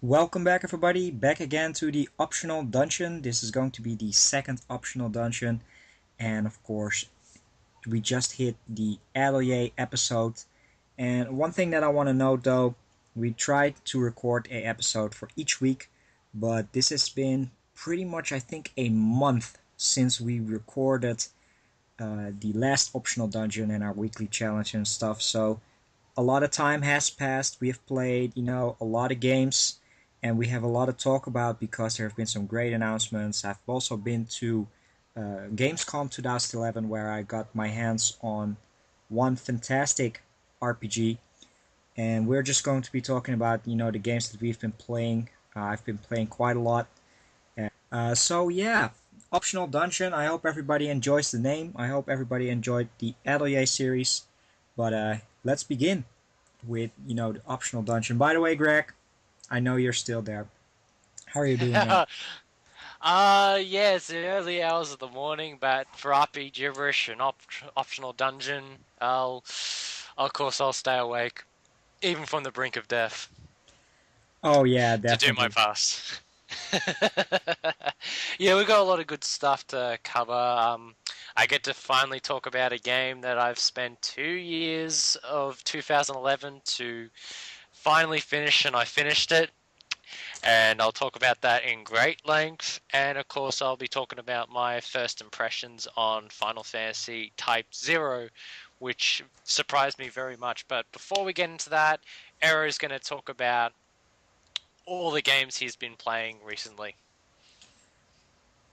Welcome back everybody, back again to the optional dungeon. This is going to be the second optional dungeon, and of course we just hit the Atelier episode. And one thing that I want to note though, we tried to record a episode for each week, but this has been pretty much I think a month since we recorded the last optional dungeon and our weekly challenge and stuff. So a lot of time has passed. We have played, a lot of games, and we have a lot to talk about because there have been some great announcements. I've also been to Gamescom 2011, where I got my hands on one fantastic RPG, and we're just going to be talking about, the games that we've been playing. I've been playing quite a lot. So yeah, optional dungeon. I hope everybody enjoys the name. I hope everybody enjoyed the Atelier series. But let's begin with the optional dungeon. By the way, Greg, I know you're still there. How are you doing, man? Yeah, it's the early hours of the morning, but for RP gibberish and optional dungeon, of course, I'll stay awake, even from the brink of death, Oh yeah, to do my definitely. past. Yeah, we got a lot of good stuff to cover. I get to finally talk about a game that I've spent 2 years of 2011 to finally finish, and I finished it. And I'll talk about that in great length. And of course, I'll be talking about my first impressions on Final Fantasy Type 0, which surprised me very much. But before we get into that, Ero is going to talk about all the games he's been playing recently.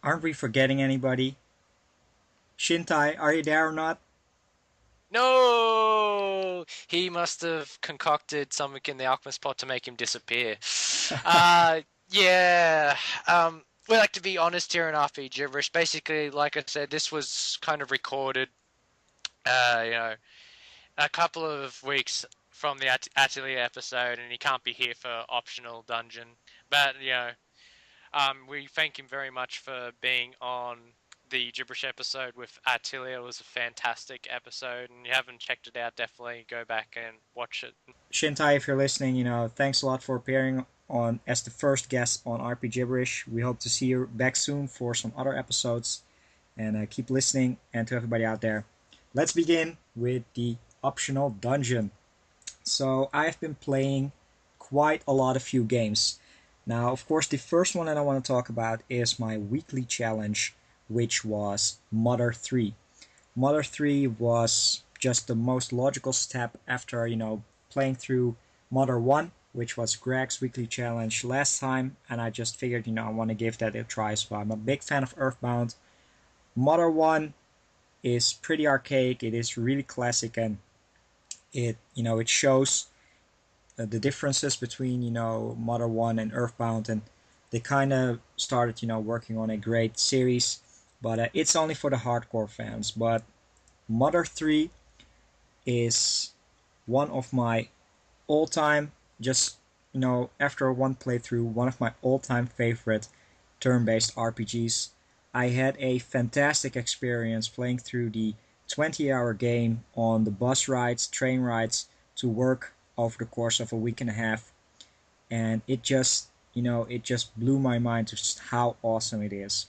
Aren't we forgetting anybody? Shintai, are you there or not? No! He must have concocted something in the alchemist pot to make him disappear. Yeah. We like to be honest here in RP Gibberish. Basically, like I said, this was kind of recorded, uh, you know, a couple of weeks from the Atelier episode, and he can't be here for optional dungeon. But we thank him very much for being on the Gibberish episode with Atelier. It was a fantastic episode, and you haven't checked it out, definitely go back and watch it. Shintai, if you're listening, thanks a lot for appearing on as the first guest on RP Gibberish. We hope to see you back soon for some other episodes, and keep listening. And to everybody out there, let's begin with the optional dungeon. So I've been playing quite a lot of few games. Now, of course, the first one that I want to talk about is my weekly challenge, which was Mother 3. Mother 3 was just the most logical step after, playing through Mother 1, which was Greg's weekly challenge last time, and I just figured, I want to give that a try. So I'm a big fan of Earthbound. Mother 1 is pretty archaic, it is really classic, and it shows the differences between Mother One and Earthbound, and they kind of started working on a great series, but it's only for the hardcore fans. But Mother 3 is one of my all-time, just after one playthrough, one of my all-time favorite turn-based RPGs. I had a fantastic experience playing through the 20-hour game on the bus rides, train rides to work over the course of a week and a half, and it just blew my mind just how awesome it is.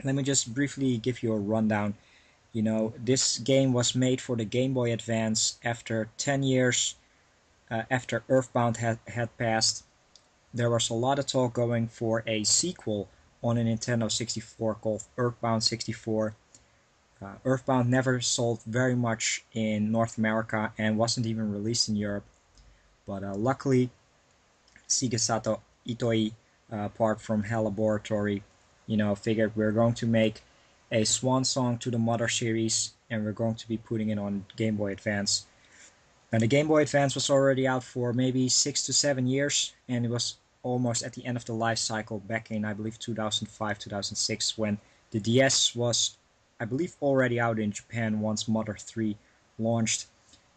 Let me just briefly give you a rundown. This game was made for the Game Boy Advance after 10 years after Earthbound had passed. There was a lot of talk going for a sequel on a Nintendo 64 called Earthbound 64. Earthbound never sold very much in North America and wasn't even released in Europe. But luckily, Shigesato Itoi, apart from Hell Laboratory, figured we're going to make a swan song to the Mother series, and we're going to be putting it on Game Boy Advance. And the Game Boy Advance was already out for maybe 6 to 7 years, and it was almost at the end of the life cycle back in, I believe, 2005, 2006, when the DS was, I believe, already out in Japan once Mother 3 launched.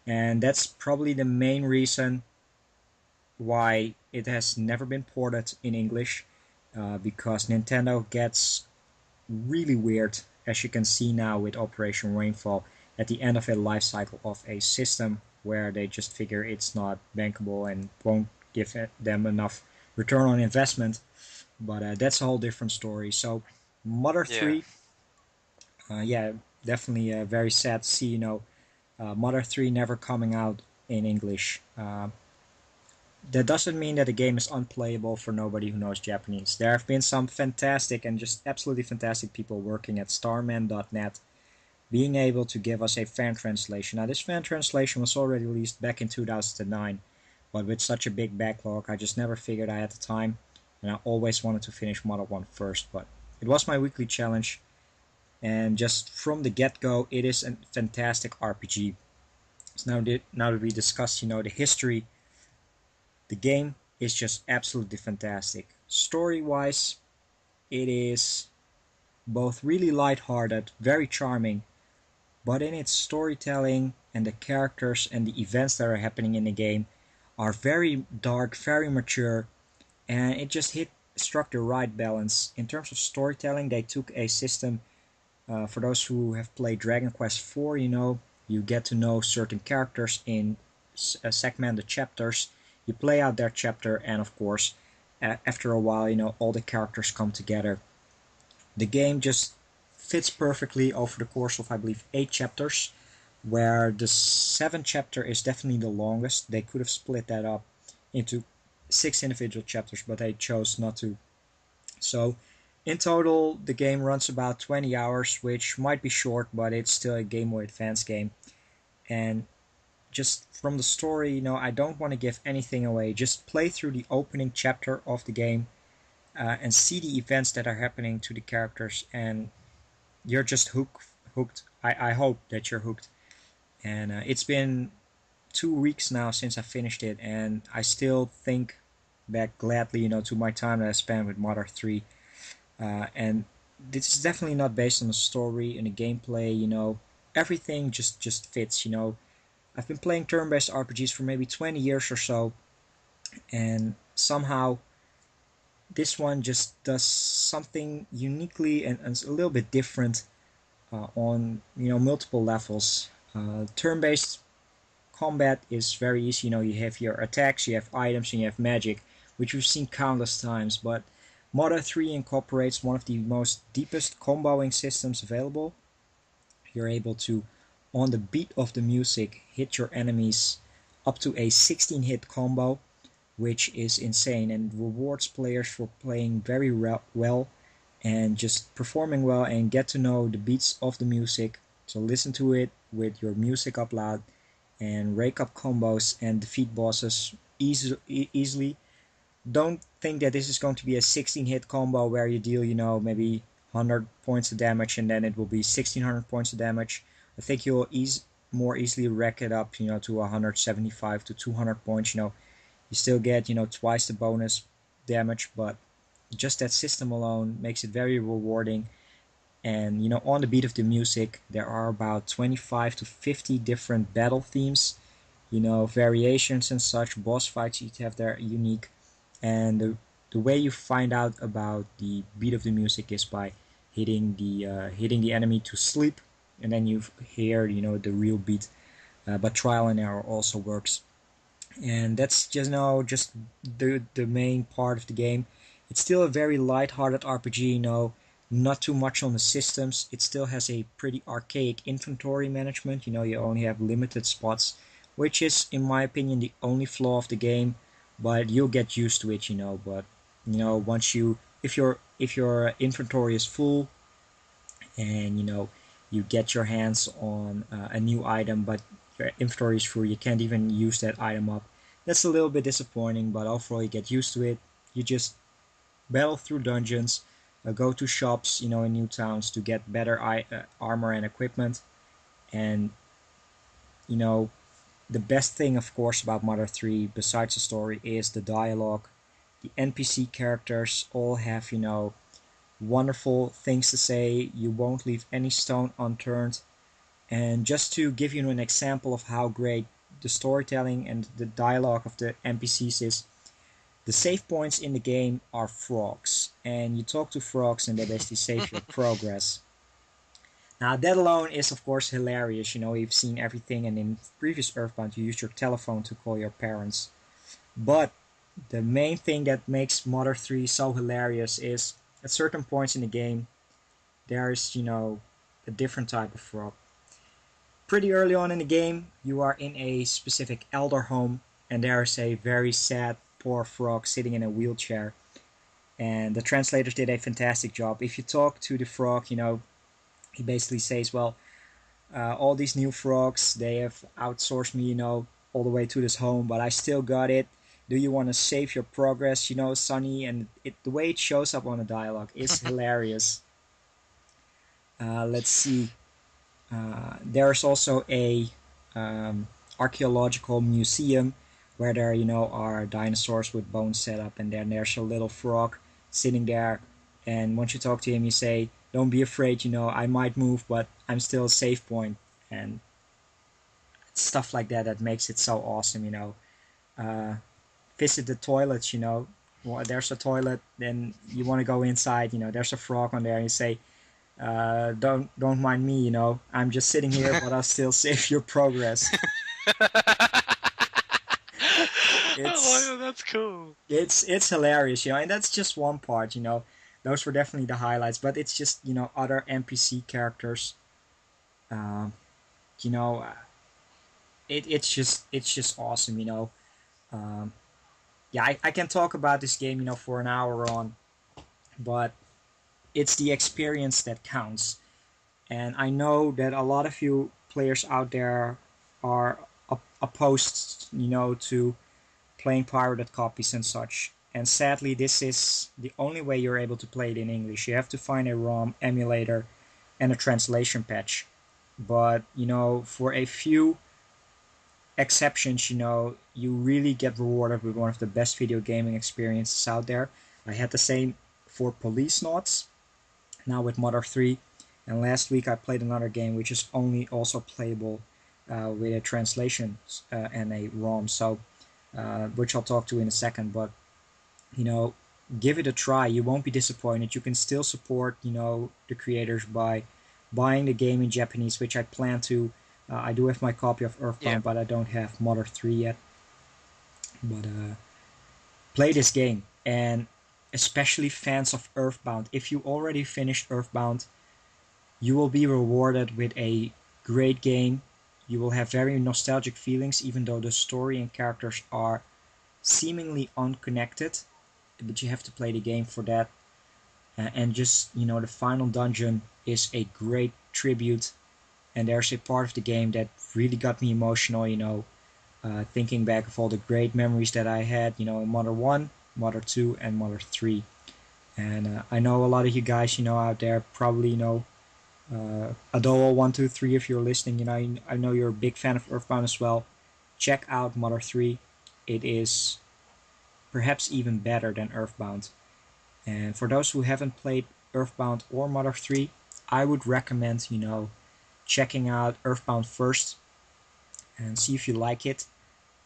And that's probably the main reason why it has never been ported in English, because Nintendo gets really weird, as you can see now with Operation Rainfall, at the end of a life cycle of a system where they just figure it's not bankable and won't give them enough return on investment. But that's a whole different story. So Mother Yeah. 3, yeah, definitely very sad to see, Mother 3 never coming out in English. That doesn't mean that the game is unplayable for nobody who knows Japanese. There have been some fantastic and just absolutely fantastic people working at starman.net being able to give us a fan translation. Now, this fan translation was already released back in 2009, but with such a big backlog, I just never figured I had the time, and I always wanted to finish Model 1 first. But it was my weekly challenge, and just from the get-go, it is a fantastic RPG. So now that we discussed, the history, the game is just absolutely fantastic. Story-wise, it is both really light-hearted, very charming, but in its storytelling and the characters and the events that are happening in the game are very dark, very mature, and it just struck the right balance. In terms of storytelling, they took a system, for those who have played Dragon Quest IV, you get to know certain characters in segmented chapters. You play out their chapter, and of course, after a while, all the characters come together. The game just fits perfectly over the course of, I believe, 8 chapters, where the seventh chapter is definitely the longest. They could have split that up into 6 individual chapters, but they chose not to. So, in total, the game runs about 20 hours, which might be short, but it's still a Game Boy Advance game. And just from the story, I don't want to give anything away. Just play through the opening chapter of the game and see the events that are happening to the characters, and you're just hooked. I hope that you're hooked. And it's been 2 weeks now since I finished it, and I still think back gladly, to my time that I spent with Mother 3. And this is definitely not based on the story and the gameplay. Everything just fits. I've been playing turn-based RPGs for maybe 20 years or so, and somehow this one just does something uniquely and a little bit different on multiple levels. Turn-based combat is very easy. You have your attacks, you have items, and you have magic, which we've seen countless times. But Modern 3 incorporates one of the most deepest comboing systems available. You're able to, on the beat of the music, hit your enemies up to a 16-hit combo, which is insane and rewards players for playing very well and just performing well and get to know the beats of the music. So listen to it with your music up loud and rake up combos and defeat bosses easily. Don't think that this is going to be a 16 hit combo where you deal, maybe 100 points of damage and then it will be 1600 points of damage. I think you'll more easily rack it up, to 175 to 200 points. You still get, twice the bonus damage, but just that system alone makes it very rewarding. And on the beat of the music, there are about 25 to 50 different battle themes, variations and such. Boss fights each have their unique, and the way you find out about the beat of the music is by hitting the enemy to sleep, and then you hear the real beat. But trial and error also works, and that's just just the main part of the game. It's still a very light-hearted RPG, not too much on the systems. It still has a pretty archaic inventory management. You only have limited spots, which is, in my opinion, the only flaw of the game. But you'll get used to it, But once if your inventory is full, and you get your hands on a new item, but your inventory is full, you can't even use that item up. That's a little bit disappointing, but overall you get used to it. You just battle through dungeons, go to shops, in new towns to get better armor and equipment. And you know, the best thing, of course, about Mother 3, besides the story, is the dialogue. The NPC characters all have, wonderful things to say. You won't leave any stone unturned. And just to give you an example of how great the storytelling and the dialogue of the NPCs is, the save points in the game are frogs, and you talk to frogs and they basically save your progress. Now that alone is of course hilarious. You've seen everything, and in previous Earthbound you used your telephone to call your parents. But The main thing that makes Mother 3 so hilarious is at certain points in the game, there's, a different type of frog. Pretty early on in the game, you are in a specific elder home, and there's a very sad, poor frog sitting in a wheelchair. And the translators did a fantastic job. If you talk to the frog, he basically says, well, all these new frogs, they have outsourced me, all the way to this home, but I still got it. Do you want to save your progress, Sonny? And the way it shows up on the dialogue is hilarious. Let's see. There's also a archaeological museum where there, are dinosaurs with bones set up, and then there's a little frog sitting there. And once you talk to him, you say, "Don't be afraid. I might move, but I'm still a safe point." And stuff like that makes it so awesome. Uh, Visit the toilets. Well, there's a toilet, then you want to go inside. There's a frog on there, and you say, don't mind me, I'm just sitting here, but I'll still save your progress. Oh, it's that's cool. it's hilarious, and that's just one part. Those were definitely the highlights, but it's just other NPC characters. Um, you know, uh, it's just awesome. Um, yeah, I can talk about this game, for an hour on, but it's the experience that counts. And I know that a lot of you players out there are opposed, to playing pirated copies and such. And sadly, this is the only way you're able to play it in English. You have to find a ROM emulator and a translation patch. But for a few exceptions, you really get rewarded with one of the best video gaming experiences out there. I had the same for Police Knots, now with Mother 3. And last week I played another game which is only also playable with a translation and a ROM, so which I'll talk to in a second. But you know, give it a try. You won't be disappointed. You can still support the creators by buying the game in Japanese, which I plan to. I do have my copy of Yeah. Earthbound, but I don't have Mother 3 yet. But play this game, and especially fans of Earthbound. If you already finished Earthbound, you will be rewarded with a great game. You will have very nostalgic feelings, even though the story and characters are seemingly unconnected. But you have to play the game for that. And just, the final dungeon is a great tribute. And there's a part of the game that really got me emotional, thinking back of all the great memories that I had, in Mother 1, Mother 2, and Mother 3. And I know a lot of you guys, out there probably, Adoa123, if you're listening, I know you're a big fan of Earthbound as well. Check out Mother 3. It is perhaps even better than Earthbound. And for those who haven't played Earthbound or Mother 3, I would recommend, checking out Earthbound first and see if you like it.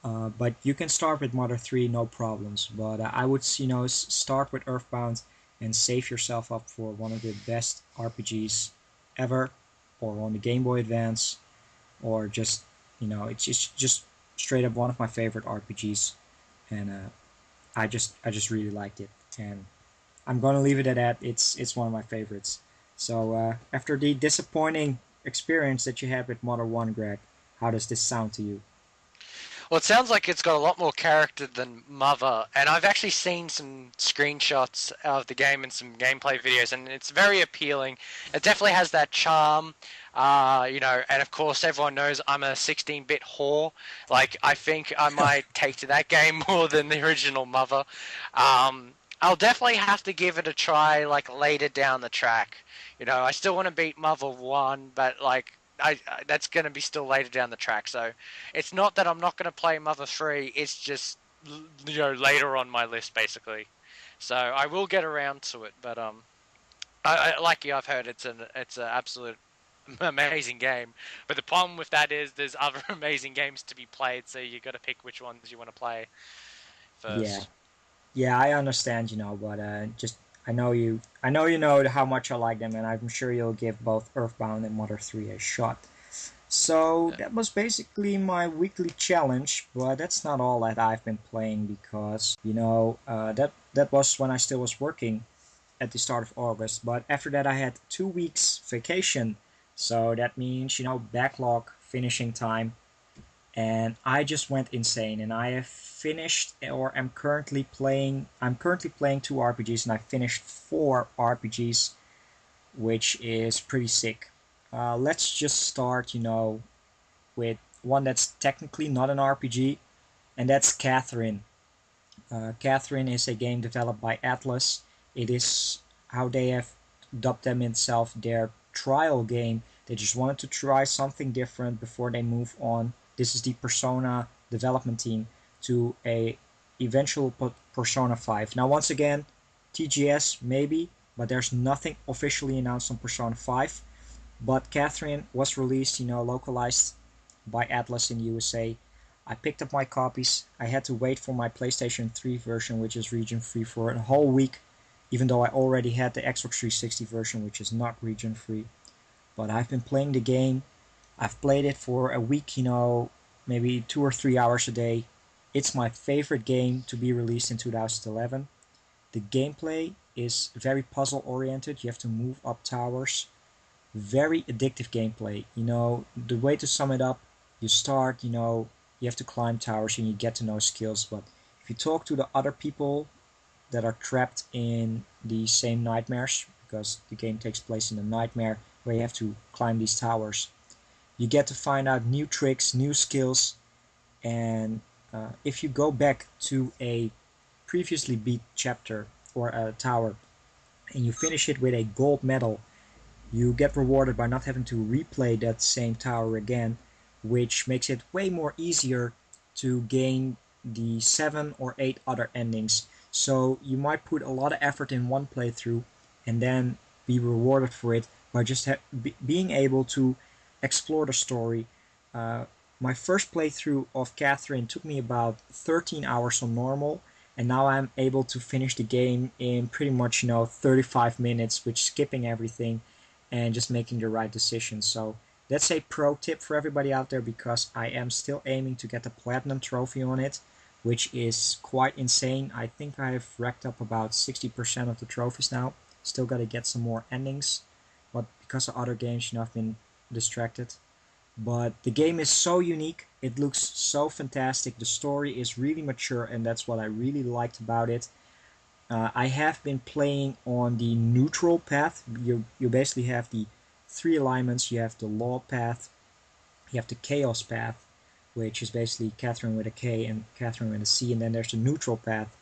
But you can start with Mother 3, no problems. But I would, start with Earthbound and save yourself up for one of the best RPGs ever, or on the Game Boy Advance, or just, it's just straight up one of my favorite RPGs. And I just really liked it. And I'm gonna leave it at that. It's one of my favorites. So after the disappointing experience that you had with Mother 1, Greg, how does this sound to you? Well, it sounds like it's got a lot more character than Mother, and I've actually seen some screenshots of the game and some gameplay videos, and it's very appealing. It definitely has that charm, and of course everyone knows I'm a 16-bit whore. Like, I think I might take to that game more than the original Mother. I'll definitely have to give it a try, like, later down the track. I still want to beat Mother 1, but, like, that's going to be still later down the track. So it's not that I'm not going to play Mother 3. It's just later on my list basically. So I will get around to it. But I like you. I've heard it's an absolute amazing game. But the problem with that is there's other amazing games to be played. So you got to pick which ones you want to play Yeah, first. yeah, I understand, but just I know you know how much I like them, and I'm sure you'll give both Earthbound and Mother 3 a shot. So Yeah. that was basically my weekly challenge, but that's not all that I've been playing because that was when I still was working at the start of August. But after that, I had 2 weeks vacation, so that means backlog finishing time, and I just went insane. And I have finished, or am currently playing. I'm currently playing two RPGs, and I finished four RPGs, which is pretty sick. Let's just start, with one that's technically not an RPG, and that's Catherine. Catherine is a game developed by Atlas. It is how they have dubbed them itself their trial game. They just wanted to try something different before they move on. This is the Persona development team to a eventual Persona 5. Now, once again, TGS maybe, but there's nothing officially announced on Persona 5. But Catherine was released, localized by Atlas in the USA. I picked up my copies. I had to wait for my PlayStation 3 version, which is region free, for a whole week, even though I already had the Xbox 360 version, which is not region free. But I've been playing the game. I've played it for a week, maybe 2 or 3 hours a day. It's my favorite game to be released in 2011. The gameplay is very puzzle oriented. You have to move up towers, very addictive gameplay. The way to sum it up, you start, you have to climb towers and you get to know skills. But if you talk to the other people that are trapped in the same nightmares, because the game takes place in a nightmare where you have to climb these towers, you get to find out new tricks, new skills, and if you go back to a previously beat chapter or a tower and you finish it with a gold medal, you get rewarded by not having to replay that same tower again, which makes it way more easier to gain the 7 or 8 other endings. So you might put a lot of effort in one playthrough and then be rewarded for it by just being able to explore the story. Uh, my first playthrough of Catherine took me about 13 hours on normal, and now I'm able to finish the game in pretty much 35 minutes, with skipping everything and just making the right decision. So that's a pro tip for everybody out there, because I am still aiming to get the platinum trophy on it, which is quite insane. I think I've racked up about 60% of the trophies now. Still got to get some more endings, but because of other games, I've been distracted. But the game is so unique. It looks so fantastic. The story is really mature, and that's what I really liked about it. I have been playing on the neutral path. You basically have the three alignments. You have the law path, you have the chaos path, which is basically Catherine with a K and Catherine with a C, and then there's the neutral path,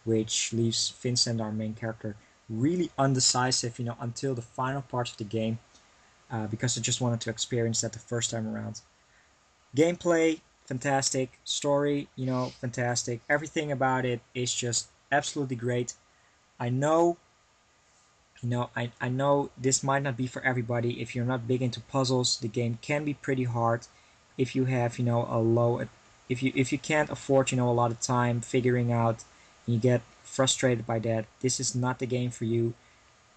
which leaves Vincent, our main character, really undecisive, until the final part of the game, because I just wanted to experience that the first time around. Gameplay, fantastic. Story, fantastic. Everything about it is just absolutely great. I know I know this might not be for everybody. If you're not big into puzzles, the game can be pretty hard. If you have, a low, if you can't afford, a lot of time figuring out, and you get frustrated by that, this is not the game for you.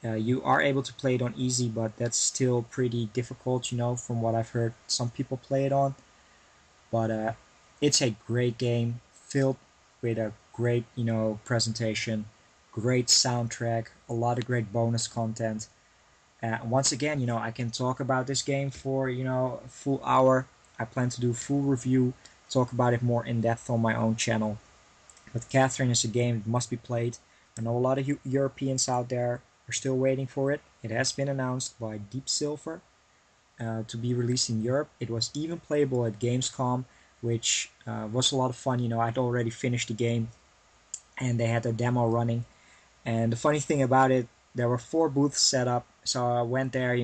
You are able to play it on easy, but that's still pretty difficult, from what I've heard some people play it on. But it's a great game, filled with a great, presentation, great soundtrack, a lot of great bonus content. Once again, I can talk about this game for a full hour. I plan to do a full review, talk about it more in depth on my own channel. But Catherine is a game that must be played. I know a lot of Europeans out there are still waiting for it. It has been announced by Deep Silver to be released in Europe. It was even playable at Gamescom, which was a lot of fun. I'd already finished the game and they had a demo running. And the funny thing about it, there were 4 booths set up. So I went there,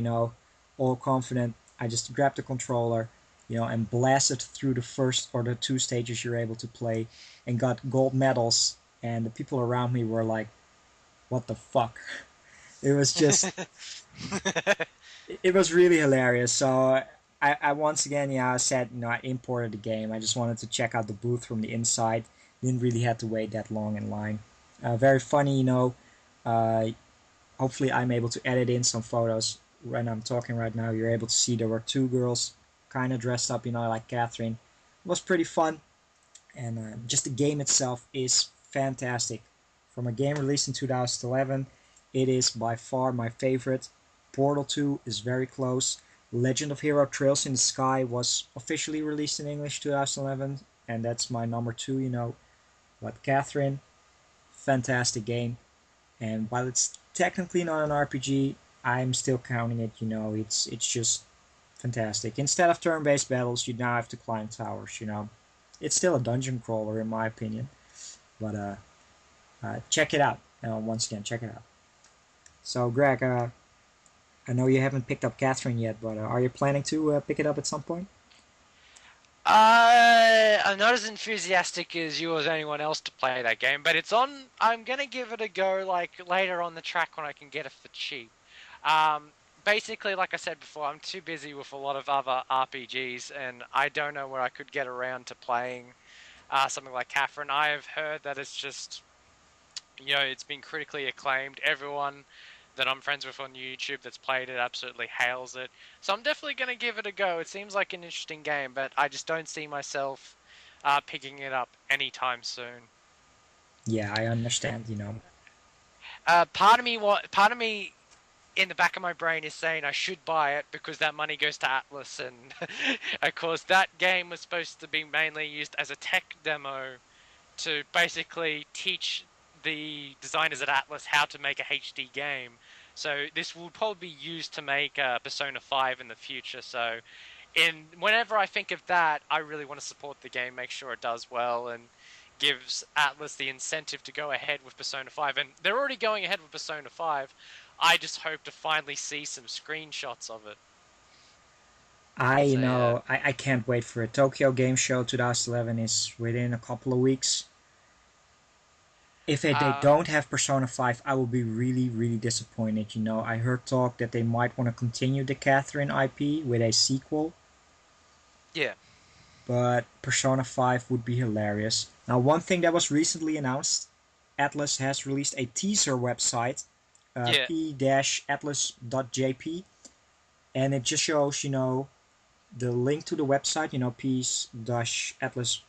all confident. I just grabbed the controller, and blasted through the first or the 2 stages you're able to play, and got gold medals. And the people around me were like, what the fuck? It was just it was really hilarious. So I once again, I said, I imported the game. I just wanted to check out the booth from the inside. Didn't really have to wait that long in line. Very funny, Uh, hopefully, I'm able to edit in some photos when I'm talking right now. You're able to see there were 2 girls kind of dressed up, like Catherine. It was pretty fun, and just the game itself is fantastic. From a game released in 2011, it is by far my favorite. Portal 2 is very close. Legend of Hero Trails in the Sky was officially released in English 2011, and that's my number 2. But Catherine, fantastic game. And while it's technically not an RPG, I'm still counting it. It's just fantastic. Instead of turn-based battles, you now have to climb towers. It's still a dungeon crawler in my opinion. But check it out. Once again, check it out. So, Greg, I know you haven't picked up Catherine yet, but are you planning to pick it up at some point? I'm not as enthusiastic as you or as anyone else to play that game, but it's on. I'm gonna give it a go like later on the track when I can get it for cheap. Basically, like I said before, I'm too busy with a lot of other RPGs, and I don't know where I could get around to playing something like Catherine. I have heard that it's just, it's been critically acclaimed. Everyone that I'm friends with on YouTube that's played it absolutely hails it. So I'm definitely going to give it a go. It seems like an interesting game, but I just don't see myself picking it up anytime soon. Yeah, I understand. Part of me in the back of my brain is saying I should buy it because that money goes to Atlas, and of course that game was supposed to be mainly used as a tech demo to basically teach the designers at Atlas how to make a HD game. So this will probably be used to make Persona 5 in the future. So whenever I think of that, I really want to support the game, make sure it does well, and gives Atlas the incentive to go ahead with Persona 5. And they're already going ahead with Persona 5. I just hope to finally see some screenshots of it. So yeah. I can't wait for it. Tokyo Game Show 2011 is within a couple of weeks. If they Uh, don't have Persona 5, I will be really, really disappointed. I heard talk that they might want to continue the Catherine IP with a sequel, yeah. but Persona 5 would be hilarious. Now, one thing that was recently announced, Atlas has released a teaser website, Yeah. p-atlas.jp, and it just shows, the link to the website, p-atlas.jp,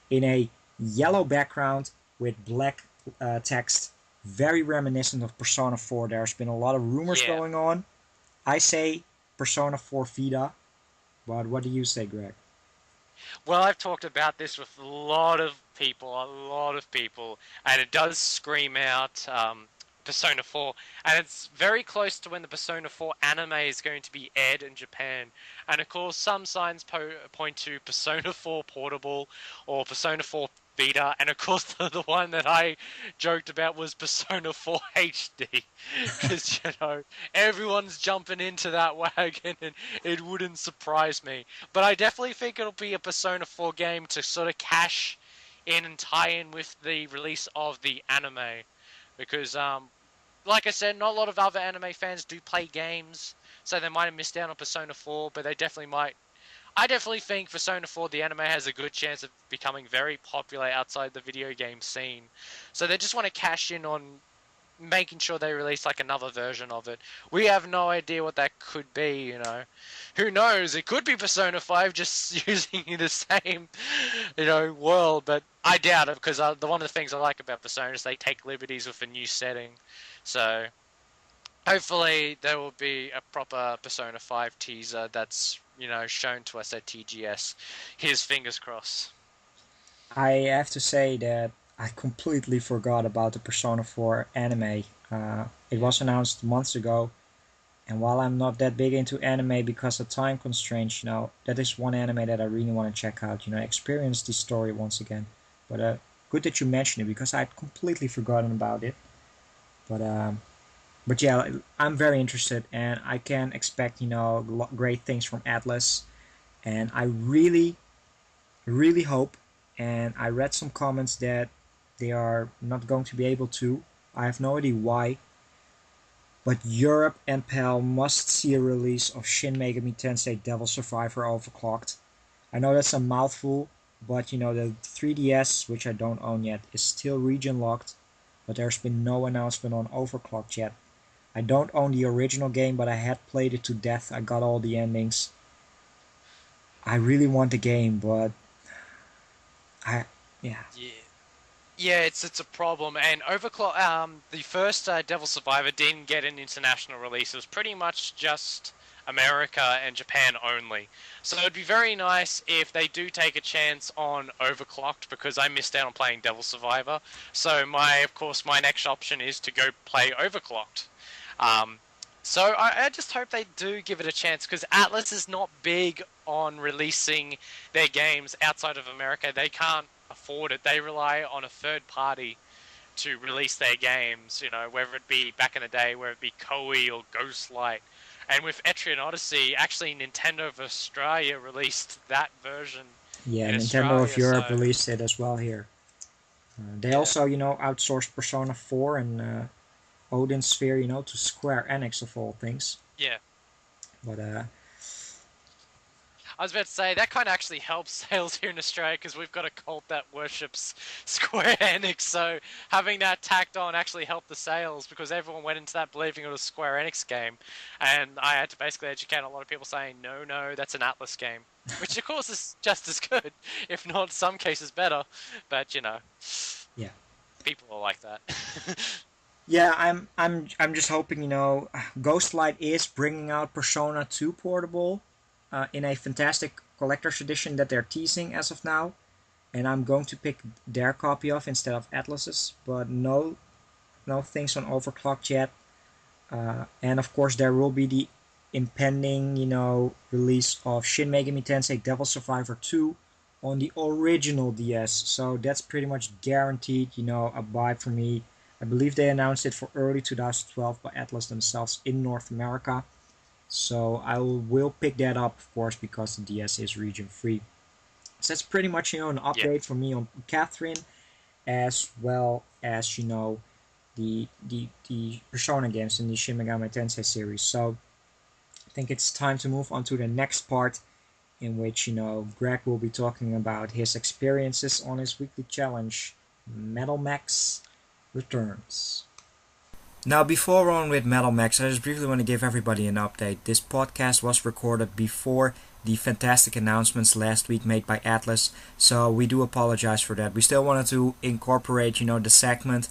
in a yellow background with black text, very reminiscent of Persona 4. There's been a lot of rumors Yeah. going on. I say Persona 4 Vita, but what do you say, Greg? Well, I've talked about this with a lot of people, and it does scream out Persona 4, and it's very close to when the Persona 4 anime is going to be aired in Japan. And of course, some signs point to Persona 4 Portable or Persona 4 Vita, and of course, the one that I joked about was Persona 4 HD, because everyone's jumping into that wagon, and it wouldn't surprise me. But I definitely think it'll be a Persona 4 game to sort of cash in and tie in with the release of the anime, because like I said, not a lot of other anime fans do play games, so they might have missed out on Persona 4, but they definitely might. I definitely think Persona 4, the anime, has a good chance of becoming very popular outside the video game scene. So they just want to cash in on making sure they release like another version of it. We have no idea what that could be. Who knows? It could be Persona 5 just using the same, world, but I doubt it, because one of the things I like about Persona is they take liberties with a new setting. So hopefully there will be a proper Persona 5 teaser that's, shown to us at TGS. Here's fingers crossed. I have to say that I completely forgot about the Persona 4 anime. It was announced months ago, and while I'm not that big into anime because of time constraints, that is one anime that I really want to check out. Experience the story once again. But good that you mentioned it because I'd completely forgotten about it. But but yeah, I'm very interested, and I can expect great things from Atlas, and I really, really hope. And I read some comments that they are not going to be able to. I have no idea why, but Europe and PAL must see a release of Shin Megami Tensei Devil Survivor Overclocked. I know that's a mouthful, but the 3DS, which I don't own yet, is still region locked, but there's been no announcement on Overclocked yet. I don't own the original game, but I had played it to death. I got all the endings. I really want the game, but I yeah. Yeah. Yeah, it's a problem, and Overclock. The first Devil Survivor didn't get an international release. It was pretty much just America and Japan only. So it'd be very nice if they do take a chance on Overclocked, because I missed out on playing Devil Survivor. So of course, my next option is to go play Overclocked. Um, so I just hope they do give it a chance, because Atlas is not big on releasing their games outside of America. They can't afford it. They rely on a third party to release their games, whether it be back in the day, whether it be Koei or Ghostlight. And with Etrian Odyssey, actually Nintendo of Australia released that version Yeah, in Nintendo of Australia, Europe so released it as well here. They yeah. also, outsourced Persona 4 and Odin Sphere, to Square Enix of all things. Yeah. But I was about to say, that kind of actually helps sales here in Australia, because we've got a cult that worships Square Enix, so having that tacked on actually helped the sales, because everyone went into that believing it was a Square Enix game, and I had to basically educate a lot of people saying, no, that's an Atlas game, which of course is just as good, if not in some cases better, but yeah, people are like that. yeah, I'm just hoping, Ghostlight is bringing out Persona 2 Portable in a fantastic collector's edition that they're teasing as of now, and I'm going to pick their copy of instead of Atlas's. But no things on Overclocked yet. And of course, there will be the impending, release of Shin Megami Tensei Devil Survivor 2 on the original DS. So that's pretty much guaranteed, a buy for me. I believe they announced it for early 2012 by Atlas themselves in North America. So I will pick that up, of course, because the DS is region free. So that's pretty much, an Yeah. update for me on Catherine, as well as, the Persona games in the Shin Megami Tensei series. So I think it's time to move on to the next part, in which Greg will be talking about his experiences on his weekly challenge, Metal Max Returns. Now, before we're on with Metal Max, I just briefly want to give everybody an update. This podcast was recorded before the fantastic announcements last week made by Atlas, so we do apologize for that. We still wanted to incorporate, the segment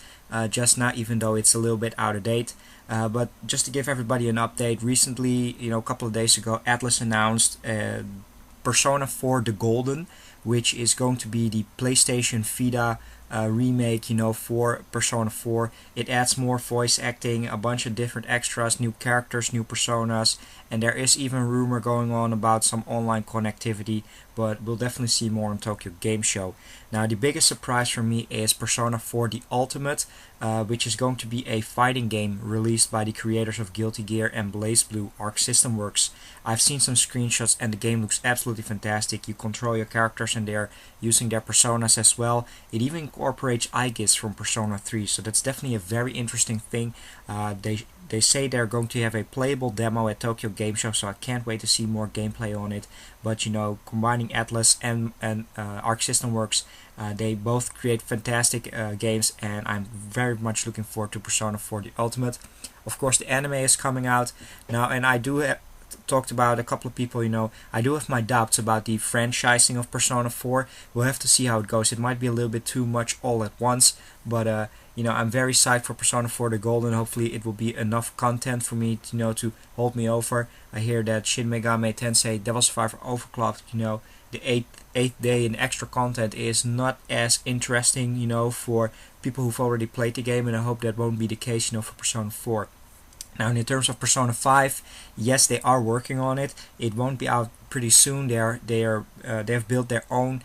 just now, even though it's a little bit out of date. But just to give everybody an update, recently, a couple of days ago, Atlas announced Persona 4 The Golden, which is going to be the PlayStation Vita remake, for Persona 4. It adds more voice acting, a bunch of different extras, new characters, new personas, and there is even rumor going on about some online connectivity, but we'll definitely see more on Tokyo Game Show. Now, the biggest surprise for me is Persona 4 The Ultimate, which is going to be a fighting game released by the creators of Guilty Gear and BlazBlue, Arc System Works. I've seen some screenshots and the game looks absolutely fantastic. You control your characters and they're using their personas as well. It even incorporates Aegis from Persona 3, so that's definitely a very interesting thing. They say they're going to have a playable demo at Tokyo Game Show, so I can't wait to see more gameplay on it. But combining Atlas and Arc System Works, they both create fantastic games, and I'm very much looking forward to Persona 4 The Ultimate. Of course, the anime is coming out now, and I do talked about a couple of people, I do have my doubts about the franchising of Persona 4. We'll have to see how it goes. It might be a little bit too much all at once, but I'm very psyched for Persona 4 The Golden. Hopefully it will be enough content for me to hold me over. I hear that Shin Megami Tensei Devil Survivor Overclocked, the eighth day and extra content is not as interesting, for people who've already played the game, and I hope that won't be the case, for Persona 4. Now, in terms of Persona 5, yes, they are working on it. It won't be out pretty soon. They've built their own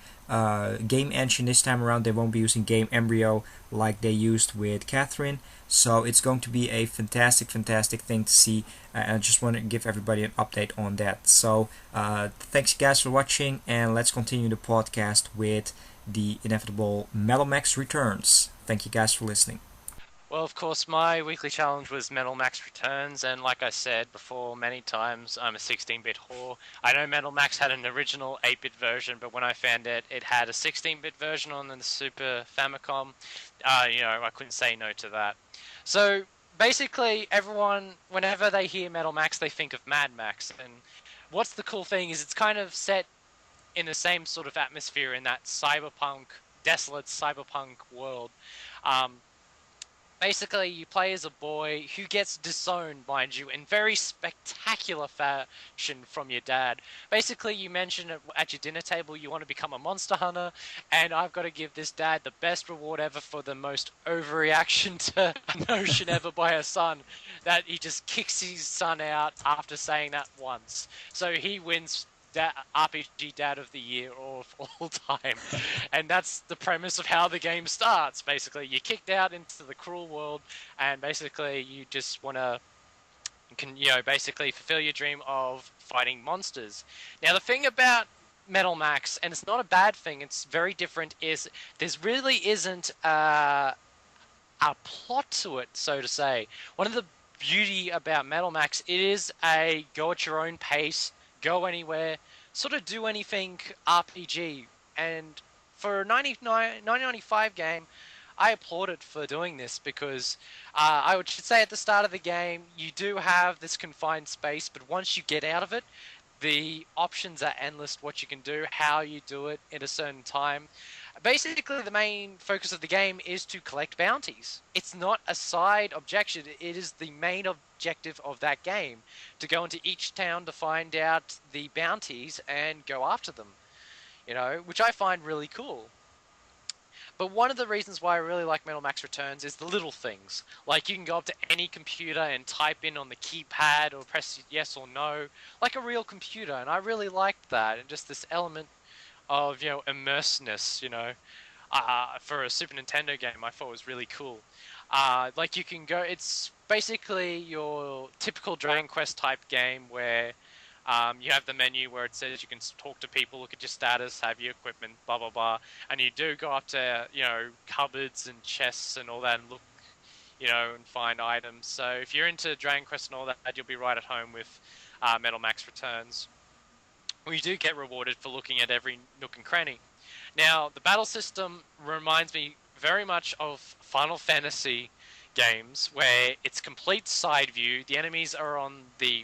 game engine this time around. They won't be using Game Embryo like they used with Catherine. So it's going to be a fantastic thing to see. I just want to give everybody an update on that. So thanks guys for watching, and let's continue the podcast with the inevitable Metal Max Returns. Thank you guys for listening. Well, of course, my weekly challenge was Metal Max Returns, and like I said before many times, I'm a 16-bit whore. I know Metal Max had an original 8-bit version, but when I found it had a 16-bit version on the Super Famicom, I couldn't say no to that. So, basically everyone, whenever they hear Metal Max, they think of Mad Max. And what's the cool thing is it's kind of set in the same sort of atmosphere in that cyberpunk, desolate cyberpunk world. Um, Basically, you play as a boy who gets disowned, mind you, in very spectacular fashion from your dad. Basically, you mentioned at your dinner table you want to become a monster hunter, and I've got to give this dad the best reward ever for the most overreaction to a notion ever by a son, that he just kicks his son out after saying that once. So he wins RPG Dad of the Year of all time. And that's the premise of how the game starts. Basically, you're kicked out into the cruel world, and basically you just want to basically fulfill your dream of fighting monsters. Now, the thing about Metal Max, and it's not a bad thing, it's very different, is there's really isn't a plot to it, so to say. One of the beauty about Metal Max, it is a go at your own pace, go anywhere, sort of do anything RPG. And for a 1995 game, I applaud it for doing this because should say at the start of the game, you do have this confined space, but once you get out of it, the options are endless what you can do, how you do it in a certain time. Basically, the main focus of the game is to collect bounties. It's not a side objective, it is the main objective of that game, to go into each town to find out the bounties and go after them, which I find really cool. But one of the reasons why I really like Metal Max Returns is the little things. Like you can go up to any computer and type in on the keypad or press yes or no, like a real computer, and I really liked that, and just this element of immersiveness, for a Super Nintendo game, I thought was really cool. Like you can go, it's basically your typical Dragon Quest type game where you have the menu where it says you can talk to people, look at your status, have your equipment, blah blah blah, and you do go up to cupboards and chests and all that and look, and find items. So if you're into Dragon Quest and all that, you'll be right at home with Metal Max Returns. We do get rewarded for looking at every nook and cranny. Now, the battle system reminds me very much of Final Fantasy games, where it's complete side view. The enemies are on the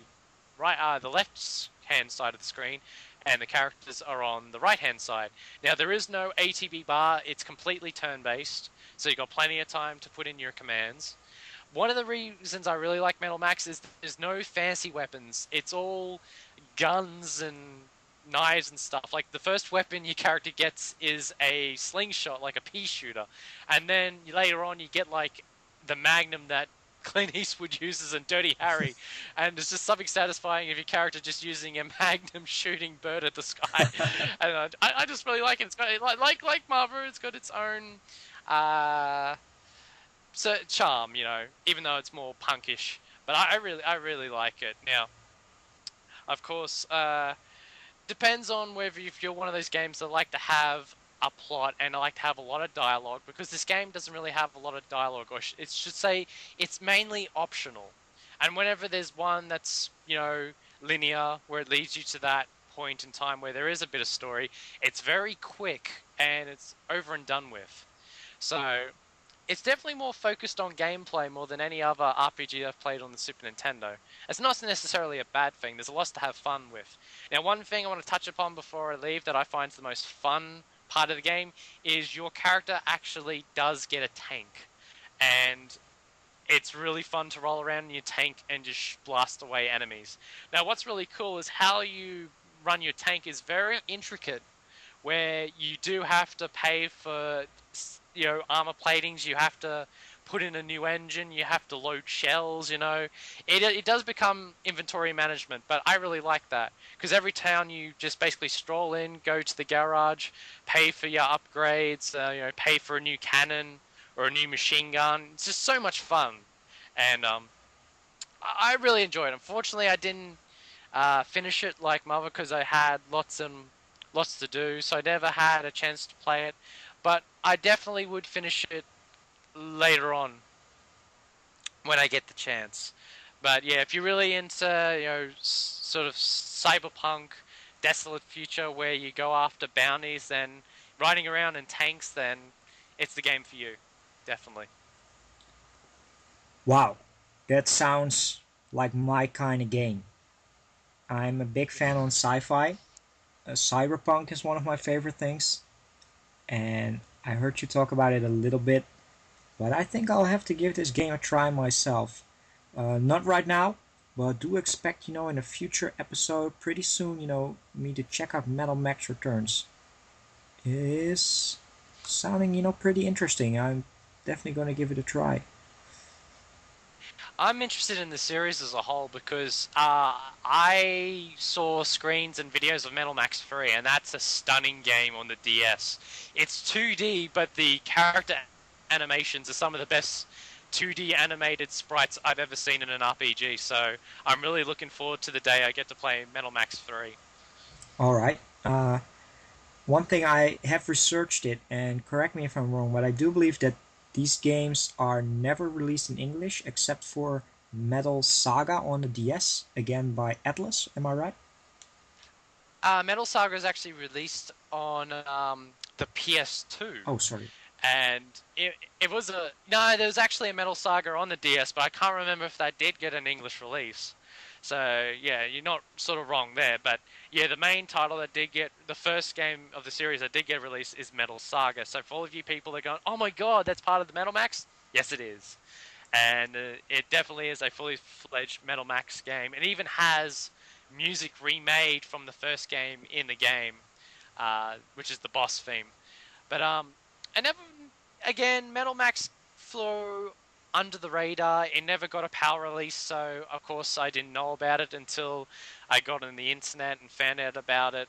the left hand side of the screen, and the characters are on the right hand side. Now, there is no ATB bar; it's completely turn based, so you've got plenty of time to put in your commands. One of the reasons I really like Metal Max is there's no fancy weapons. It's all guns and knives and stuff. Like the first weapon your character gets is a slingshot, like a pea shooter, and then later on you get like the Magnum that Clint Eastwood uses in Dirty Harry, and it's just something satisfying if your character just using a Magnum shooting bird at the sky. And I just really like it. It's got like Marvel, it's got its own charm, even though it's more punkish. But I really like it. Now, of course, depends on whether if you're one of those games that like to have a plot and like to have a lot of dialogue, because this game doesn't really have a lot of dialogue, or it should say it's mainly optional. And whenever there's one that's linear, where it leads you to that point in time where there is a bit of story, it's very quick and it's over and done with. So it's definitely more focused on gameplay more than any other RPG I've played on the Super Nintendo. It's not necessarily a bad thing. There's a lot to have fun with. Now, one thing I want to touch upon before I leave that I find is the most fun part of the game is your character actually does get a tank. And it's really fun to roll around in your tank and just blast away enemies. Now, what's really cool is how you run your tank is very intricate, where you do have to pay for armor platings, you have to put in a new engine, you have to load shells, it does become inventory management, but I really like that, because every town you just basically stroll in, go to the garage, pay for your upgrades, pay for a new cannon or a new machine gun. It's just so much fun, and I really enjoyed it. Unfortunately, I didn't finish it like Mother, because I had lots to do, so I never had a chance to play it. But I definitely would finish it later on when I get the chance. But yeah, if you're really into sort of cyberpunk, desolate future where you go after bounties and riding around in tanks, then it's the game for you, definitely. Wow. That sounds like my kind of game. I'm a big fan on sci-fi. Cyberpunk is one of my favorite things, and I heard you talk about it a little bit, but I think I'll have to give this game a try myself. Not right now, but do expect, in a future episode pretty soon, me to check out Metal Max Returns. It is sounding, pretty interesting. I'm definitely going to give it a try. I'm interested in the series as a whole because I saw screens and videos of Metal Max 3, and that's a stunning game on the DS. It's 2D, but the character animations are some of the best 2D animated sprites I've ever seen in an RPG, so I'm really looking forward to the day I get to play Metal Max 3. All right. One thing I have researched it, and correct me if I'm wrong, but I do believe that these games are never released in English except for Metal Saga on the DS, again by Atlas. Am I right? Metal Saga is actually released on the PS2. Oh, sorry. And it was a no. There was actually a Metal Saga on the DS, but I can't remember if that did get an English release. So yeah, you're not sort of wrong there. But yeah, the main title that did get the first game of the series that did get released is Metal Saga. So for all of you people that are going, oh my god, that's part of the Metal Max. Yes, it is, and it definitely is a fully fledged Metal Max game. It even has music remade from the first game in the game, which is the boss theme. But I never, again, Metal Max flew under the radar. It never got a PAL release, so of course I didn't know about it until I got on the internet and found out about it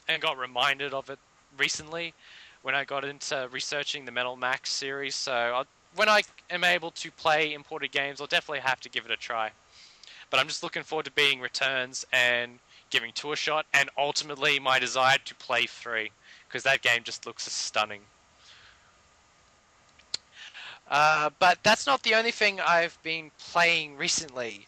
and got reminded of it recently when I got into researching the Metal Max series. So when I am able to play imported games, I'll definitely have to give it a try. But I'm just looking forward to being Returns and giving 2 a shot, and ultimately my desire to play 3, because that game just looks stunning. But that's not the only thing I've been playing recently.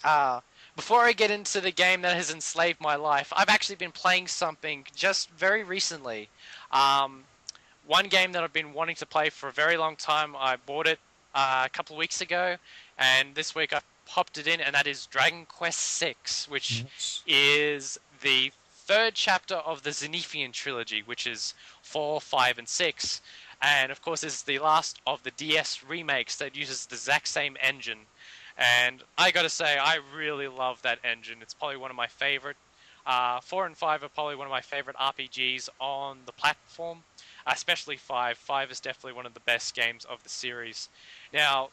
Before I get into the game that has enslaved my life, I've actually been playing something just very recently. One game that I've been wanting to play for a very long time, I bought it a couple of weeks ago, and this week I popped it in, and that is Dragon Quest VI, which Yes. is the third chapter of the Zenithian trilogy, which is 4, 5, and 6. And of course, it's the last of the DS remakes that uses the exact same engine. And I gotta say, I really love that engine. It's probably one of my favorite. 4 and 5 are probably one of my favorite RPGs on the platform, especially 5. 5 is definitely one of the best games of the series. Now,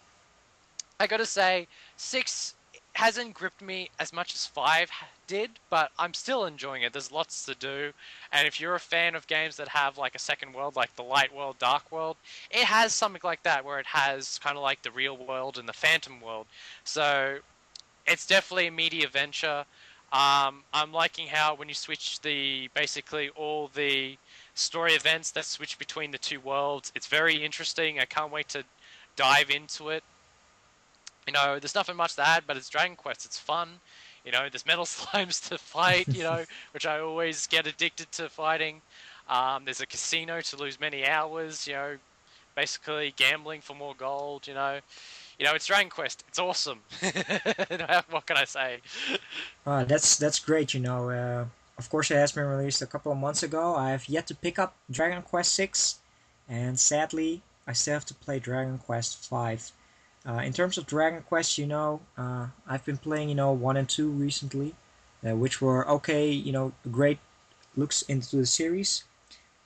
I gotta say, 6 hasn't gripped me as much as 5 did, but I'm still enjoying it. There's lots to do, and if you're a fan of games that have like a second world, like the Light World, Dark World, it has something like that, where it has kind of like the real world and the Phantom World. So it's definitely a meaty adventure. I'm liking how when you switch basically all the story events that switch between the two worlds, it's very interesting. I can't wait to dive into it. There's nothing much to add, but it's Dragon Quest. It's fun. There's metal slimes to fight, which I always get addicted to fighting. There's a casino to lose many hours, basically gambling for more gold, it's Dragon Quest. It's awesome. What can I say? That's great. Of course, it has been released a couple of months ago. I have yet to pick up Dragon Quest VI, and sadly, I still have to play Dragon Quest V. In terms of Dragon Quest, I've been playing, 1 and 2 recently, which were okay, great looks into the series.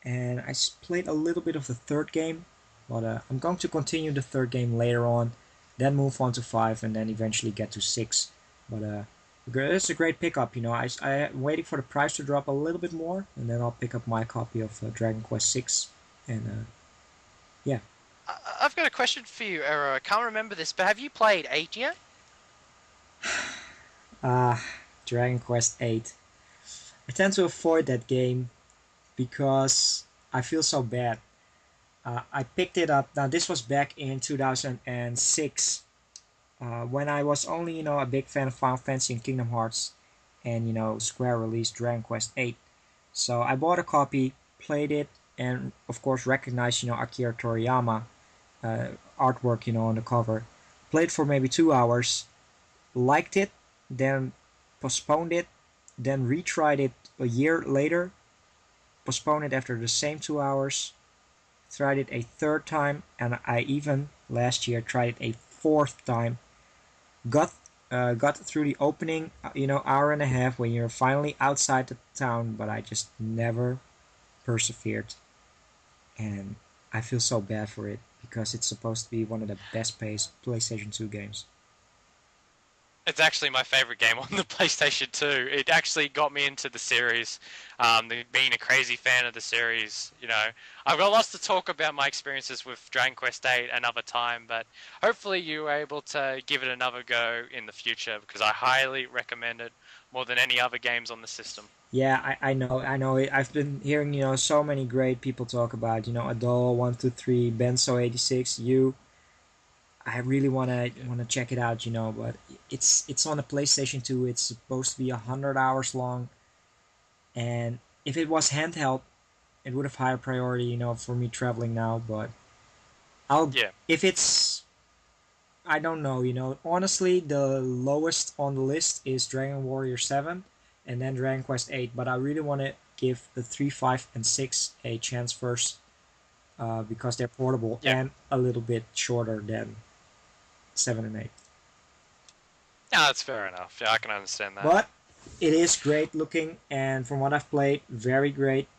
And I played a little bit of the third game, but I'm going to continue the third game later on, then move on to 5, and then eventually get to 6. But it's a great pickup, I'm waiting for the price to drop a little bit more, and then I'll pick up my copy of Dragon Quest 6. And yeah. I've got a question for you, Ero. I can't remember this, but have you played 8 yet? Ah, Dragon Quest 8. I tend to avoid that game because I feel so bad. I picked it up. Now, this was back in 2006 when I was only, a big fan of Final Fantasy and Kingdom Hearts, and, Square released Dragon Quest 8. So I bought a copy, played it, and of course recognized, Akira Toriyama artwork, on the cover. Played for maybe 2 hours, liked it, then postponed it, then retried it a year later, postponed it after the same 2 hours, tried it a third time, and I even last year tried it a fourth time. Got got through the opening, hour and a half when you're finally outside the town, but I just never persevered, and I feel so bad for it because it's supposed to be one of the best paced PlayStation 2 games. It's actually my favorite game on the PlayStation 2. It actually got me into the series, being a crazy fan of the series. I've got lots to talk about my experiences with Dragon Quest VIII another time, but hopefully you were able to give it another go in the future because I highly recommend it more than any other games on the system. Yeah, I know, I know. I've been hearing, so many great people talk about, Adol 123, Benzo 86, you. I really wanna check it out, but it's on the PlayStation 2. It's supposed to be 100 hours long, and if it was handheld, it would have higher priority, for me traveling now. But I'll Yeah. if it's I don't know, honestly, the lowest on the list is Dragon Warrior 7, and then Dragon Quest 8. But I really want to give the 3, 5, and 6 a chance first, because they're portable Yeah. and a little bit shorter than 7 and 8. Yeah, that's fair enough. Yeah, I can understand that. But it is great looking, and from what I've played, very great.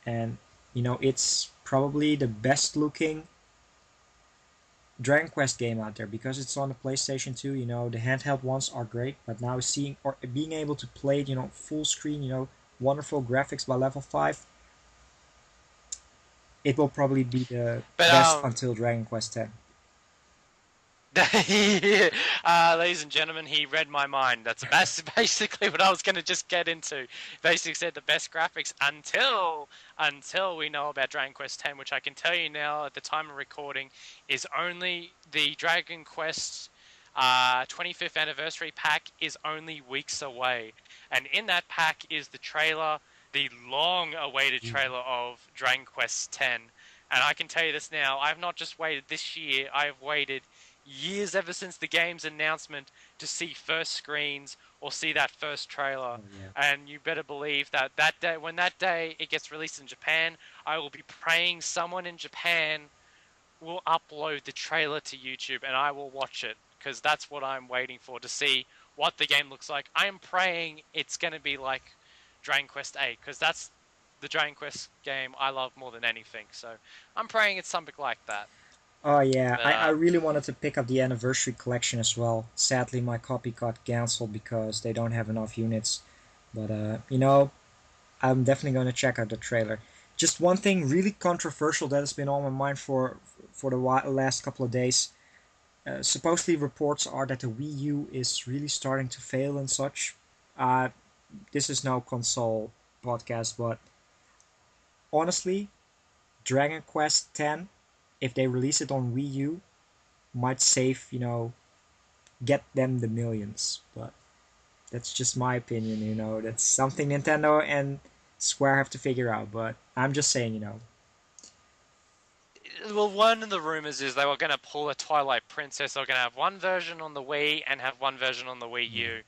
And it's probably the best looking Dragon Quest game out there because it's on the PlayStation 2. The handheld ones are great, but now seeing or being able to play it, full screen, wonderful graphics by level 5, it will probably be the But best until Dragon Quest 10. Ladies and gentlemen, he read my mind. That's basically what I was going to just get into. Basically said the best graphics until we know about Dragon Quest X, which I can tell you now at the time of recording is only the Dragon Quest 25th anniversary pack is only weeks away, and in that pack is the trailer, the long-awaited trailer of Dragon Quest X. And I can tell you this now: I've not just waited this year; I've waited years ever since the game's announcement to see first screens or see that first trailer. Oh, yeah. And you better believe that that day, when that day it gets released in Japan, I will be praying someone in Japan will upload the trailer to YouTube and I will watch it because that's what I'm waiting for, to see what the game looks like. I am praying it's going to be like Dragon Quest 8 because that's the Dragon Quest game I love more than anything. So I'm praying it's something like that. Oh yeah, But I really wanted to pick up the anniversary collection as well. Sadly, my copy got cancelled because they don't have enough units. But I'm definitely going to check out the trailer. Just one thing really controversial that has been on my mind for the last couple of days. Supposedly, reports are that the Wii U is really starting to fail and such. Uh, this is no console podcast, but honestly, Dragon Quest X, if they release it on Wii U, might save, get them the millions. But that's just my opinion, That's something Nintendo and Square have to figure out. But I'm just saying. well, one of the rumors is they were going to pull a Twilight Princess. They're going to have one version on the Wii and have one version on the Wii Yeah. U.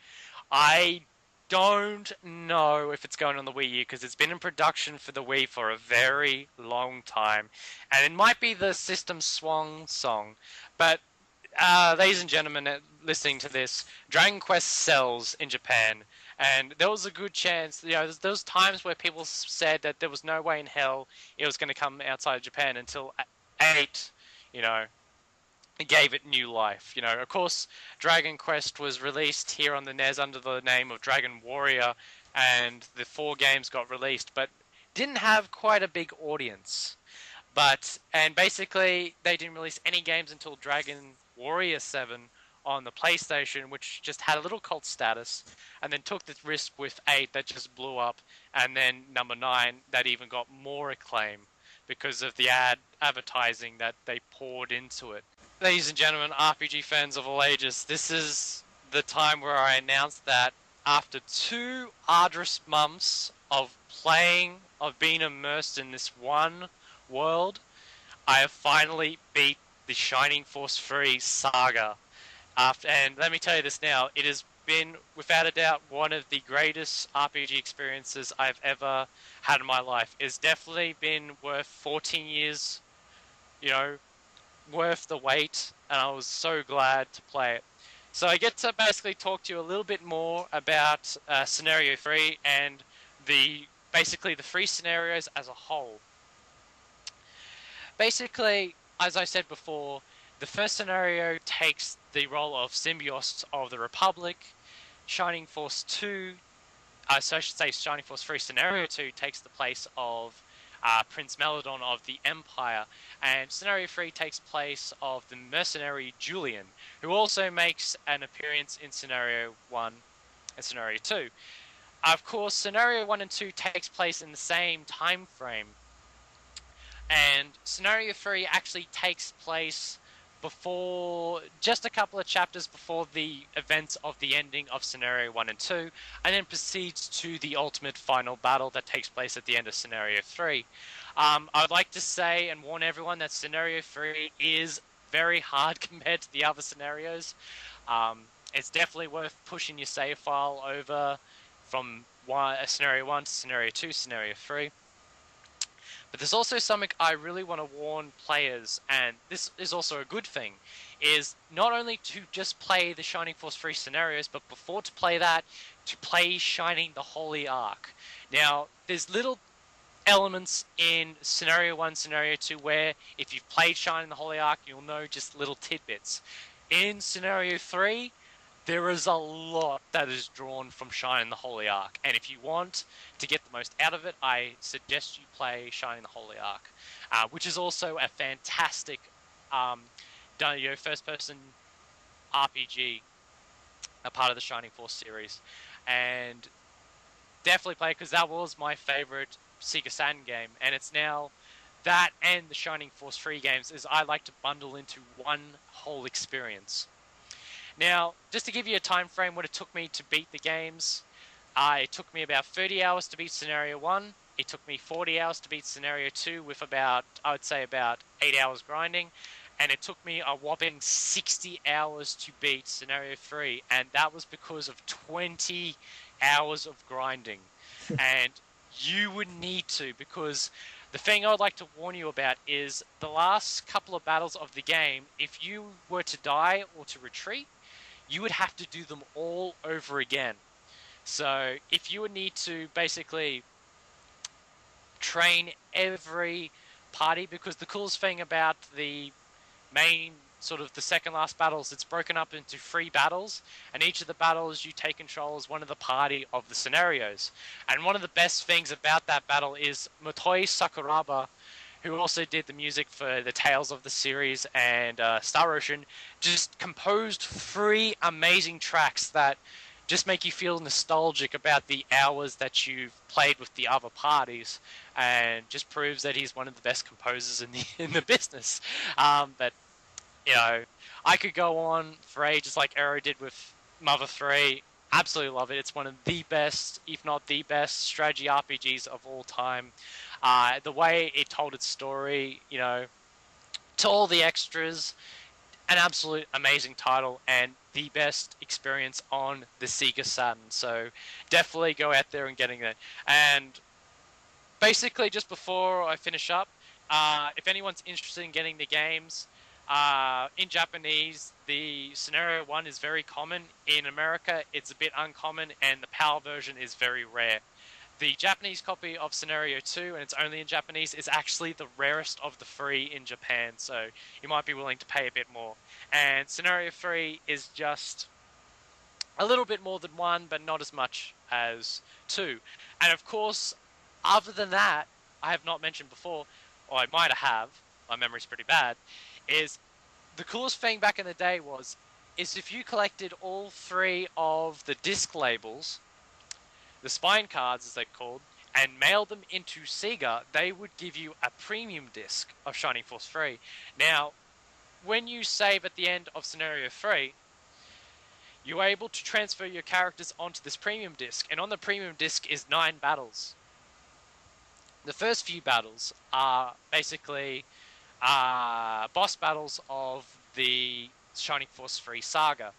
I don't know if it's going on the Wii U because it's been in production for the Wii for a very long time, and it might be the system's swan song. But ladies and gentlemen, listening to this, Dragon Quest sells in Japan, and there was a good chance. There was times where people said that there was no way in hell it was going to come outside of Japan until 8. You know, it gave it new life. Of course, Dragon Quest was released here on the NES under the name of Dragon Warrior, and the 4 games got released, but didn't have quite a big audience. And basically, they didn't release any games until Dragon Warrior 7 on the PlayStation, which just had a little cult status, and then took the risk with 8 that just blew up, and then number 9 that even got more acclaim because of the advertising that they poured into it. Ladies and gentlemen, RPG fans of all ages, this is the time where I announce that after 2 arduous months of playing, of being immersed in this one world, I have finally beat the Shining Force 3 saga. And let me tell you this now, it has been, without a doubt, one of the greatest RPG experiences I've ever had in my life. It's definitely been worth 14 years, you know, worth the wait, and I was so glad to play it. So I get to basically talk to you a little bit more about Scenario 3 and basically the three scenarios as a whole. Basically, as I said before, the first scenario takes the role of symbiotes of the Republic. Shining Force 2, so I should say Shining Force 3 Scenario 2 takes the place of Prince Meladon of the Empire, and Scenario 3 takes place of the mercenary Julian, who also makes an appearance in Scenario 1 and Scenario 2. Of course, Scenario 1 and 2 takes place in the same time frame, and Scenario 3 actually takes place before, just a couple of chapters before the events of the ending of Scenario 1 and 2, and then proceeds to the ultimate final battle that takes place at the end of Scenario 3. I would like to say and warn everyone that Scenario 3 is very hard compared to the other scenarios. It's definitely worth pushing your save file over from Scenario 1 to Scenario 2, Scenario 3. But there's also something I really want to warn players, and this is also a good thing, is not only to just play the Shining Force 3 scenarios, but before to play that, to play Shining the Holy Ark. Now, there's little elements in Scenario 1, Scenario 2, where if you've played Shining the Holy Ark, you'll know just little tidbits. In Scenario 3, there is a lot that is drawn from Shining the Holy Ark, and if you want to get the most out of it, I suggest you play Shining the Holy Ark, which is also a fantastic first-person RPG, a part of the Shining Force series, and definitely play it because that was my favorite Sega Saturn game, and it's now that and the Shining Force 3 games is I like to bundle into one whole experience. Now, just to give you a time frame what it took me to beat the games, it took me about 30 hours to beat Scenario 1. It took me 40 hours to beat Scenario 2 with about, I would say, about 8 hours grinding. And it took me a whopping 60 hours to beat Scenario 3. And that was because of 20 hours of grinding. And you would need to, because the thing I would like to warn you about is the last couple of battles of the game, if you were to die or to retreat, you would have to do them all over again. So if you would need to basically train every party, because the coolest thing about the main sort of the second last battles, it's broken up into 3 battles, and each of the battles you take control as one of the party of the scenarios. And one of the best things about that battle is Motoi Sakuraba, who also did the music for the Tales of the series and Star Ocean, just composed 3 amazing tracks that just make you feel nostalgic about the hours that you've played with the other parties, and just proves that he's one of the best composers in the business. But you know, I could go on for ages like Arrow did with Mother 3. Absolutely love it. It's one of the best, if not the best, strategy RPGs of all time. The way it told its story, to all the extras, an absolute amazing title and the best experience on the Sega Saturn. So definitely go out there and getting it. And basically, just before I finish up, if anyone's interested in getting the games, in Japanese, the Scenario 1 is very common. In America, it's a bit uncommon, and the PAL version is very rare. The Japanese copy of Scenario 2, and it's only in Japanese, is actually the rarest of the 3 in Japan, so you might be willing to pay a bit more. And Scenario 3 is just a little bit more than 1, but not as much as 2. And of course, other than that, I have not mentioned before, or I might have, my memory's pretty bad, is the coolest thing back in the day is if you collected all 3 of the disc labels, the spine cards as they're called, and mailed them into Sega, they would give you a premium disc of Shining Force 3. Now, when you save at the end of Scenario 3, you're able to transfer your characters onto this premium disc, and on the premium disc is 9 battles. The first few battles are basically boss battles of the Shining Force 3 Saga,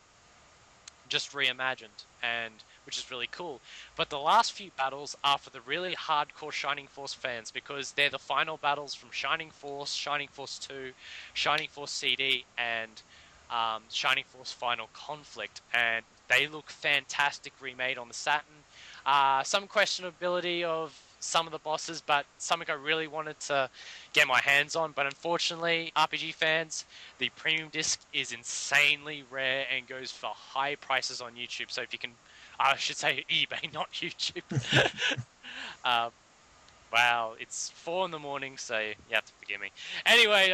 just reimagined, and which is really cool. But the last few battles are for the really hardcore Shining Force fans because they're the final battles from Shining Force 2, Shining Force CD, and Shining Force Final Conflict, and they look fantastic remade on the Saturn. Some questionability of some of the bosses, but something I really wanted to get my hands on. But unfortunately, RPG fans, the premium disc is insanely rare and goes for high prices on YouTube. So if you can, I should say eBay, not YouTube. uh, wow, it's 4 in the morning, so you have to forgive me. Anyway,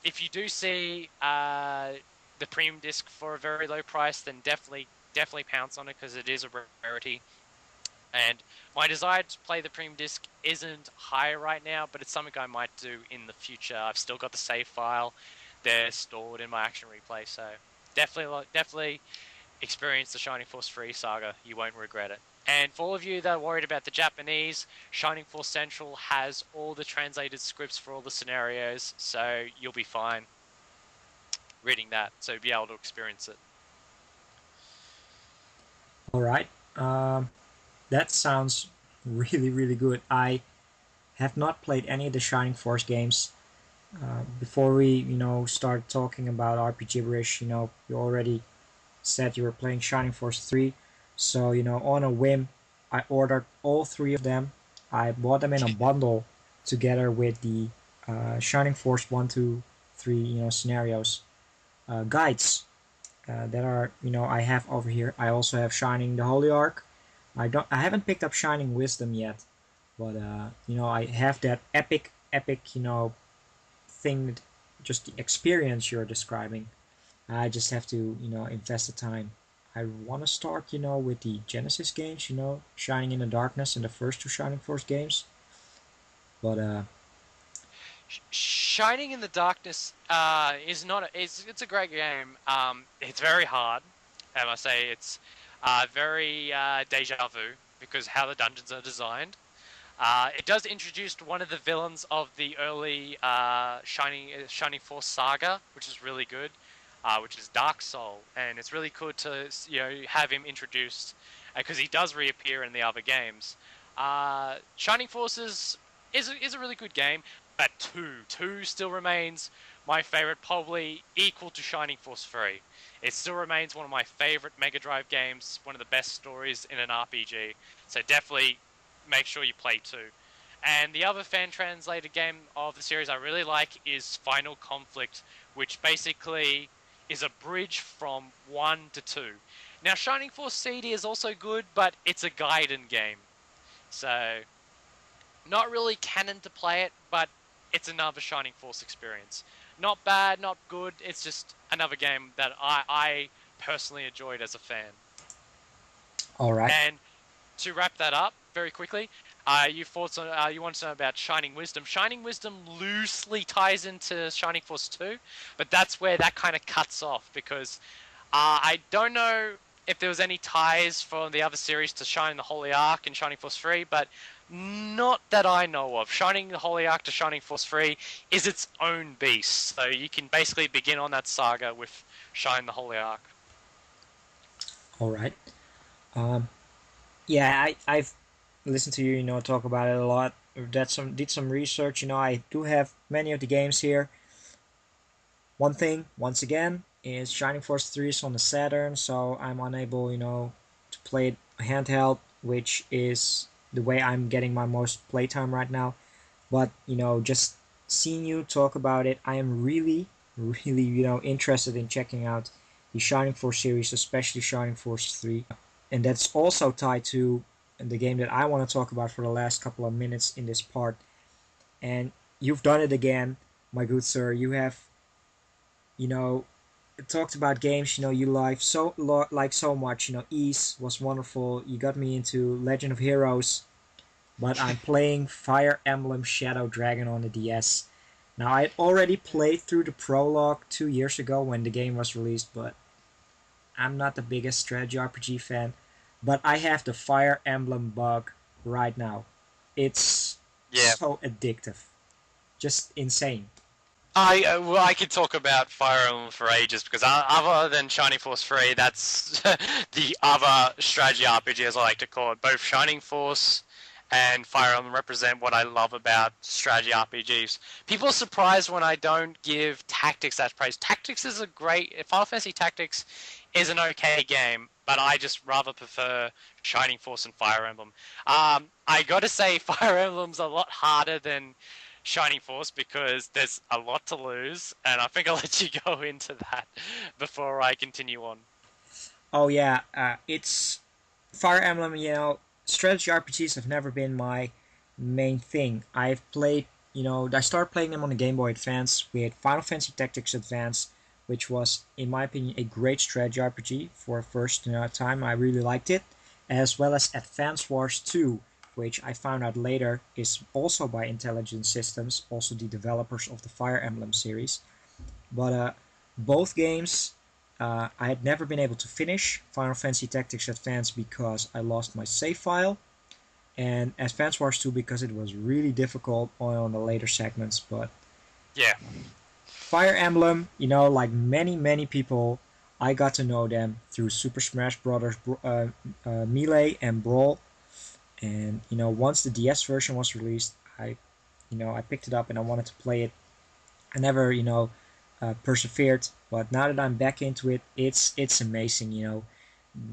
if you do see the premium disc for a very low price, then definitely pounce on it because it is a rarity. And my desire to play the premium disc isn't high right now, but it's something I might do in the future. I've still got the save file; they're stored in my action replay. So definitely experience the Shining Force 3 saga. You won't regret it. And for all of you that are worried about the Japanese, Shining Force Central has all the translated scripts for all the scenarios, so you'll be fine reading that. So you'll be able to experience it. All right. That sounds really, really good. I have not played any of the Shining Force games. Before we, start talking about Rpgibberish, you already said you were playing Shining Force 3. So, on a whim, I ordered all three of them. I bought them in a bundle together with the Shining Force 1, 2, 3, scenarios guides that are, I have over here. I also have Shining the Holy Ark. I haven't picked up Shining Wisdom yet, but I have that epic, thing, that just the experience you're describing. I just have to, invest the time. I want to start, with the Genesis games, Shining in the Darkness and the first two Shining Force games. But Shining in the Darkness is not. It's a great game. It's very hard. I must say it's very deja vu because how the dungeons are designed. It does introduce one of the villains of the early Shining Force saga, which is really good, which is Dark Soul, and it's really cool to have him introduced because he does reappear in the other games. Shining Forces is a really good game, but two still remains my favorite, probably equal to Shining Force 3. It still remains one of my favorite Mega Drive games, one of the best stories in an RPG. So definitely make sure you play 2. And the other fan-translated game of the series I really like is Final Conflict, which basically is a bridge from 1 to 2. Now, Shining Force CD is also good, but it's a Gaiden game. So, not really canon to play it, but it's another Shining Force experience. Not bad, not good, it's just another game that I personally enjoyed as a fan. all right. And to wrap that up very quickly, you want to know about Shining Wisdom. Shining Wisdom loosely ties into Shining Force 2, but that's where that kind of cuts off because I don't know if there was any ties from the other series to Shining the Holy Ark and Shining Force 3, but not that I know of. Shining the Holy Ark to Shining Force 3 is its own beast, so you can basically begin on that saga with Shining the Holy Ark. All right. Um, yeah, I've listened to you, talk about it a lot. Did some research. I do have many of the games here. One thing, once again, is Shining Force 3 is on the Saturn, so I'm unable, to play it handheld, which is the way I'm getting my most playtime right now. But, just seeing you talk about it, I am really, really, interested in checking out the Shining Force series, especially Shining Force 3. And that's also tied to the game that I want to talk about for the last couple of minutes in this part. And you've done it again, my good sir. You have, you know, talked about games, you like so much. Ease was wonderful. You got me into Legend of Heroes, but I'm playing Fire Emblem Shadow Dragon on the DS. Now, I already played through the prologue 2 years ago when the game was released, but I'm not the biggest strategy RPG fan. But I have the Fire Emblem bug right now. It's Yeah, so addictive. Just insane. I could talk about Fire Emblem for ages because other than Shining Force 3, that's the other strategy RPG as I like to call it. Both Shining Force and Fire Emblem represent what I love about strategy RPGs. People are surprised when I don't give Tactics that praise. Tactics is a great Final Fantasy Tactics is an okay game, but I just rather prefer Shining Force and Fire Emblem. I gotta say, Fire Emblem's a lot harder than Shining Force because there's a lot to lose, and I think I'll let you go into that before I continue on. Oh yeah, it's Fire Emblem. Strategy RPGs have never been my main thing. I've played, I started playing them on the Game Boy Advance with Final Fantasy Tactics Advance, which was, in my opinion, a great strategy RPG for a first time. I really liked it, as well as Advance Wars 2, which I found out later is also by Intelligent Systems, also the developers of the Fire Emblem series. But both games I had never been able to finish. Final Fantasy Tactics Advance because I lost my save file, and Advance Wars 2 because it was really difficult on the later segments. But Yeah, Fire Emblem, like many, many people, I got to know them through Super Smash Brothers Melee and Brawl. And, once the DS version was released, I picked it up and I wanted to play it. I never, persevered. But now that I'm back into it, it's amazing.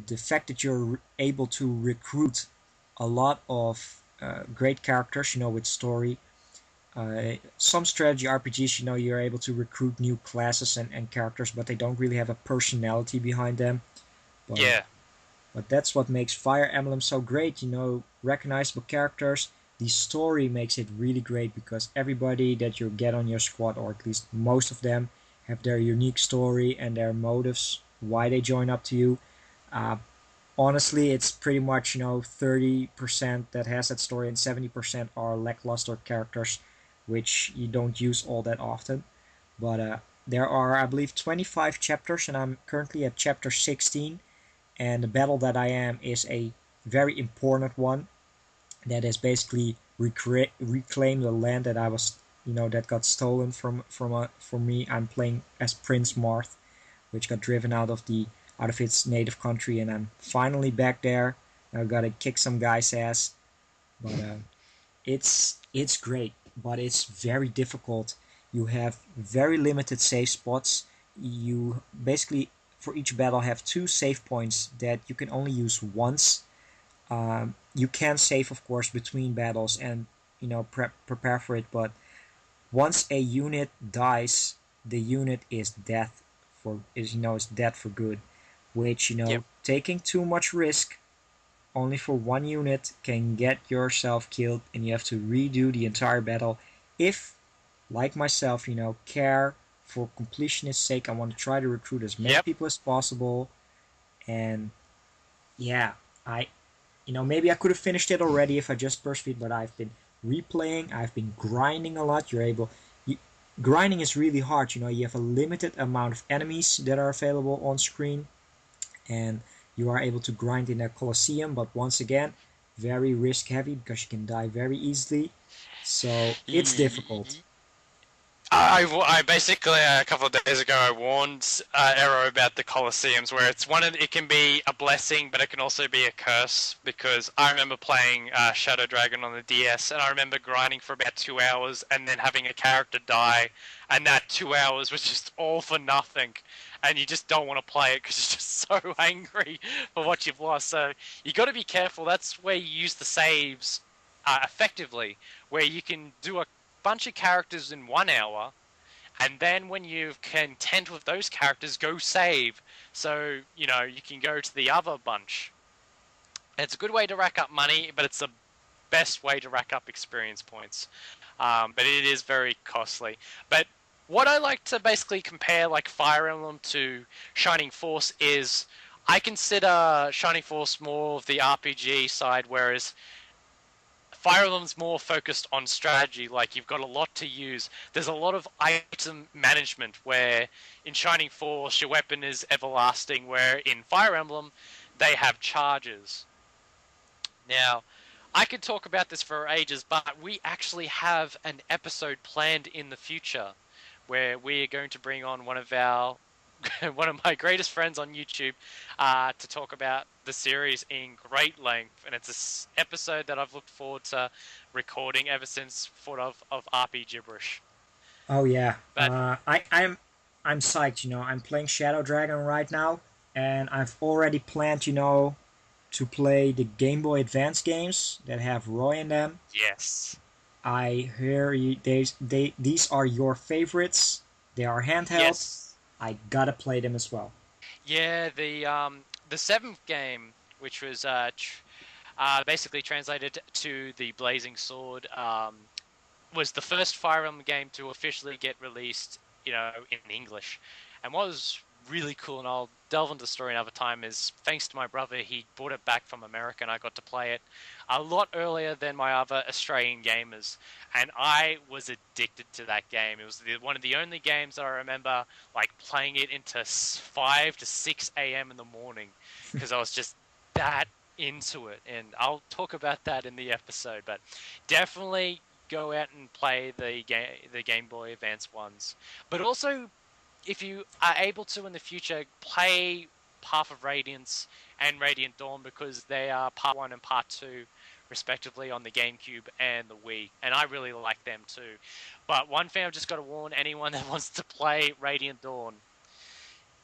The fact that you're able to recruit a lot of great characters, with story. Some strategy RPGs, you're able to recruit new classes and characters, but they don't really have a personality behind them. But yeah, that's what makes Fire Emblem so great. Recognizable characters. The story makes it really great because everybody that you get on your squad, or at least most of them, have their unique story and their motives why they join up to you. Uh, Honestly, it's pretty much 30% that has that story and 70% are lackluster characters, which you don't use all that often. But there are, I believe, 25 chapters, and I'm currently at chapter 16. And the battle that I am is a very important one that is basically reclaim the land that I was, that got stolen from me. I'm playing as Prince Marth, which got driven out of its native country, and I'm finally back there. I gotta kick some guy's ass, but it's great, but it's very difficult. You have very limited save spots. You basically for each battle have two save points that you can only use once. You can save, of course, between battles and prepare for it, but once a unit dies, the unit is death is dead for good. Which yep. taking too much risk only for one unit can get yourself killed, and you have to redo the entire battle. If, like myself, care for completionist sake, I want to try to recruit as many Yep. people as possible. And yeah, maybe I could have finished it already if I just persevered, but I've been replaying, I've been grinding a lot. Grinding is really hard. You have a limited amount of enemies that are available on screen, and you are able to grind in a Colosseum, but once again, very risk heavy because you can die very easily. So it's difficult. I basically a couple of days ago I warned Arrow about the Colosseums, where it can be a blessing, but it can also be a curse. Because I remember playing Shadow Dragon on the DS, and I remember grinding for about 2 hours, and then having a character die, and that 2 hours was just all for nothing, and you just don't want to play it because you're just so angry for what you've lost. So you got to be careful. That's where you use the saves effectively, where you can do a bunch of characters in 1 hour, and then when you're content with those characters, go save. So, you can go to the other bunch. It's a good way to rack up money, but it's the best way to rack up experience points. But it is very costly. But what I like to basically compare like Fire Emblem to Shining Force is I consider Shining Force more of the RPG side, whereas Fire Emblem's more focused on strategy. Like you've got a lot to use. There's a lot of item management. Where in Shining Force your weapon is everlasting. Where in Fire Emblem they have charges. Now, I could talk about this for ages, but we actually have an episode planned in the future where we are going to bring on one of our one of my greatest friends on YouTube to talk about the series in great length, and it's an episode that I've looked forward to recording ever since thought of RP Gibberish. Oh yeah, But I'm psyched. I'm playing Shadow Dragon right now, and I've already planned, to play the Game Boy Advance games that have Roy in them. yes, I hear these are your favorites. They are handheld. yes, I gotta play them as well. yeah, the seventh game, which was basically translated to the Blazing Sword, was the first Fire Emblem game to officially get released, in English. And what was really cool, and I'll delve into the story another time, is thanks to my brother, he brought it back from America, and I got to play it a lot earlier than my other Australian gamers. And I was addicted to that game. It was one of the only games that I remember like playing it into 5 to 6 a.m. in the morning because I was just that into it. And I'll talk about that in the episode, but definitely go out and play the Game Boy Advance ones. But also, if you are able to in the future, play Path of Radiance and Radiant Dawn because they are Part 1 and Part 2, respectively, on the GameCube and the Wii. And I really like them too. But one thing I've just got to warn anyone that wants to play Radiant Dawn,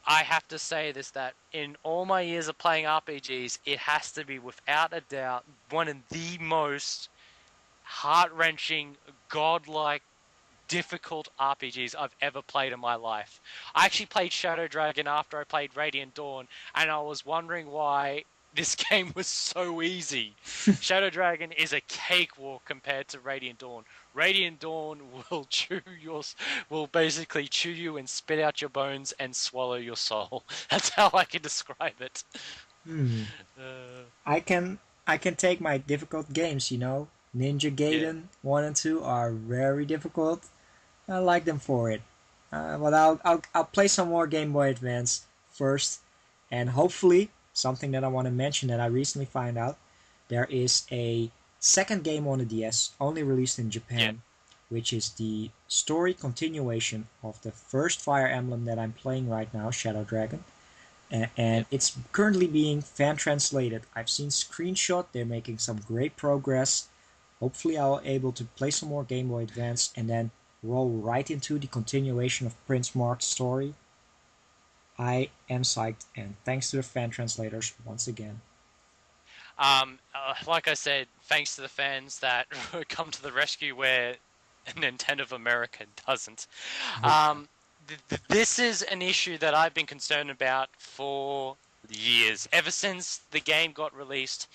I have to say this, that in all my years of playing RPGs, it has to be without a doubt one of the most heart-wrenching, godlike, difficult RPGs I've ever played in my life. I actually played Shadow Dragon after I played Radiant Dawn, and I was wondering why this game was so easy. Shadow Dragon is a cakewalk compared to Radiant Dawn. Radiant Dawn will basically chew you and spit out your bones and swallow your soul. That's how I can describe it. Hmm. Uh, I can take my difficult games. Ninja yeah. Gaiden 1 and 2 are very difficult. I like them for it. But I'll play some more Game Boy Advance first, and hopefully something that I want to mention that I recently found out, there is a second game on the DS only released in Yeah. Japan, which is the story continuation of the first Fire Emblem that I'm playing right now, Shadow Dragon. And Yeah. it's currently being fan translated. I've seen screenshot. They're making some great progress. Hopefully, I'll be able to play some more Game Boy Advance and then roll right into the continuation of Prince Mark's story. I am psyched, and thanks to the fan translators once again. Like I said, thanks to the fans that come to the rescue where Nintendo of America doesn't. Nope. This is an issue that I've been concerned about for years. Ever since the game got released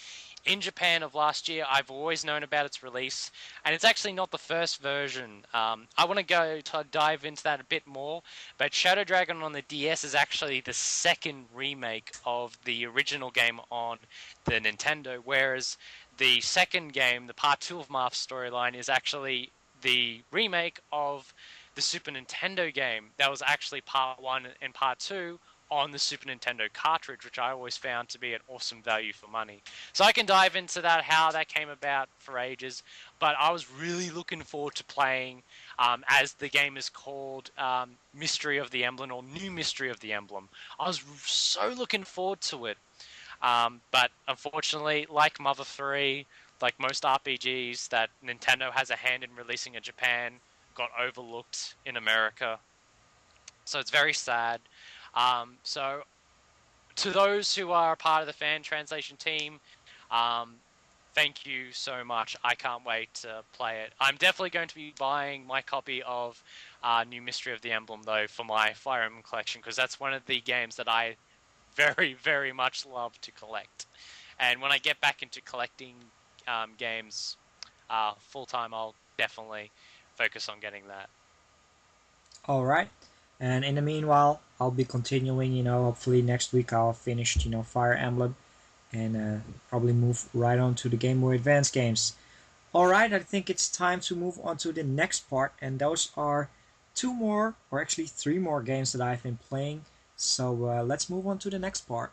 in Japan of last year, I've always known about its release, and it's actually not the first version. I want to go to dive into that a bit more, but Shadow Dragon on the DS is actually the second remake of the original game on the Nintendo, whereas the second game, the Part 2 of Marth's storyline, is actually the remake of the Super Nintendo game that was actually Part 1 and Part 2 on the Super Nintendo cartridge, which I always found to be an awesome value for money. So I can dive into that, how that came about for ages, but I was really looking forward to playing, as the game is called, Mystery of the Emblem, or New Mystery of the Emblem. I was so looking forward to it. But unfortunately, like Mother 3, like most RPGs that Nintendo has a hand in releasing in Japan, got overlooked in America. So it's very sad. So to those who are a part of the fan translation team, um, thank you so much. I can't wait to play it. I'm definitely going to be buying my copy of New Mystery of the Emblem, though, for my Fire Emblem collection, because that's one of the games that I very, very much love to collect. And when I get back into collecting games full time, I'll definitely focus on getting that. All right. And in the meanwhile, I'll be continuing. Hopefully next week I'll finish, Fire Emblem, and probably move right on to the Game Boy Advance games. All right, I think it's time to move on to the next part, and those are two more, or actually three more games that I've been playing. So let's move on to the next part.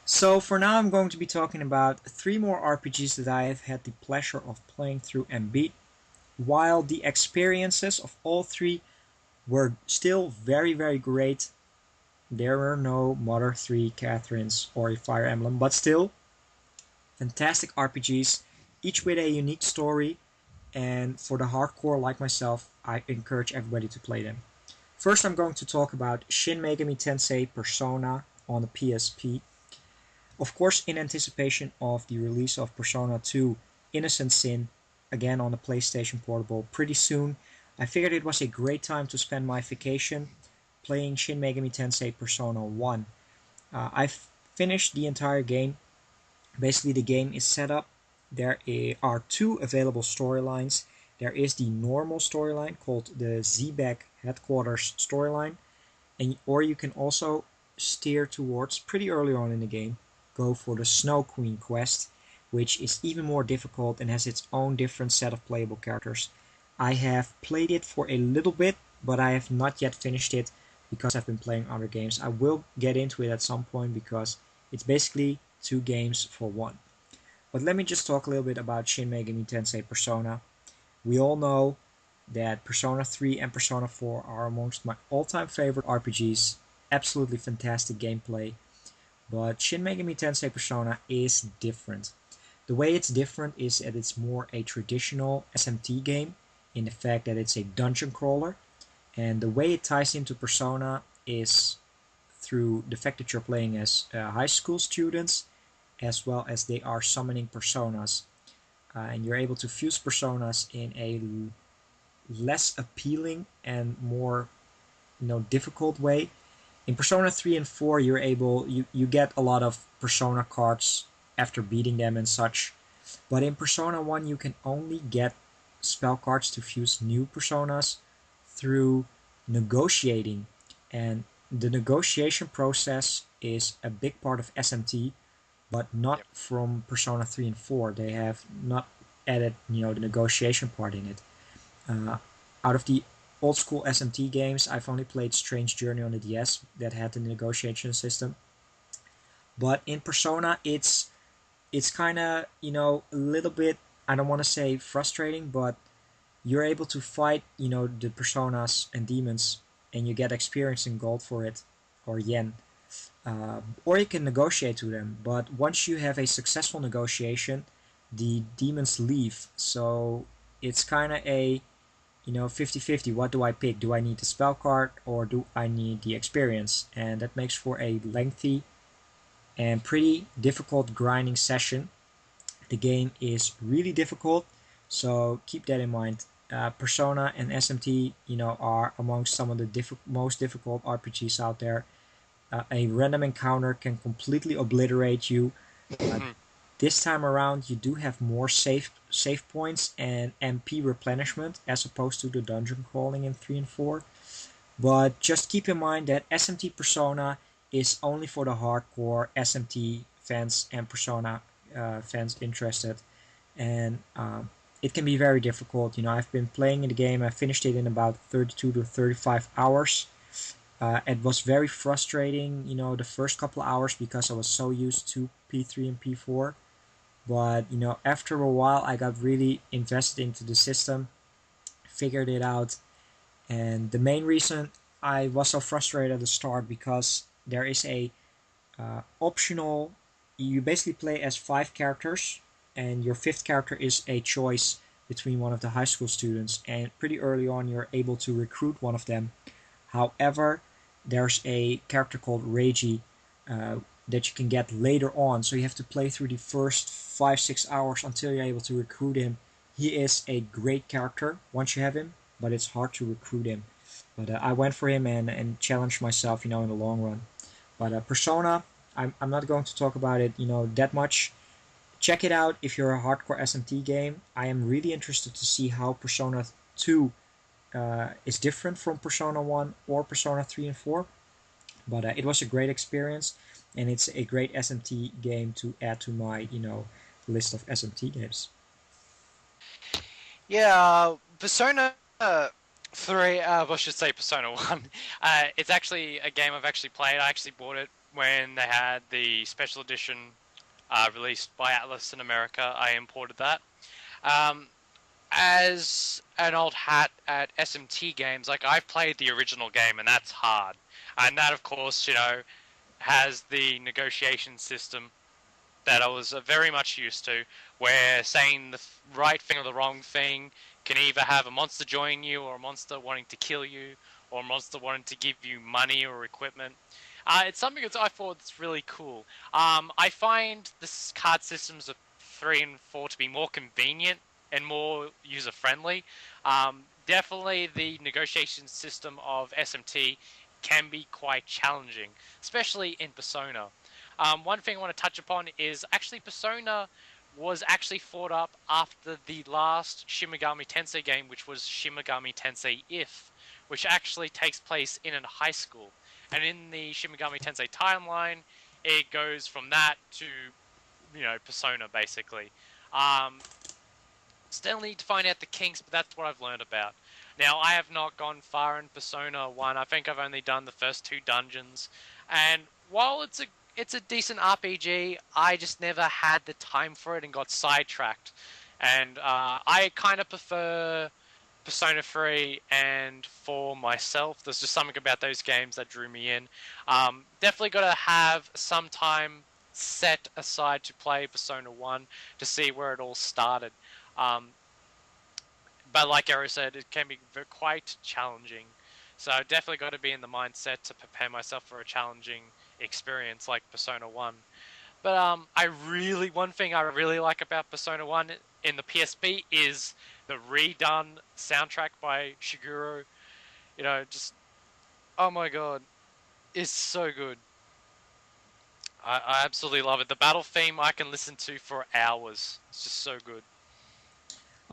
So for now, I'm going to be talking about three more RPGs that I have had the pleasure of playing through and beat. While the experiences of all three were still very, very great. There were no Mother 3 Catherines or a Fire Emblem, but still fantastic RPGs, each with a unique story. And for the hardcore like myself, I encourage everybody to play them. First, I'm going to talk about Shin Megami Tensei Persona on the PSP. Of course, in anticipation of the release of Persona 2 Innocent Sin, again on the PlayStation Portable pretty soon, I figured it was a great time to spend my vacation playing Shin Megami Tensei Persona 1. I've finished the entire game. Basically, the game is set up. There are two available storylines. There is the normal storyline called the Z-Bag Headquarters storyline, and or you can also steer towards pretty early on in the game, go for the Snow Queen quest, which is even more difficult and has its own different set of playable characters. I have played it for a little bit, but I have not yet finished it because I've been playing other games. I will get into it at some point because it's basically two games for one. But let me just talk a little bit about Shin Megami Tensei Persona. We all know that Persona 3 and Persona 4 are amongst my all-time favorite RPGs. Absolutely fantastic gameplay. But Shin Megami Tensei Persona is different. The way it's different is that it's more a traditional SMT game in the fact that it's a dungeon crawler. And the way it ties into Persona is through the fact that you're playing as high school students as well as they are summoning personas. And you're able to fuse personas in a less appealing and more difficult way. In Persona 3 and 4 you get a lot of persona cards after beating them and such. But in Persona 1 you can only get spell cards to fuse new personas through negotiating. And the negotiation process is a big part of SMT, but not Yep. from Persona 3 and 4. They have not added, the negotiation part in it. Uh, Out of the old school SMT games, I've only played Strange Journey on the DS that had the negotiation system. But in Persona, it's kind of a little bit, I don't want to say frustrating, but you're able to fight the personas and demons, and you get experience in gold for it or yen. Or you can negotiate to them, but once you have a successful negotiation, the demons leave. So it's kind of a 50-50. What do I pick? Do I need the spell card or do I need the experience? And that makes for a lengthy and pretty difficult grinding session. The game is really difficult, so keep that in mind. Persona and SMT, are amongst some of the most difficult RPGs out there. A random encounter can completely obliterate you. Uh, this time around, you do have more save points and MP replenishment as opposed to the dungeon crawling in 3 and 4. But just keep in mind that SMT Persona is only for the hardcore SMT fans and Persona fans interested, and it can be very difficult. I've been playing in the game. I finished it in about 32 to 35 hours. It was very frustrating, the first couple of hours because I was so used to P3 and P4. But after a while, I got really invested into the system, figured it out, and the main reason I was so frustrated at the start because there is a optional. You basically play as 5 characters, and your fifth character is a choice between one of the high school students. And pretty early on, you're able to recruit one of them. However, there's a character called Reiji uh, that you can get later on. So you have to play through the first 5-6 hours until you're able to recruit him. He is a great character once you have him, but it's hard to recruit him. But I went for him and challenged myself, in the long run. But Persona, I'm not going to talk about it, that much. Check it out if you're a hardcore SMT game. I am really interested to see how Persona 2 is different from Persona 1 or Persona 3 and 4. But it was a great experience, and it's a great SMT game to add to my, list of SMT games. Yeah, Persona 3, well, I should say Persona 1. It's actually a game I've actually played. I actually bought it when they had the special edition released by Atlas in America. I imported that. Um, as an old hat at SMT games, like I've played the original game, and that's hard. And that, of course, has the negotiation system that I was very much used to, where saying the right thing or the wrong thing can either have a monster join you, or a monster wanting to kill you, or a monster wanting to give you money or equipment. It's something that I thought that's really cool. I find the card systems of 3 and 4 to be more convenient and more user friendly. Definitely, the negotiation system of SMT can be quite challenging, especially in Persona. One thing I want to touch upon is actually Persona was actually thought up after the last Shimigami Tensei game, which was Shimigami Tensei If, which actually takes place in a high school. And in the Shimigami Tensei timeline, it goes from that to, Persona, basically. Um, Still need to find out the kinks, but that's what I've learned about. Now, I have not gone far in Persona 1. I think I've only done the first 2 dungeons. And while it's a decent RPG, I just never had the time for it and got sidetracked. And I kind of prefer Persona 3 and 4 myself. There's just something about those games that drew me in. Definitely got to have some time set aside to play Persona 1 to see where it all started. Um, but like Arrow said, it can be quite challenging. So I've definitely got to be in the mindset to prepare myself for a challenging experience like Persona 1. But one thing I really like about Persona 1 in the PSP is the redone soundtrack by Shigeru. Just, oh my god, it's so good. I absolutely love it. The battle theme I can listen to for hours. It's just so good.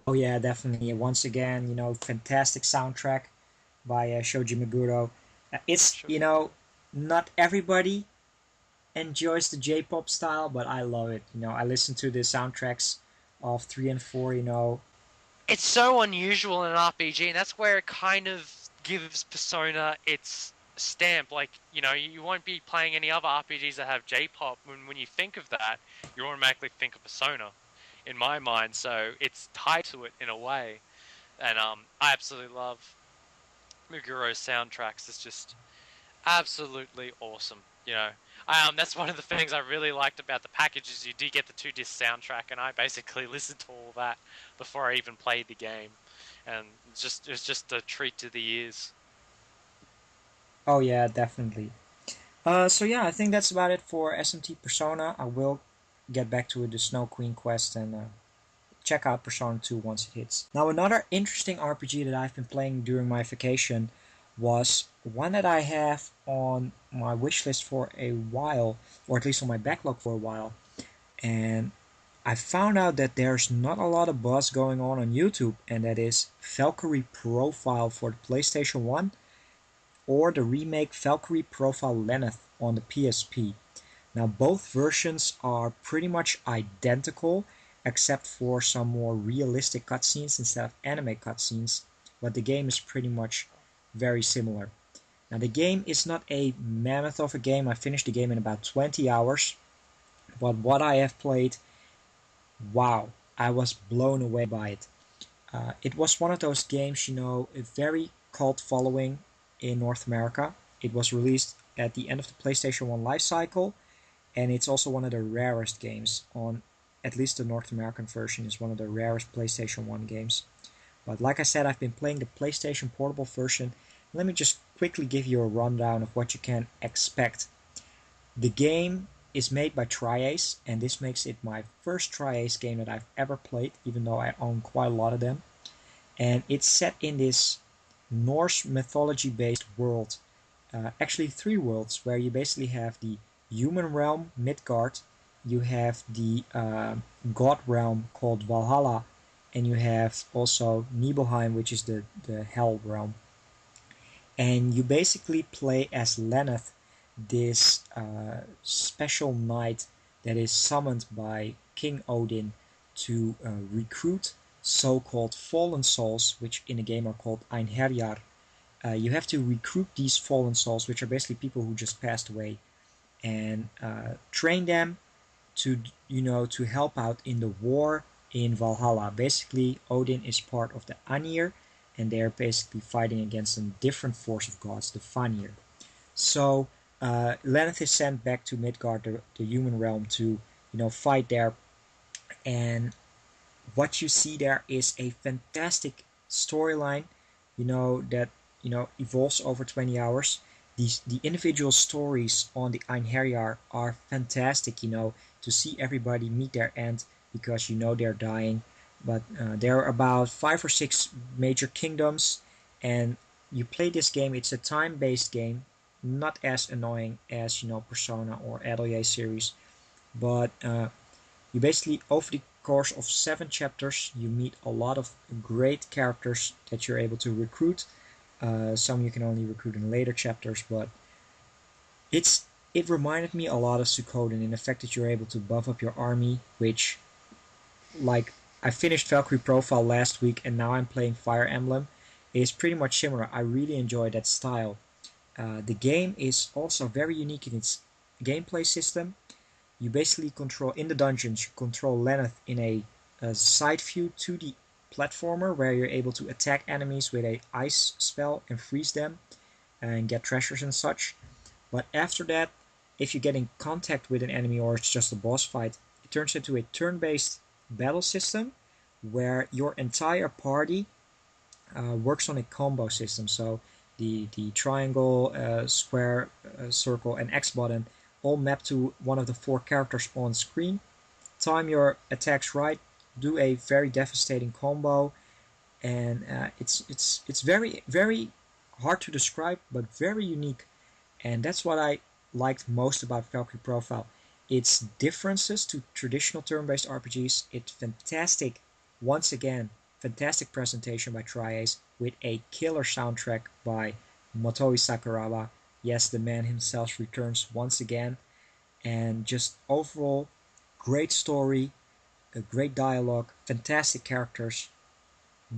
Oh yeah, definitely. Once again, fantastic soundtrack by Shoji Meguro. It's Sure. not everybody enjoys the J-pop style, but I love it. I listen to the soundtracks of 3 and 4. It's so unusual in an RPG, and that's where it kind of gives Persona its stamp. Like, you won't be playing any other RPGs that have J-pop. When you think of that, you automatically think of Persona, in my mind. So it's tied to it in a way, and I absolutely love Muguru's soundtracks. It's just absolutely awesome. That's one of the things I really liked about the package is you do get the 2 disc soundtrack, and I basically listened to all that before I even played the game, and it's just a treat to the ears. Oh yeah, definitely. So yeah, I think that's about it for SMT Persona. I will get back to the Snow Queen quest and check out Persona 2 once it hits. Now, another interesting RPG that I've been playing during my vacation was one that I have on my wish list for a while, or at least on my backlog for a while. And I found out that there's not a lot of buzz going on YouTube, and that is Valkyrie Profile for the PlayStation 1 or the remake Valkyrie Profile Lenneth on the PSP. Now, both versions are pretty much identical, except for some more realistic cutscenes instead of anime cutscenes, but the game is pretty much very similar. Now, the game is not a mammoth of a game. I finished the game in about 20 hours, but what I have played, wow, I was blown away by it. It was one of those games, a very cult following in North America. It was released at the end of the PlayStation 1 life cycle, and it's also one of the rarest games on, at least the North American version is one of the rarest PlayStation 1 games. But like I said, I've been playing the PlayStation Portable version. Let me just quickly give you a rundown of what you can expect. The game is made by Tri-Ace, and this makes it my first Tri-Ace game that I've ever played, even though I own quite a lot of them. And it's set in this Norse mythology based world. Actually, 3 worlds, where you basically have the human realm, Midgard, you have the god realm called Valhalla, and you have also Nibelheim, which is the hell realm. And you basically play as Lenneth, this special knight that is summoned by King Odin to recruit so-called fallen souls, which in the game are called Einherjar. You have to recruit these fallen souls, which are basically people who just passed away, and train them to to help out in the war in Valhalla. Basically, Odin is part of the Anir, and they're basically fighting against a different force of gods, the Vanir. So Lenneth is sent back to Midgard, the human realm, to fight there. And what you see there is a fantastic storyline, that evolves over 20 hours. The individual stories on the Einherjar are fantastic. To see everybody meet their end because they're dying. But there are about 5 or 6 major kingdoms, and you play this game. It's a time-based game, not as annoying as Persona or Atelier series, but you basically, over the course of 7 chapters, you meet a lot of great characters that you're able to recruit. Some you can only recruit in later chapters, but it's it reminded me a lot of Suikoden in the fact that you're able to buff up your army, which, like, I finished Valkyrie Profile last week and now I'm playing Fire Emblem, is pretty much similar. I really enjoy that style. The game is also very unique in its gameplay system. You basically control, in the dungeons, you control Lenneth in a side view 2D platformer where you're able to attack enemies with a ice spell and freeze them and get treasures and such. But after that, if you get in contact with an enemy or it's just a boss fight, it turns into a turn-based battle system where your entire party works on a combo system. So the triangle, square, circle, and X button all map to one of the 4 characters on screen. Time your attacks right, do a very devastating combo, and it's very hard to describe, but very unique. And that's what I liked most about Valkyrie Profile. Its differences to traditional turn-based RPGs. It's fantastic, once again, fantastic presentation by Tri-Ace with a killer soundtrack by Motoi Sakuraba. Yes, the man himself returns once again, and just overall great story, a great dialogue, fantastic characters,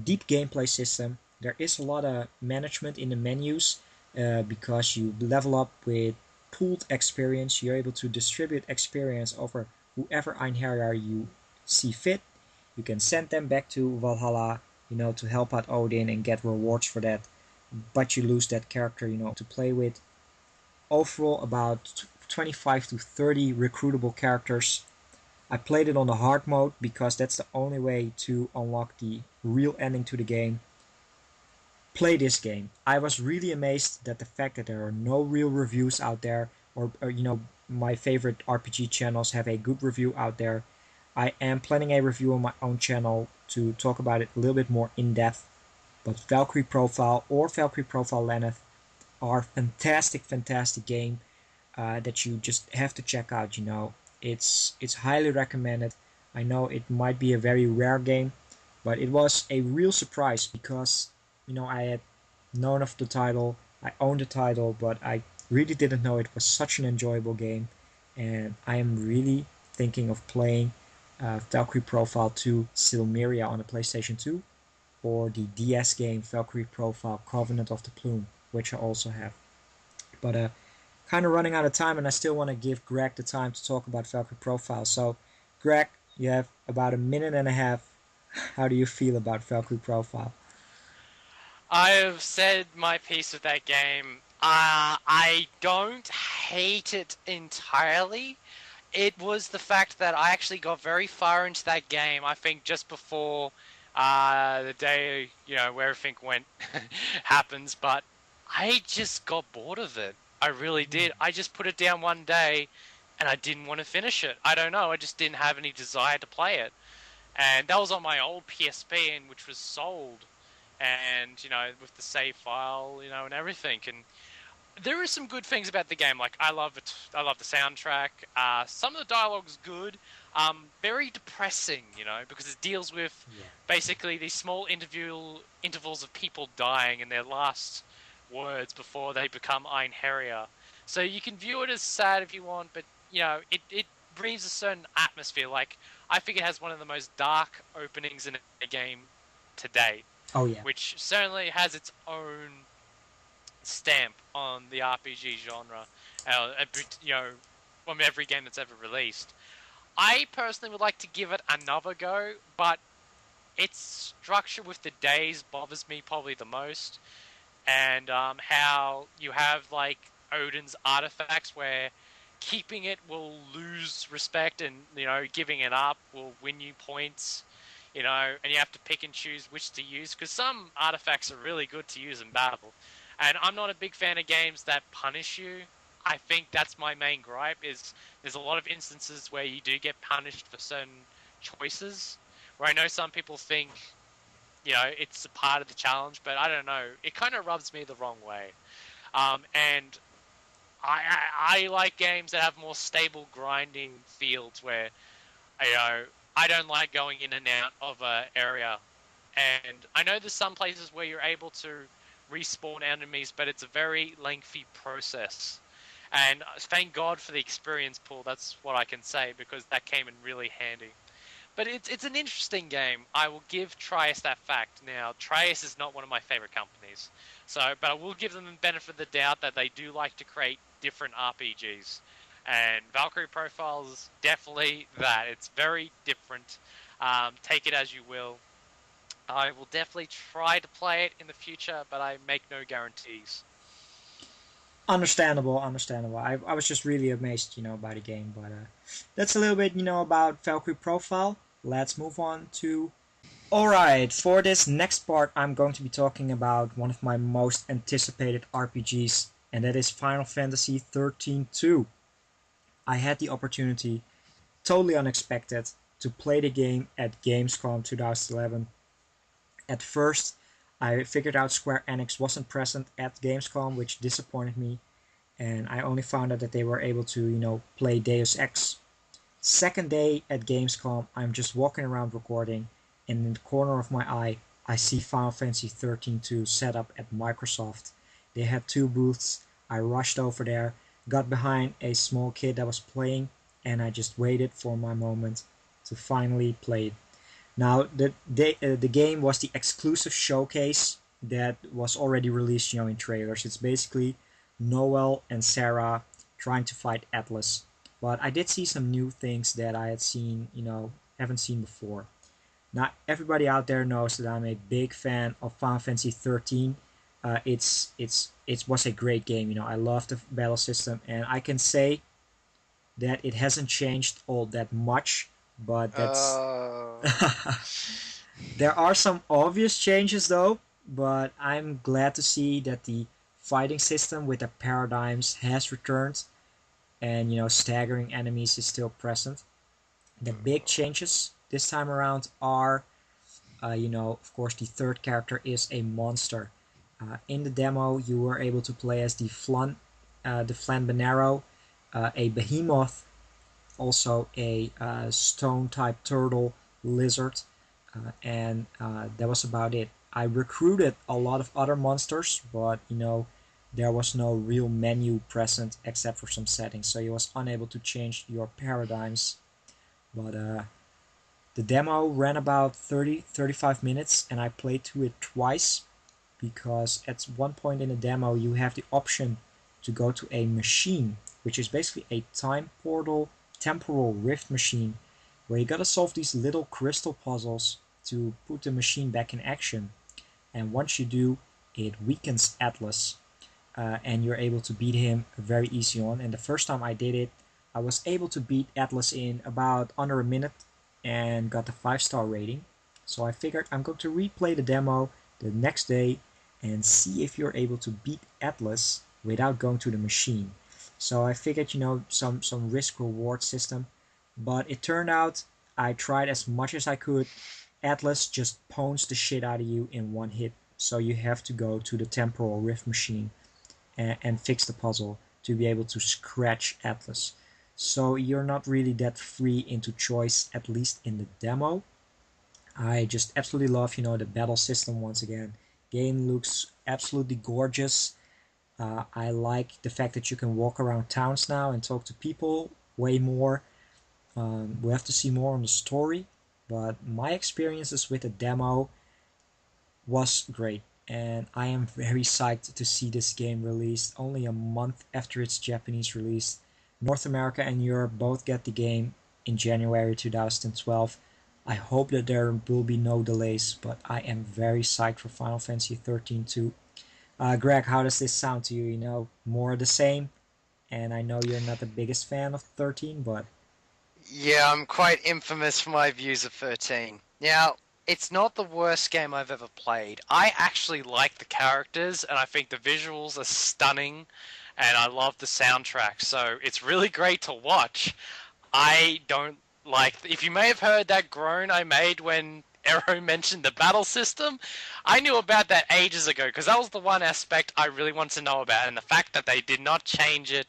deep gameplay system. There is a lot of management in the menus because you level up with pooled experience. You're able to distribute experience over whoever Einherjar you see fit. You can send them back to Valhalla, to help out Odin and get rewards for that. But you lose that character, to play with. Overall, about 25 to 30 recruitable characters. I played it on the hard mode because that's the only way to unlock the real ending to the game. Play this game. I was really amazed that the fact that there are no real reviews out there, or my favorite RPG channels have a good review out there. I am planning a review on my own channel to talk about it a little bit more in depth. But Valkyrie Profile or Valkyrie Profile Lenneth are fantastic, fantastic game that you just have to check out. It's highly recommended. I know it might be a very rare game, but it was a real surprise because I had known of the title, I owned the title, but I really didn't know it was such an enjoyable game, and I am really thinking of playing Valkyrie Profile 2 Silmeria on the PlayStation 2, or the DS game Valkyrie Profile Covenant of the Plume, which I also have. But kind of running out of time, and I still want to give Greg the time to talk about Valkyrie Profile. So, Greg, you have about a minute and a half. How do you feel about Valkyrie Profile? I've said my piece of that game. I don't hate it entirely. It was the fact that I actually got very far into that game. I think just before the day where everything went happens, but I just got bored of it. I really did. I just put it down one day, and I didn't want to finish it. I don't know. I just didn't have any desire to play it, and that was on my old PSP, and which was sold, and with the save file, and everything, and there are some good things about the game. Like I love it. I love the soundtrack. Some of the dialogue's good. Very depressing, because it deals with Yeah. basically these small intervals of people dying in their last words before they become Einherjar. So you can view it as sad if you want, but it breathes a certain atmosphere. Like I think it has one of the most dark openings in a game to date, Oh yeah. which certainly has its own stamp on the RPG genre, from every game that's ever released. I personally would like to give it another go, but its structure with the days bothers me probably the most, and how you have like Odin's artifacts where keeping it will lose respect, and giving it up will win you points. And you have to pick and choose which to use because some artifacts are really good to use in battle. And I'm not a big fan of games that punish you. I think that's my main gripe is there's a lot of instances where you do get punished for certain choices. Where I know some people think it's a part of the challenge, but I don't know. It kind of rubs me the wrong way. And I like games that have more stable grinding fields where you know I don't like going in and out of a area. And I know there's some places where you're able to respawn enemies, but it's a very lengthy process. And thank God for the experience pool. That's what I can say because that came in really handy. But it's an interesting game. I will give Trias that fact. Now, Trias is not one of my favorite companies, but I will give them the benefit of the doubt that they do like to create different RPGs. And Valkyrie Profile is definitely that. It's very different. Take it as you will. I will definitely try to play it in the future, but I make no guarantees. Understandable, understandable. I was just really amazed, by the game. But that's a little bit, about Valkyrie Profile. Let's move on to. Alright, for this next part, I'm going to be talking about one of my most anticipated RPGs, and that is Final Fantasy 13-2. I had the opportunity, totally unexpected, to play the game at Gamescom 2011. At first, I figured out Square Enix wasn't present at Gamescom, which disappointed me, and I only found out that they were able to, play Deus Ex. Second day at Gamescom, I'm just walking around recording, and in the corner of my eye, I see Final Fantasy 13-2 set up at Microsoft. They had two booths. I rushed over there, got behind a small kid that was playing, and I just waited for my moment to finally play it. Now, the game was the exclusive showcase that was already released, in trailers. It's basically Noel and Sarah trying to fight Atlas. But I did see some new things that I had seen, haven't seen before. Now, everybody out there knows that I'm a big fan of Final Fantasy 13. It was a great game. I love the battle system, and I can say that it hasn't changed all that much. But that's Uh, there are some obvious changes though. But I'm glad to see that the fighting system with the paradigms has returned, and staggering enemies is still present. The big changes this time around are, of course, the third character is a monster. In the demo, you were able to play as the Flanbanero, a behemoth, also a stone type turtle lizard, and that was about it. I recruited a lot of other monsters, but there was no real menu present except for some settings, so you was unable to change your paradigms. But the demo ran about 30-35 minutes, and I played through it twice because at one point in the demo you have the option to go to a machine, which is basically a time portal temporal rift machine, where you gotta solve these little crystal puzzles to put the machine back in action. And once you do, it weakens Atlas, and you're able to beat him very easy on. And the first time I did it, I was able to beat Atlas in about under a minute and got the 5-star rating. So I figured I'm going to replay the demo the next day and see if you're able to beat Atlas without going to the machine. So I figured, some risk reward system, but it turned out I tried as much as I could. Atlas just pwns the shit out of you in one hit, so you have to go to the temporal rift machine and fix the puzzle to be able to scratch Atlas. So you're not really that free into choice, at least in the demo. I just absolutely love, the battle system once again. Game looks absolutely gorgeous. I like the fact that you can walk around towns now and talk to people way more. We have to see more on the story, but my experiences with the demo was great, and I am very psyched to see this game released only a month after its Japanese release. North America and Europe both get the game in January 2012. I hope that there will be no delays, but I am very psyched for Final Fantasy 13 too. Greg, how does this sound to you? You know, more the same? And I know you're not the biggest fan of 13, but Yeah, I'm quite infamous for my views of 13. Now, it's not the worst game I've ever played. I actually like the characters, and I think the visuals are stunning, and I love the soundtrack, so it's really great to watch. I don't like. If you may have heard that groan I made when Arrow mentioned the battle system, I knew about that ages ago, because that was the one aspect I really wanted to know about, and the fact that they did not change it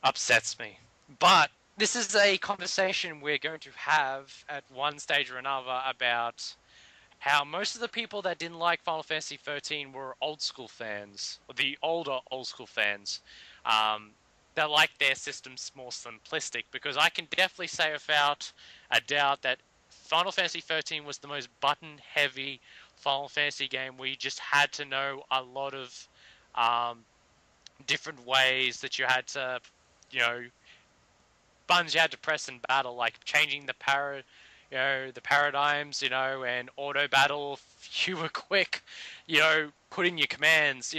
upsets me. But this is a conversation we're going to have at one stage or another about how most of the people that didn't like Final Fantasy 13 were old school fans, or the older old school fans, um, that like their systems more simplistic. Because I can definitely say without a doubt that Final Fantasy 13 was the most button heavy Final Fantasy game where you just had to know a lot of um, different ways that you had to, you know, buttons you had to press in battle, like changing the paradigms, and auto battle. If you were quick, put in your commands.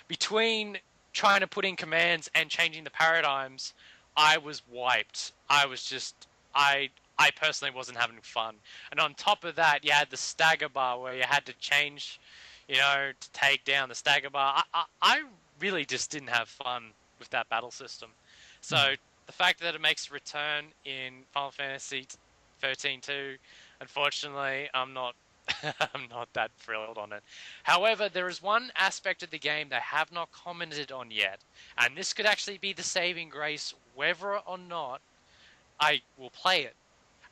Between trying to put in commands and changing the paradigms, I was wiped. I personally wasn't having fun. And on top of that, you had the stagger bar where you had to change, to take down the stagger bar. I really just didn't have fun with that battle system. So the fact that it makes a return in Final Fantasy 13 too, unfortunately, I'm not I'm not that thrilled on it. However, there is one aspect of the game they have not commented on yet, and this could actually be the saving grace whether or not I will play it.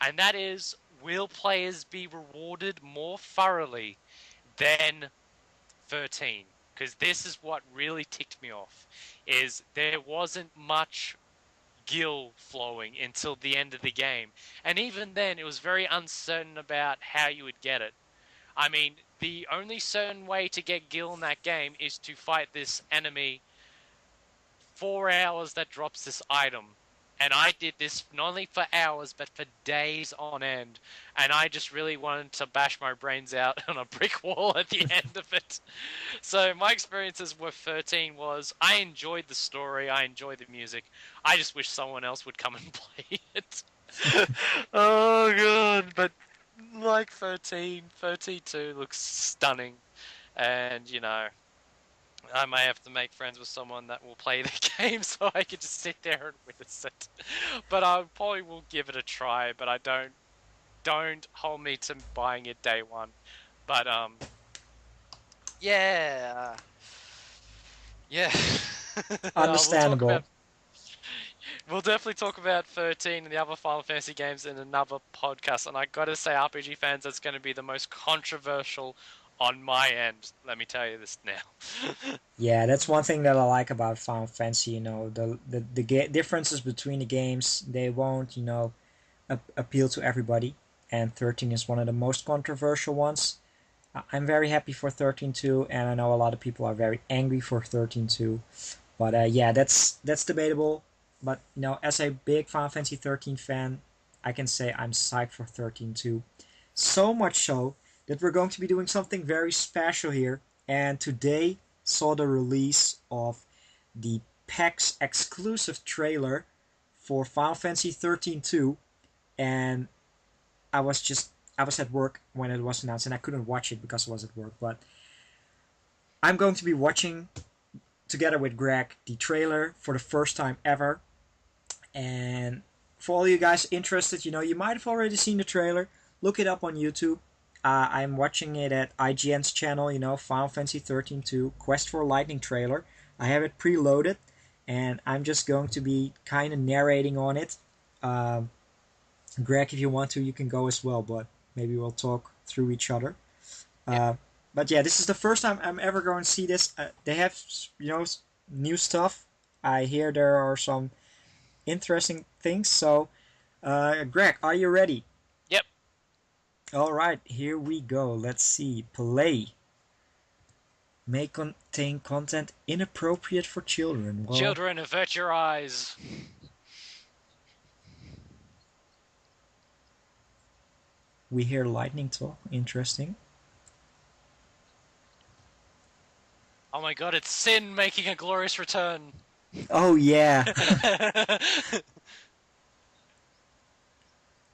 And that is, will players be rewarded more thoroughly than 13? Because this is what really ticked me off, is there wasn't much gil flowing until the end of the game. And even then, it was very uncertain about how you would get it. I mean, the only certain way to get gil in that game is to fight this enemy 4 hours that drops this item. And I did this not only for hours, but for days on end. And I just really wanted to bash my brains out on a brick wall at the end of it. So my experiences with 13 was I enjoyed the story, I enjoyed the music. I just wish someone else would come and play it. Oh god, but like 13, 32 looks stunning. And I may have to make friends with someone that will play the game so I can just sit there and witness it. But I probably will give it a try, but I don't hold me to buying it day one. But yeah. Yeah. We'll talk about. understandable. We'll definitely talk about 13 and the other Final Fantasy games in another podcast. And I gotta say, RPG fans, that's going to be the most controversial on my end. Let me tell you this now. Yeah, that's one thing that I like about Final Fantasy. You know, differences between the games, they won't, appeal to everybody. And 13 is one of the most controversial ones. I'm very happy for 13 too, and I know a lot of people are very angry for 13 too. But yeah, that's debatable. But as a big Final Fantasy 13 fan, I can say I'm psyched for 13 too. So much so that we're going to be doing something very special here. And today saw the release of the PAX exclusive trailer for Final Fantasy 13 2, and I was just I was at work when it was announced and I couldn't watch it because I was at work. But I'm going to be watching together with Greg the trailer for the first time ever. And for all you guys interested, you might have already seen the trailer. Look it up on YouTube. I'm watching it at IGN's channel, Final Fantasy 13 2 Quest for Lightning trailer. I have it preloaded, and I'm just going to be kind of narrating on it. Greg, if you want to, you can go as well, but maybe we'll talk through each other. Yeah. But yeah, this is the first time I'm ever going to see this. They have, new stuff. I hear there are some interesting things. So, Greg, are you ready? Yep. All right, here we go. Let's see. Play. May contain content inappropriate for children. Well, Children, avert your eyes. We hear lightning talk. Interesting. Oh my god, it's Sin making a glorious return. Oh yeah,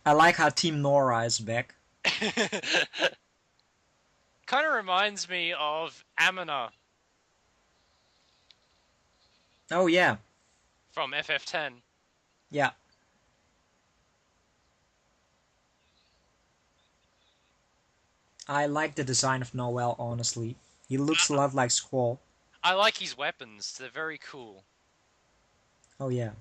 I like how Team Nora is back. Kind of reminds me of Amina Oh yeah, from FF10. yeah. I like the design of Noel. Honestly, he looks a lot like Squall. I like his weapons, they're very cool. Oh yeah.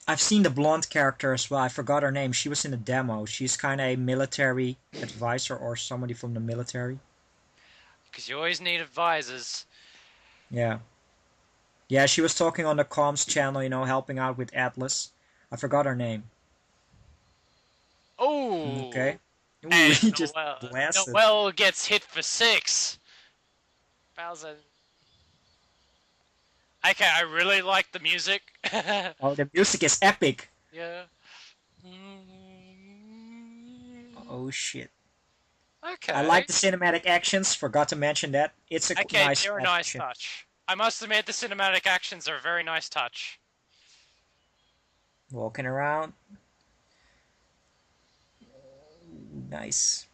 I've seen the blonde character as well. I forgot her name. She was in the demo. She's kind of a military advisor or somebody from the military. Because you always need advisors. Yeah. Yeah, she was talking on the comms channel, helping out with Atlas. I forgot her name. Okay. Oh! Ooh, And he just blasted. Noel gets hit for 6. Bowser. Okay, I really like the music. Oh, the music is epic. Yeah. Oh shit. I like Okay. the cinematic actions. Forgot to mention that. It's a Okay, nice they're a nice transition. touch. I must admit, the cinematic actions are a very nice touch. Walking around. Nice.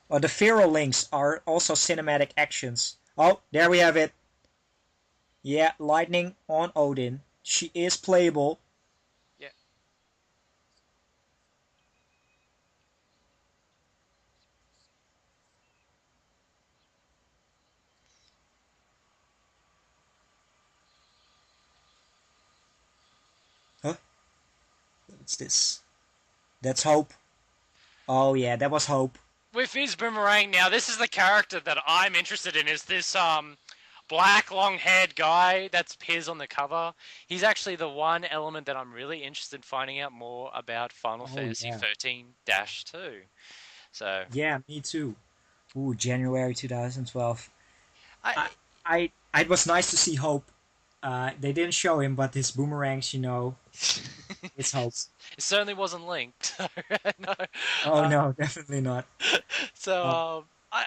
Oh, the Pharaoh links are also cinematic actions. Oh, there we have it. Yeah, lightning on Odin. She is playable. Yeah. Huh? What's this? That's Hope. Oh yeah, that was Hope. With his boomerang now, this is the character that I'm interested in. Is this black long-haired guy that's appears on the cover? He's actually the one element that I'm really interested in finding out more about Final Oh Fantasy yeah. 13-2. So Yeah, me too. Ooh, January 2012. I, I it was nice to see Hope. They didn't show him, but his boomerangs, it's Hope. it certainly wasn't linked. No. Oh no, definitely not. So Uh,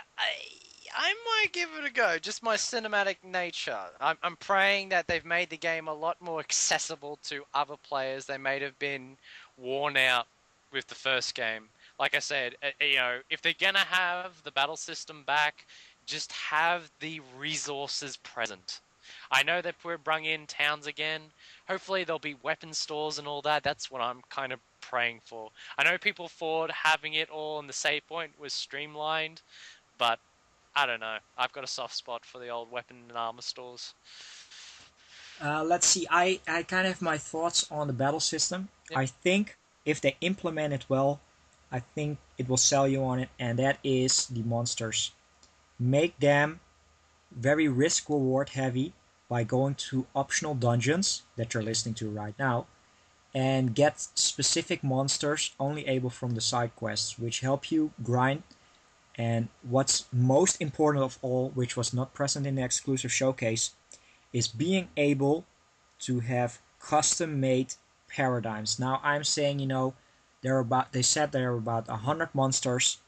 I might give it a go. Just my cinematic nature. I'm praying that they've made the game a lot more accessible to other players. They may have been worn out with the first game. Like I said, if they're gonna have the battle system back, just have the resources present. I know that we're bringing in towns again. Hopefully there'll be weapon stores and all that. That's what I'm kind of praying for. I know people thought having it all in the save point was streamlined, but I don't know. I've got a soft spot for the old weapon and armor stores. let's see. I kind of have my thoughts on the battle system. Yep. I think if they implement it well, I think it will sell you on it, and that is the monsters. Make them very risk reward heavy by going to optional dungeons that you're listening to right now and get specific monsters only able from the side quests, which help you grind. And what's most important of all, which was not present in the exclusive showcase, is being able to have custom made paradigms. Now I'm saying, they said there are about 100 monsters.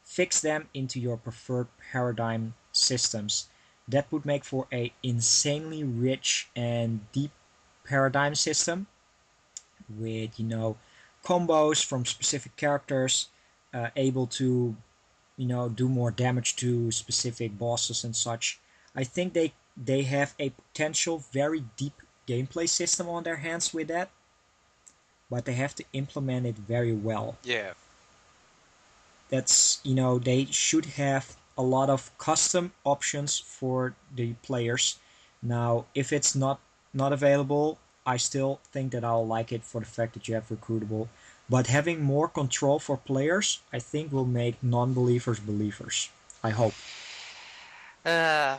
Fix them into your preferred paradigm systems. That would make for a insanely rich and deep paradigm system with combos from specific characters, able to do more damage to specific bosses and such. I think they have a potential very deep gameplay system on their hands with that, but they have to implement it very well. Yeah. That's they should have a lot of custom options for the players. Now, if it's not available, I still think that I'll like it for the fact that you have recruitable. But having more control for players, I think will make non-believers believers. I hope. Uh,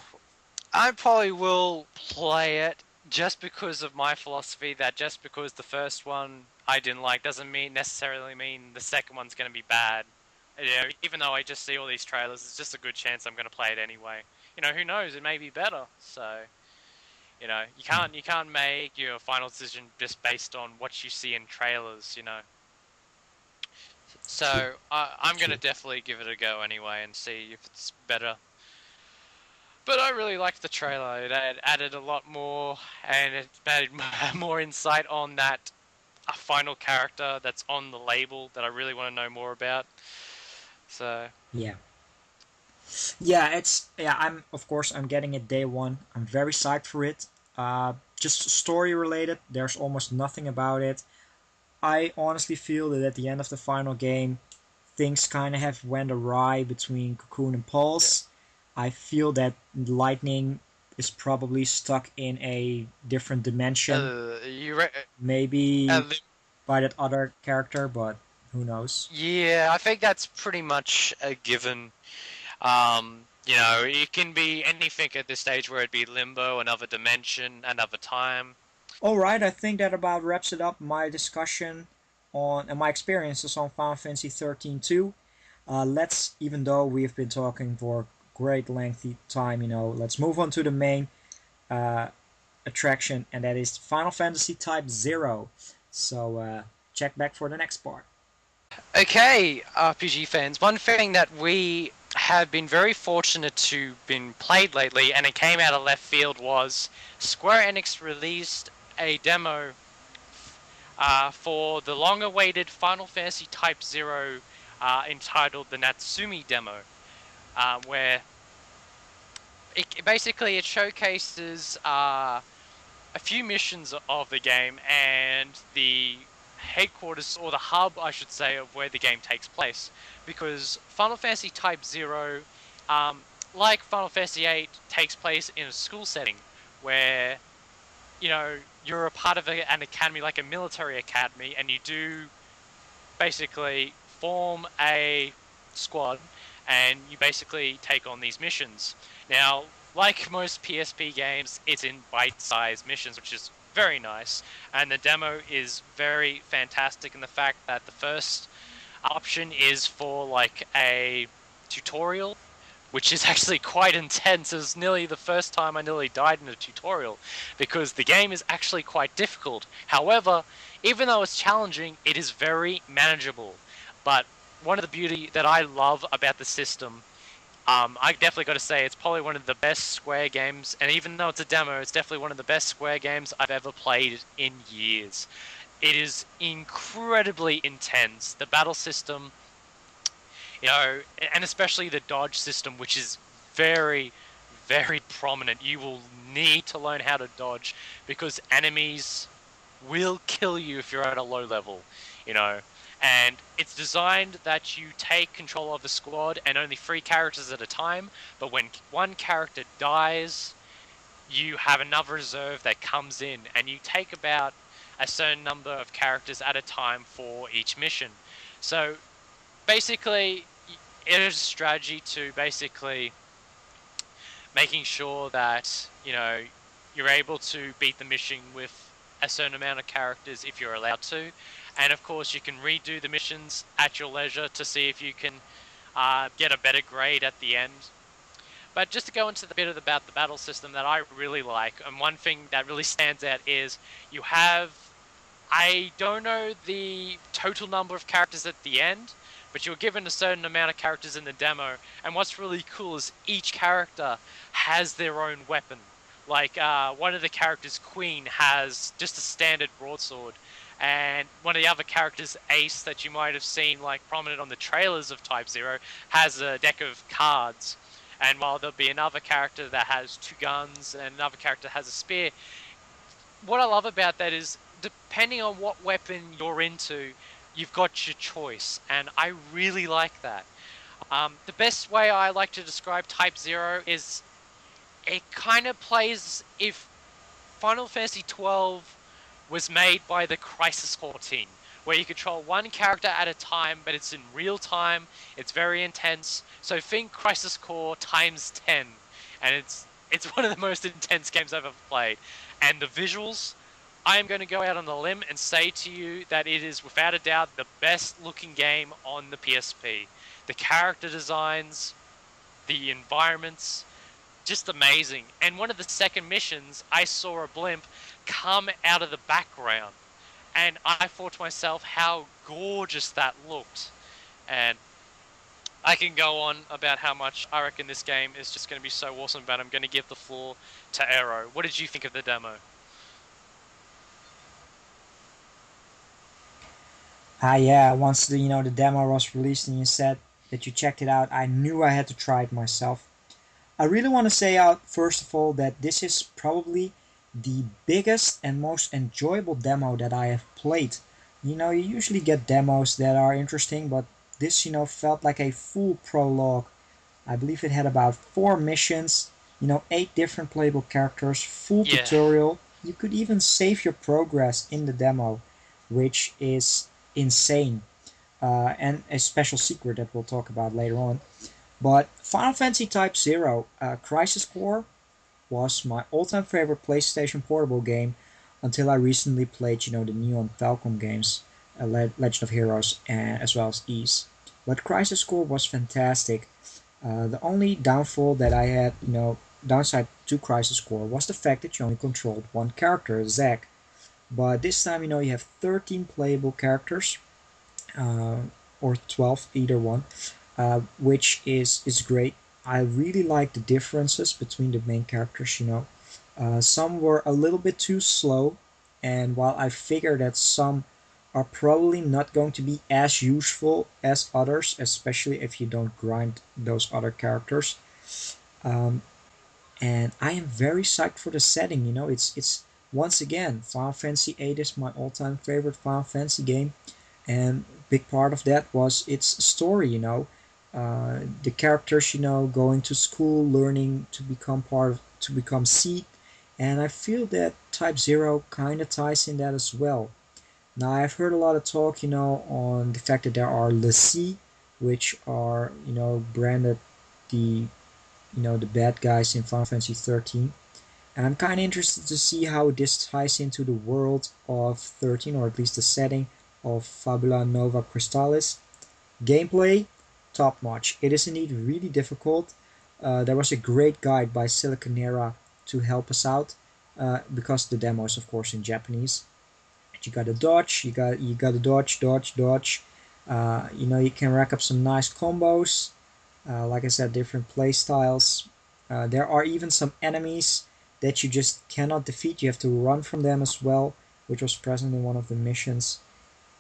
I probably will play it just because of my philosophy that just because the first one I didn't like doesn't necessarily mean the second one's going to be bad. Even though I just see all these trailers, it's just a good chance I'm going to play it anyway. Who knows? It may be better. So You can't make your final decision just based on what you see in trailers. True, So I'm gonna true. definitely give it a go anyway and see if it's better. But I really liked the trailer. It added a lot more, and it made more insight on that a final character that's on the label that I really want to know more about. So Yeah. Yeah. I'm of course I'm getting it day one. I'm very psyched for it. Just story related. There's almost nothing about it. I honestly feel that at the end of the final game, things kind of have went awry between Cocoon and yeah, Pulse. I feel that Lightning is probably stuck in a different dimension, you re- maybe by that other character, but who knows? yeah, I think that's pretty much a given. It can be anything at this stage where it'd be limbo, another dimension, another time. All right, I think that about wraps it up my discussion on and my experiences on Final Fantasy 13 2. Let's, even though we've been talking for great lengthy time, let's move on to the main uh, attraction, and that is Final Fantasy Type 0. So check back for the next part. Okay, RPG fans, one thing that we have been very fortunate to been played lately, and it came out of left field, was Square Enix released a demo for the long-awaited Final Fantasy Type Zero, entitled the Natsumi demo, where it showcases a few missions of the game and the headquarters, or the hub, I should say, of where the game takes place. Because Final Fantasy Type Zero, um, like Final Fantasy VIII, takes place in a school setting where you're a part of an academy, like a military academy, and you do basically form a squad and you basically take on these missions. Now, like most PSP games, it's in bite-sized missions, which is very nice, and the demo is very fantastic in the fact that the first option is for like a tutorial, which is actually quite intense. It was nearly the first time I nearly died in a tutorial, because the game is actually quite difficult. However, even though it's challenging, it is very manageable. But one of the beauty that I love about the system, I definitely got to say it's probably one of the best Square games, and even though it's a demo, it's definitely one of the best Square games I've ever played in years. It is incredibly intense. The battle system, and especially the dodge system, which is very, very prominent. You will need to learn how to dodge because enemies will kill you if you're at a low level, you know. And it's designed that you take control of the squad and only 3 characters at a time, but when one character dies, you have another reserve that comes in, and you take about a certain number of characters at a time for each mission. So basically, it is a strategy to basically making sure that you're able to beat the mission with a certain amount of characters if you're allowed to, and of course you can redo the missions at your leisure to see if you can get a better grade at the end. But just to go into the bit about the battle system that I really like, and one thing that really stands out is you have, I don't know the total number of characters at the end, but you're given a certain amount of characters in the demo, and what's really cool is each character has their own weapon. Like, one of the characters, Queen, has just a standard broadsword, and one of the other characters, Ace, that you might have seen like prominent on the trailers of Type Zero, has a deck of cards. And while there'll be another character that has 2 guns and another character has a spear, what I love about that is depending on what weapon you're into, you've got your choice, and I really like that. The best way I like to describe Type Zero is it kind of plays if Final Fantasy 12 was made by the Crisis Core team, where you control one character at a time, but it's in real time. It's very intense. So think Crisis Core times 10, and it's one of the most intense games I've ever played. And the visuals, I am going to go out on a limb and say to you that it is without a doubt the best looking game on the PSP. The character designs, the environments, just amazing. And one of the second missions, I saw a blimp come out of the background, and I thought to myself how gorgeous that looked. And I can go on about how much I reckon this game is just going to be so awesome, but I'm going to give the floor to Aero. What did you think of the demo? Ah, yeah. Once the demo was released and you said that you checked it out, I knew I had to try it myself. I really want to say out first of all that this is probably the biggest and most enjoyable demo that I have played. You usually get demos that are interesting, but this felt like a full prologue. I believe it had about 4 missions, 8 different playable characters, full Yeah, tutorial. You could even save your progress in the demo, which is insane. And a special secret that we'll talk about later on. But Final Fantasy Type Zero Crisis Core was my all-time favorite PlayStation Portable game until I recently played the Neon Falcon games, Legend of Heroes, and as well as Ys. But Crisis Core was fantastic. The only downfall that I had, downside to Crisis Core was the fact that you only controlled one character, Zack. But this time, you have 13 playable characters, uh, or 12, either one, which is great. I really like the differences between the main characters. Some were a little bit too slow, and while I figure that some are probably not going to be as useful as others, especially if you don't grind those other characters. Um, and I am very psyched for the setting. It's once again Final Fantasy VIII is my all-time favorite Final Fantasy game, and big part of that was its story. The characters going to school, learning to become to become Seed, and I feel that Type Zero kind of ties in that as well. Now I've heard a lot of talk on the fact that there are Lassie, which are branded the bad guys in Final Fantasy 13. And I'm kind of interested to see how this ties into the world of 13, or at least the setting of Fabula Nova Crystallis. Gameplay, top notch. It is indeed really difficult. There was a great guide by Siliconera to help us out, because the demo is of course in Japanese. You got to dodge, you got to dodge, dodge, dodge. You can rack up some nice combos. Like I said, different play styles. There are even some enemies that you just cannot defeat. You have to run from them as well, which was present in one of the missions.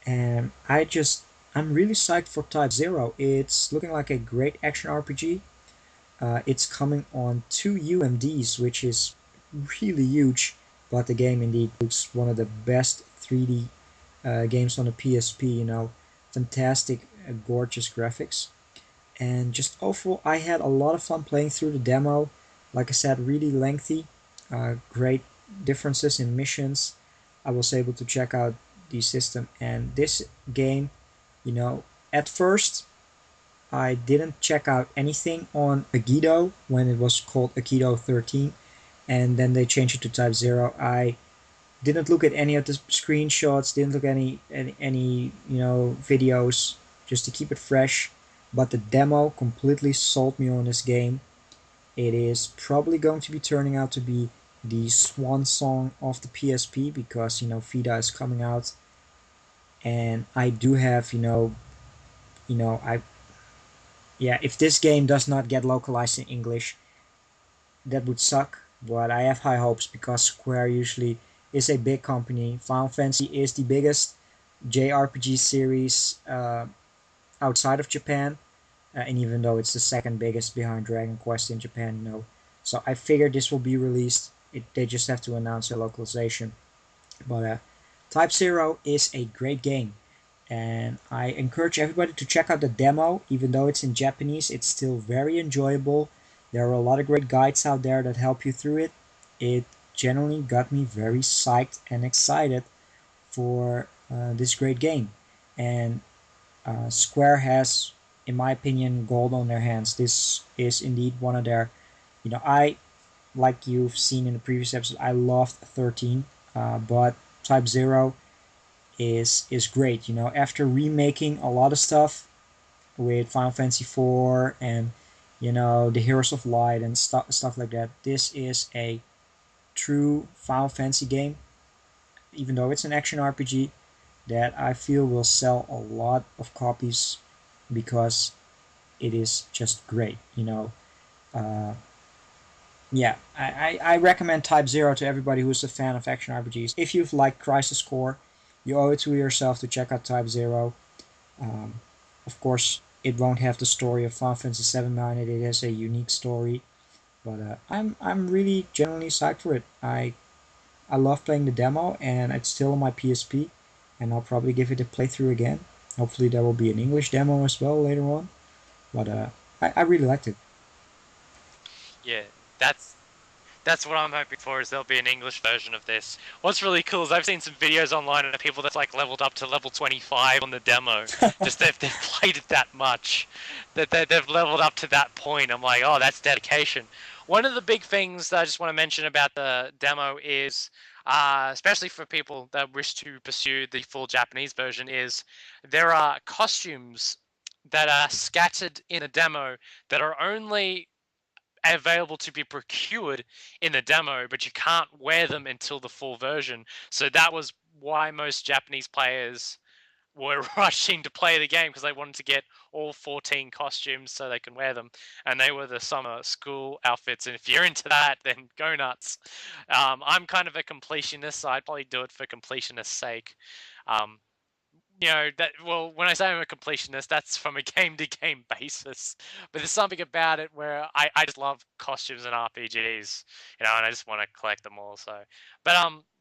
And I'm really psyched for Type Zero. It's looking like a great action RPG. It's coming on 2 UMDs, which is really huge. But the game indeed looks one of the best 3D games on the PSP. Fantastic, gorgeous graphics. And just overall, I had a lot of fun playing through the demo. Like I said, really lengthy, great differences in missions. I was able to check out the system, and this game, at first I didn't check out anything on Agido when it was called Agido 13, and then they changed it to Type Zero. I didn't look at any of the screenshots, didn't look at any videos, just to keep it fresh. But the demo completely sold me on this game. It is probably going to be turning out to be the swan song of the PSP, because FIDA is coming out, and I do have I yeah, if this game does not get localized in English, that would suck. But I have high hopes because Square usually is a big company. Final Fantasy is the biggest JRPG series outside of Japan, and even though it's the second biggest behind Dragon Quest in Japan. So I figured this will be released. They just have to announce a localization. But Type Zero is a great game, and I encourage everybody to check out the demo. Even though it's in Japanese, it's still very enjoyable. There are a lot of great guides out there that help you through it. It generally got me very psyched and excited for this great game. And Square has, in my opinion, gold on their hands. This is indeed one of their. Like you've seen in the previous episode, I loved 13, but Type Zero is great. After remaking a lot of stuff with Final Fantasy 4 and the Heroes of Light and stuff like that. This is a true Final Fantasy game, even though it's an action RPG, that I feel will sell a lot of copies because it is just great. Uh, yeah, I recommend Type Zero to everybody who's a fan of action RPGs. If you've liked Crisis Core, you owe it to yourself to check out Type Zero. Um, of course, it won't have the story of Final Fantasy VII behind it. It has a unique story, but I'm really genuinely psyched for it. I love playing the demo, and it's still on my PSP, and I'll probably give it a playthrough again. Hopefully, there will be an English demo as well later on. But I really liked it. Yeah, that's what I'm hoping for, is there'll be an English version of this. What's really cool is I've seen some videos online of people that's like leveled up to level 25 on the demo. Just they've played it that much, that they've leveled up to that point. I'm like, oh, that's dedication. One of the big things that I just want to mention about the demo is, especially for people that wish to pursue the full Japanese version, is there are costumes that are scattered in a demo that are only available to be procured in the demo, but you can't wear them until the full version. So that was why most Japanese players were rushing to play the game, because they wanted to get all 14 costumes so they can wear them, and they were the summer school outfits. And if you're into that, then go nuts. I'm kind of a completionist, so I'd probably do it for completionist's sake. Um, that, well, when I say I'm a completionist, that's from a game to game basis, but there's something about it where I just love costumes and RPGs, and I just want to collect them all. So but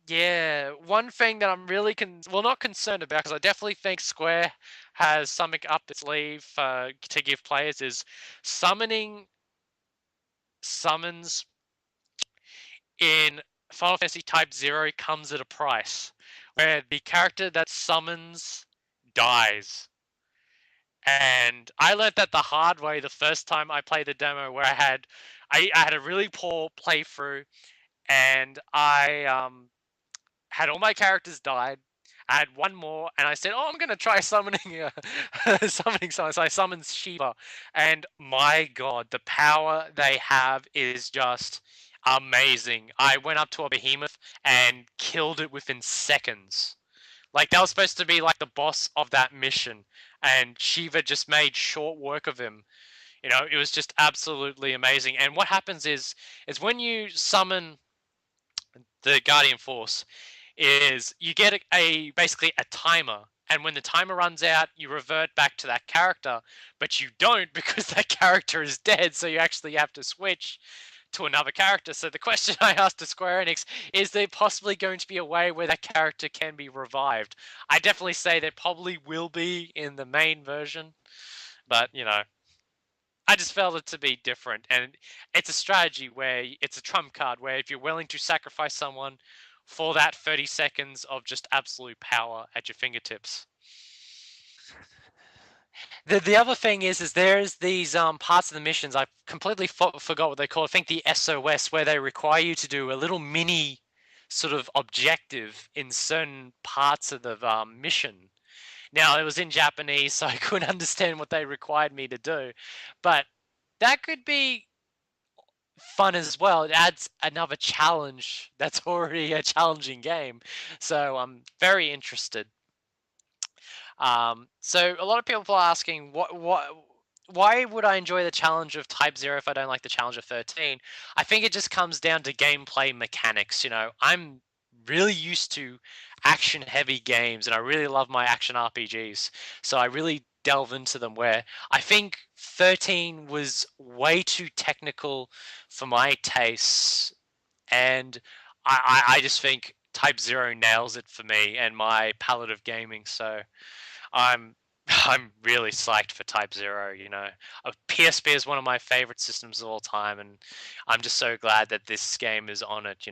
yeah, one thing that I'm really not concerned about, because I definitely think Square has something up its sleeve to give players, is summoning summons in Final Fantasy Type 0 comes at a price, where the character that summons dies. And I learned that the hard way the first time I played the demo, where I had a really poor playthrough, and I had all my characters died. I had one more, and I said, "Oh, I'm gonna try summoning summoning someone." So I summoned Shiva, and my God, the power they have is just amazing. I went up to a behemoth and killed it within seconds. Like, that was supposed to be like the boss of that mission, and Shiva just made short work of him. It was just absolutely amazing. And what happens is when you summon the Guardian Force, is you get basically a timer, and when the timer runs out, you revert back to that character, but you don't, because that character is dead. So you actually have to switch to another character. So the question I asked to Square Enix is, there possibly going to be a way where that character can be revived? I definitely say there probably will be in the main version, but I just felt it to be different, and it's a strategy where it's a trump card, where if you're willing to sacrifice someone for that 30 seconds of just absolute power at your fingertips. The other thing is there's these parts of the missions, I completely forgot what they call it. I think the SOS, where they require you to do a little mini sort of objective in certain parts of the mission. Now, it was in Japanese, so I couldn't understand what they required me to do, but that could be fun as well. It adds another challenge that's already a challenging game, so I'm very interested. So a lot of people are asking, why would I enjoy the challenge of Type 0 if I don't like the challenge of 13? I think it just comes down to gameplay mechanics. I'm really used to action-heavy games, and I really love my action RPGs, so I really delve into them, where I think 13 was way too technical for my tastes, and I just think Type 0 nails it for me and my palette of gaming, so I'm I'm really psyched for Type 0. PSP is one of my favorite systems of all time, and I'm just so glad that this game is on it.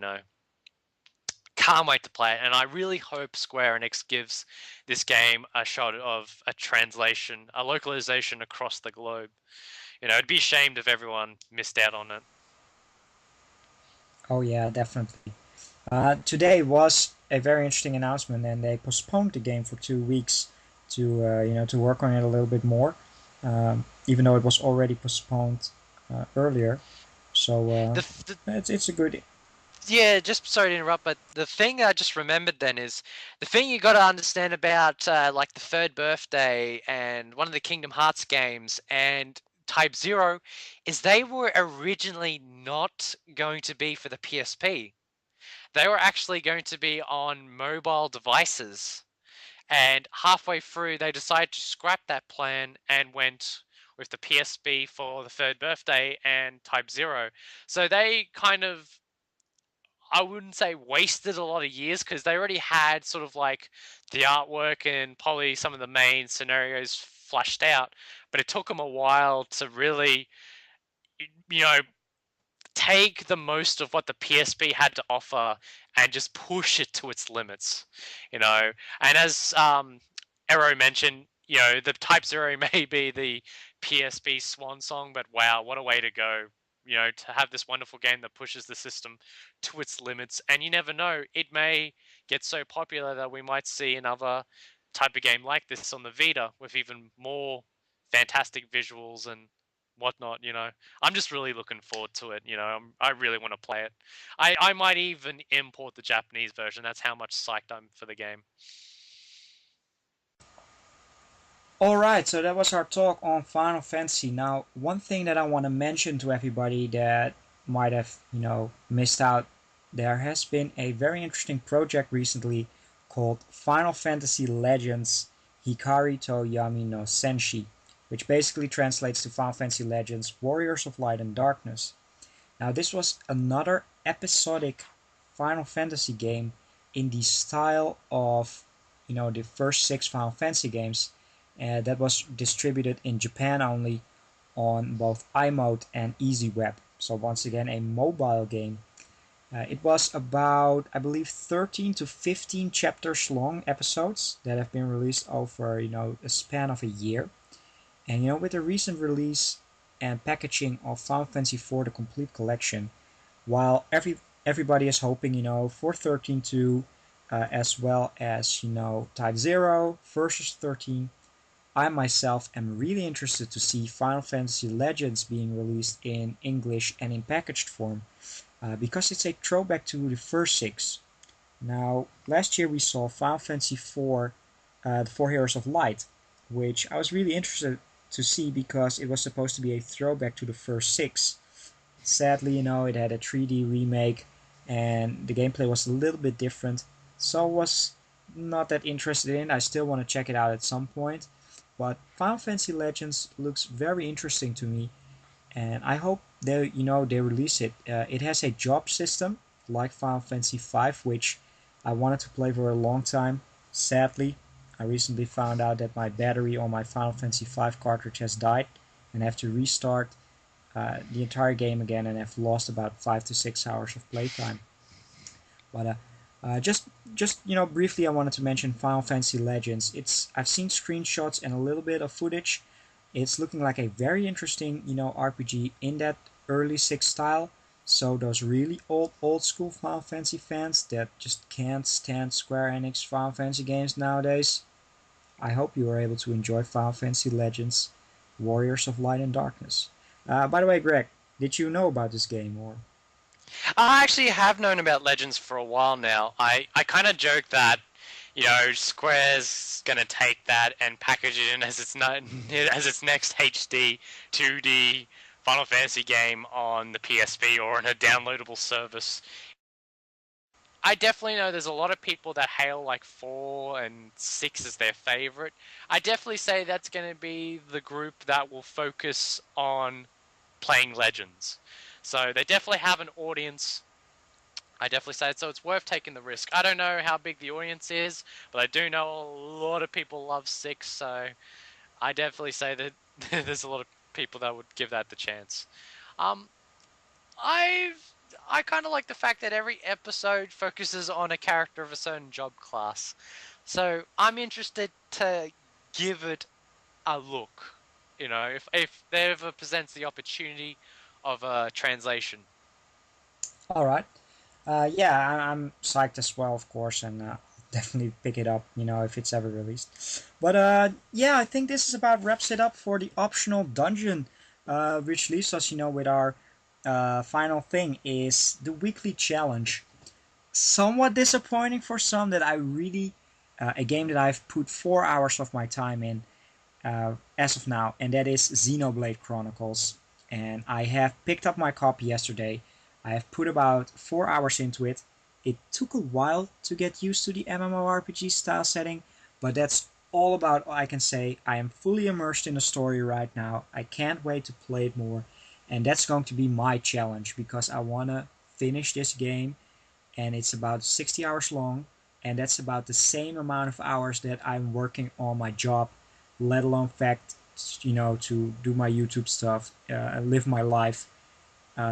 Can't wait to play it, and I really hope Square Enix gives this game a shot of a translation, a localization across the globe. It'd be ashamed if everyone missed out on it. Oh yeah, definitely. Today was a very interesting announcement, and they postponed the game for 2 weeks to to work on it a little bit more. Even though it was already postponed earlier. So the it's a good. Yeah, just sorry to interrupt, but the thing I just remembered then is the thing you got to understand about like the third birthday and one of the Kingdom Hearts games and Type Zero is they were originally not going to be for the PSP. They were actually going to be on mobile devices. And halfway through, they decided to scrap that plan and went with the PSP for the third birthday and Type Zero. So they kind of, I wouldn't say wasted a lot of years because they already had sort of like the artwork and probably some of the main scenarios flashed out, but it took them a while to really, you know, take the most of what the PSP had to offer and just push it to its limits, you know. And as Ero mentioned, you know, the Type Zero may be the PSP swan song, but wow, what a way to go! You know, to have this wonderful game that pushes the system to its limits, and you never know, it may get so popular that we might see another type of game like this on the Vita with even more fantastic visuals and whatnot. You know, I'm just really looking forward to it. You know, I really want to play it. I might even import the Japanese version. That's how much psyched I'm for the game. Alright, so that was our talk on Final Fantasy. Now, one thing that I want to mention to everybody that might have, missed out, there has been a very interesting project recently called Final Fantasy Legends Hikari to Yami no Senshi, which basically translates to Final Fantasy Legends Warriors of Light and Darkness. Now, this was another episodic Final Fantasy game in the style of, the first six Final Fantasy games that was distributed in Japan only on both iMode and EasyWeb. So once again, a mobile game. It was about, I believe, 13 to 15 chapters long episodes that have been released over, a span of a year. And with the recent release and packaging of Final Fantasy IV: The Complete Collection, while everybody is hoping, for 13.2, as well as Type 0 versus 13, I myself am really interested to see Final Fantasy Legends being released in English and in packaged form, because it's a throwback to the first six. Now, last year we saw Final Fantasy IV, The Four Heroes of Light, which I was really interested to see because it was supposed to be a throwback to the first six. Sadly, it had a 3D remake and the gameplay was a little bit different, so I was not that interested in it. I still want to check it out at some point, but Final Fantasy Legends looks very interesting to me, and I hope they release it. It has a job system like Final Fantasy V, which I wanted to play for a long time. Sadly, I recently found out that my battery on my Final Fantasy V cartridge has died, and I have to restart the entire game again, and have lost about 5 to 6 hours of playtime. But just briefly, I wanted to mention Final Fantasy Legends. I've seen screenshots and a little bit of footage. It's looking like a very interesting RPG in that early six style. So those really old school Final Fantasy fans that just can't stand Square Enix Final Fantasy games nowadays, I hope you are able to enjoy Final Fantasy Legends Warriors of Light and Darkness. By the way, Greg, did you know about this game or? I actually have known about Legends for a while now. I kind of joke that, you know, Square's gonna take that and package it in as as its next HD 2D Final Fantasy game on the PSP or on a downloadable service. I definitely know there's a lot of people that hail like 4 and 6 as their favorite. I definitely say that's going to be the group that will focus on playing Legends. So they definitely have an audience. I definitely say it, so it's worth taking the risk. I don't know how big the audience is, but I do know a lot of people love 6, so I definitely say that there's a lot of people that would give that the chance. Um, I kind of like the fact that every episode focuses on a character of a certain job class. So I'm interested to give it a look. You know, if there ever presents the opportunity of a translation. All right. Yeah, I'm psyched as well, of course, and definitely pick it up, if it's ever released. But yeah, I think this is about wraps it up for the optional dungeon which leaves us, with our final thing is the weekly challenge. Somewhat disappointing for some that I really, a game that I've put 4 hours of my time in as of now, and that is Xenoblade Chronicles. And I have picked up my copy yesterday. I have put about 4 hours into it. It took a while to get used to the MMORPG style setting, but that's all about all I can say. I am fully immersed in the story right now. I can't wait to play it more, and that's going to be my challenge because I want to finish this game, and it's about 60 hours long, and that's about the same amount of hours that I'm working on my job, let alone fact, to do my YouTube stuff, live my life.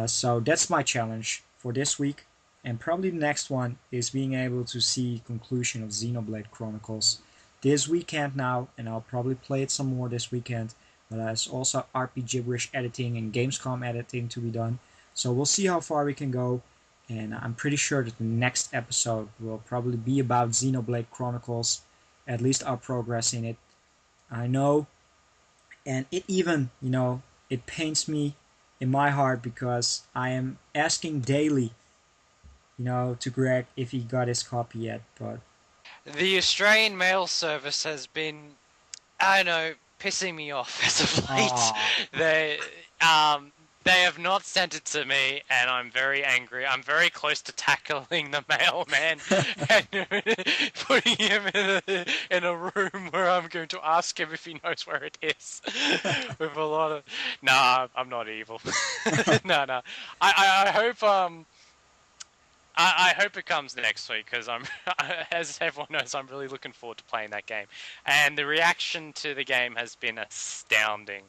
So that's my challenge for this week, and probably the next one is being able to see conclusion of Xenoblade Chronicles this weekend now, and I'll probably play it some more this weekend. But there's also Rpgibberish editing and Gamescom editing to be done, so we'll see how far we can go. And I'm pretty sure that the next episode will probably be about Xenoblade Chronicles, at least our progress in it. I know, and it even, it pains me in my heart because I am asking daily, to Greg if he got his copy yet. But The Australian mail service has been, I don't know, pissing me off as of late. ah, They um they have not sent it to me, and I'm very angry. I'm very close to tackling the mailman and putting him in a room where I'm going to ask him if he knows where it is. With a lot of, nah, I'm not evil. No, no. I hope I hope it comes next week because as everyone knows, I'm really looking forward to playing that game, and the reaction to the game has been astounding.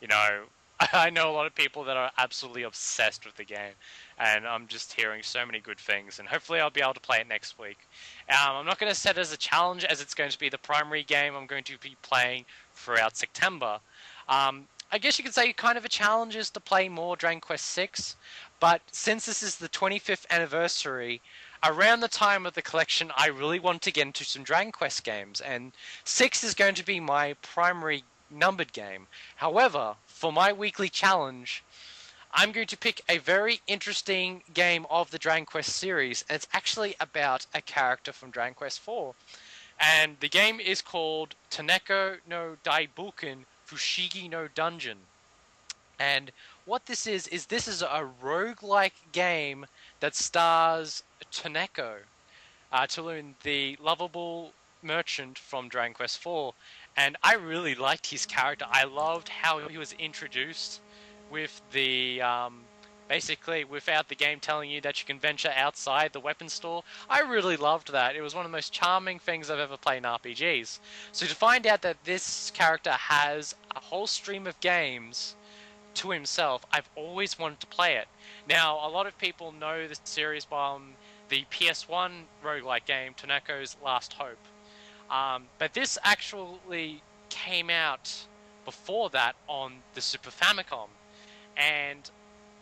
You know, I know a lot of people that are absolutely obsessed with the game, and I'm just hearing so many good things. And hopefully, I'll be able to play it next week. I'm not going to set it as a challenge, as it's going to be the primary game I'm going to be playing throughout September. I guess you could say kind of a challenge is to play more Dragon Quest Six. But since this is the 25th anniversary, around the time of the collection, I really want to get into some Dragon Quest games, and 6 is going to be my primary numbered game. However, for my weekly challenge, I'm going to pick a very interesting game of the Dragon Quest series, and it's actually about a character from Dragon Quest 4. And the game is called Taneko no Daibuken Fushigi no Dungeon. And what this is a roguelike game that stars Taneko, Tulun, the lovable merchant from Dragon Quest IV. And I really liked his character. I loved how he was introduced with the basically without the game telling you that you can venture outside the weapon store. I really loved that. It was one of the most charming things I've ever played in RPGs. So to find out that this character has a whole stream of games to himself, I've always wanted to play it. Now, a lot of people know the series by the PS1 roguelike game, Taneko's Last Hope. But this actually came out before that on the Super Famicom. And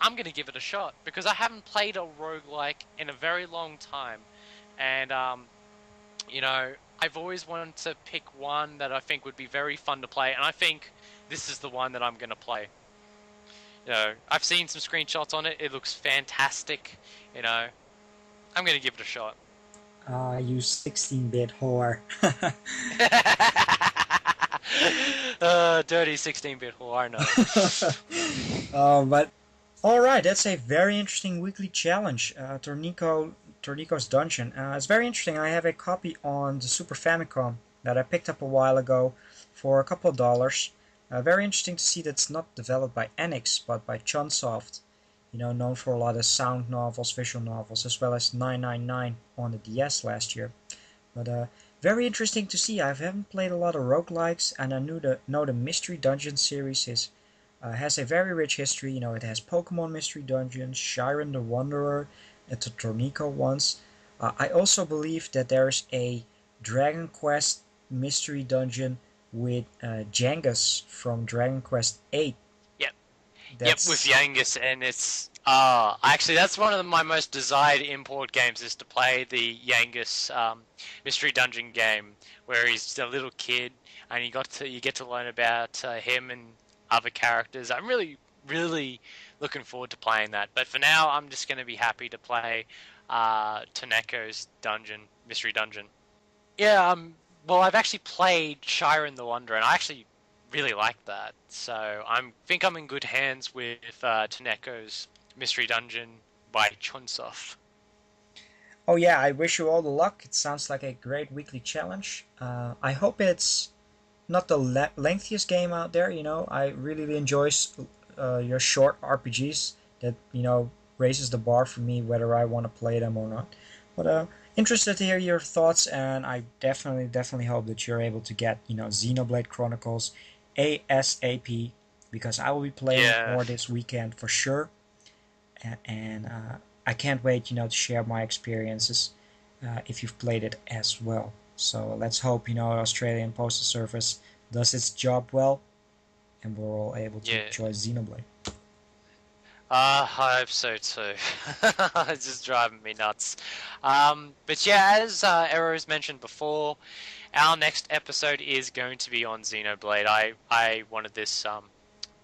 I'm going to give it a shot because I haven't played a roguelike in a very long time. And, I've always wanted to pick one that I think would be very fun to play. And I think this is the one that I'm going to play. I've seen some screenshots on it. It looks fantastic. I'm going to give it a shot. you 16-bit whore. Dirty 16-bit whore, I know. But all right, that's a very interesting weekly challenge. Tornico's Dungeon. It's very interesting. I have a copy on the Super Famicom that I picked up a while ago for a couple of dollars. Very interesting to see that it's not developed by Enix, but by Chunsoft. Known for a lot of sound novels, visual novels, as well as 999 on the DS last year. But very interesting to see. I haven't played a lot of roguelikes, and I know the Mystery Dungeon series has a very rich history. It has Pokemon Mystery Dungeons, Shiren the Wanderer, and the Tornico ones. I also believe that there's a Dragon Quest Mystery Dungeon with Jangus from Dragon Quest 8. Yep. That's... Yep, with Yangus, and it's actually that's one of my most desired import games is to play the Yangus Mystery Dungeon game where he's a little kid and you get to learn about him and other characters. I'm really really looking forward to playing that. But for now, I'm just going to be happy to play Taneko's Mystery Dungeon. Yeah, well, I've actually played Shiren the Wanderer, and I actually really like that. So think I'm in good hands with Taneko's Mystery Dungeon by Chunsoft. Oh yeah, I wish you all the luck. It sounds like a great weekly challenge. I hope it's not the lengthiest game out there. I really enjoy your short RPGs that raises the bar for me whether I want to play them or not. But interested to hear your thoughts, and I definitely hope that you're able to get Xenoblade Chronicles ASAP, because I will be playing Yeah, more this weekend for sure, and I can't wait to share my experiences if you've played it as well. So let's hope Australian Postal Service does its job well, and we're all able to yeah. enjoy Xenoblade. I hope so too. It's just driving me nuts. But yeah, as Arrow's mentioned before, our next episode is going to be on Xenoblade. I wanted this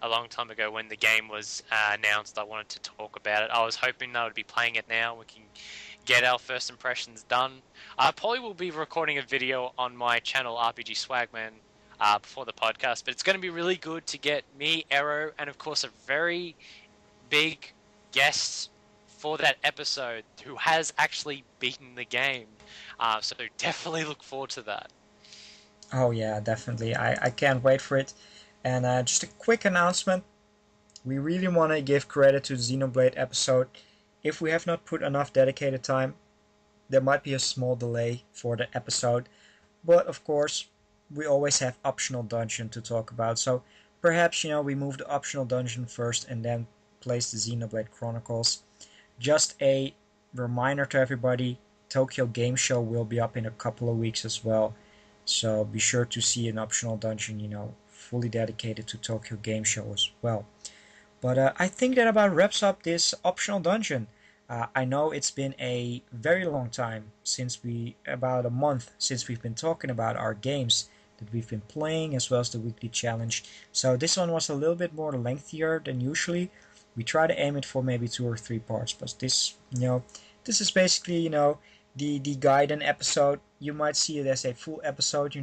a long time ago when the game was announced. I wanted to talk about it. I was hoping I would be playing it now. We can get our first impressions done. I probably will be recording a video on my channel RPG Swagman before the podcast, but it's going to be really good to get me, Arrow, and of course a very big guest for that episode who has actually beaten the game. So definitely look forward to that. Oh yeah, definitely. I can't wait for it. And just a quick announcement. We really want to give credit to the Xenoblade episode. If we have not put enough dedicated time, there might be a small delay for the episode. But of course, we always have optional dungeon to talk about. So perhaps we move the optional dungeon first and then place the Xenoblade Chronicles. Just a reminder to everybody, Tokyo Game Show will be up in a couple of weeks as well. So be sure to see an optional dungeon, fully dedicated to Tokyo Game Show as well. But I think that about wraps up this optional dungeon. I know it's been a very long time about a month since we've been talking about our games that we've been playing as well as the weekly challenge. So this one was a little bit more lengthier than usually. We try to aim it for maybe 2 or 3 parts, but this is basically the guide episode. You might see it as a full episode.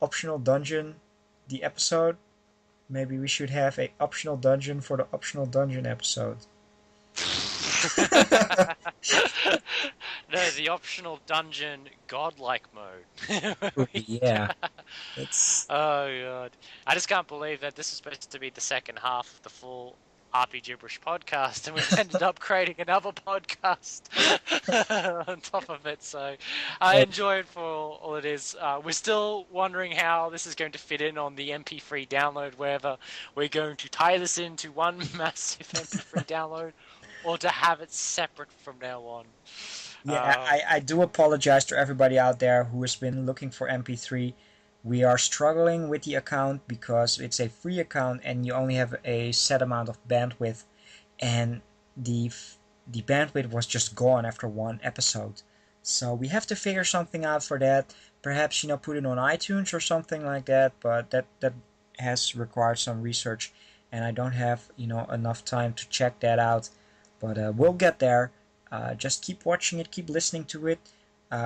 Optional dungeon, the episode. Maybe we should have a optional dungeon for the optional dungeon episode. No, the optional dungeon godlike mode. Yeah, it's Oh god. I just can't believe that this is supposed to be the second half of the full Rpgibberish podcast and we've ended up creating another podcast on top of it, so I enjoy it for all it is. We're still wondering how this is going to fit in on the MP3 download, whether we're going to tie this into one massive MP3 download or to have it separate from now on. yeah. I do apologize to everybody out there who has been looking for MP3. We are struggling with the account because it's a free account and you only have a set amount of bandwidth, and the bandwidth was just gone after one episode. So we have to figure something out for that. Perhaps put it on iTunes or something like that. But that has required some research, and I don't have enough time to check that out. But we'll get there. Just keep watching it, keep listening to it.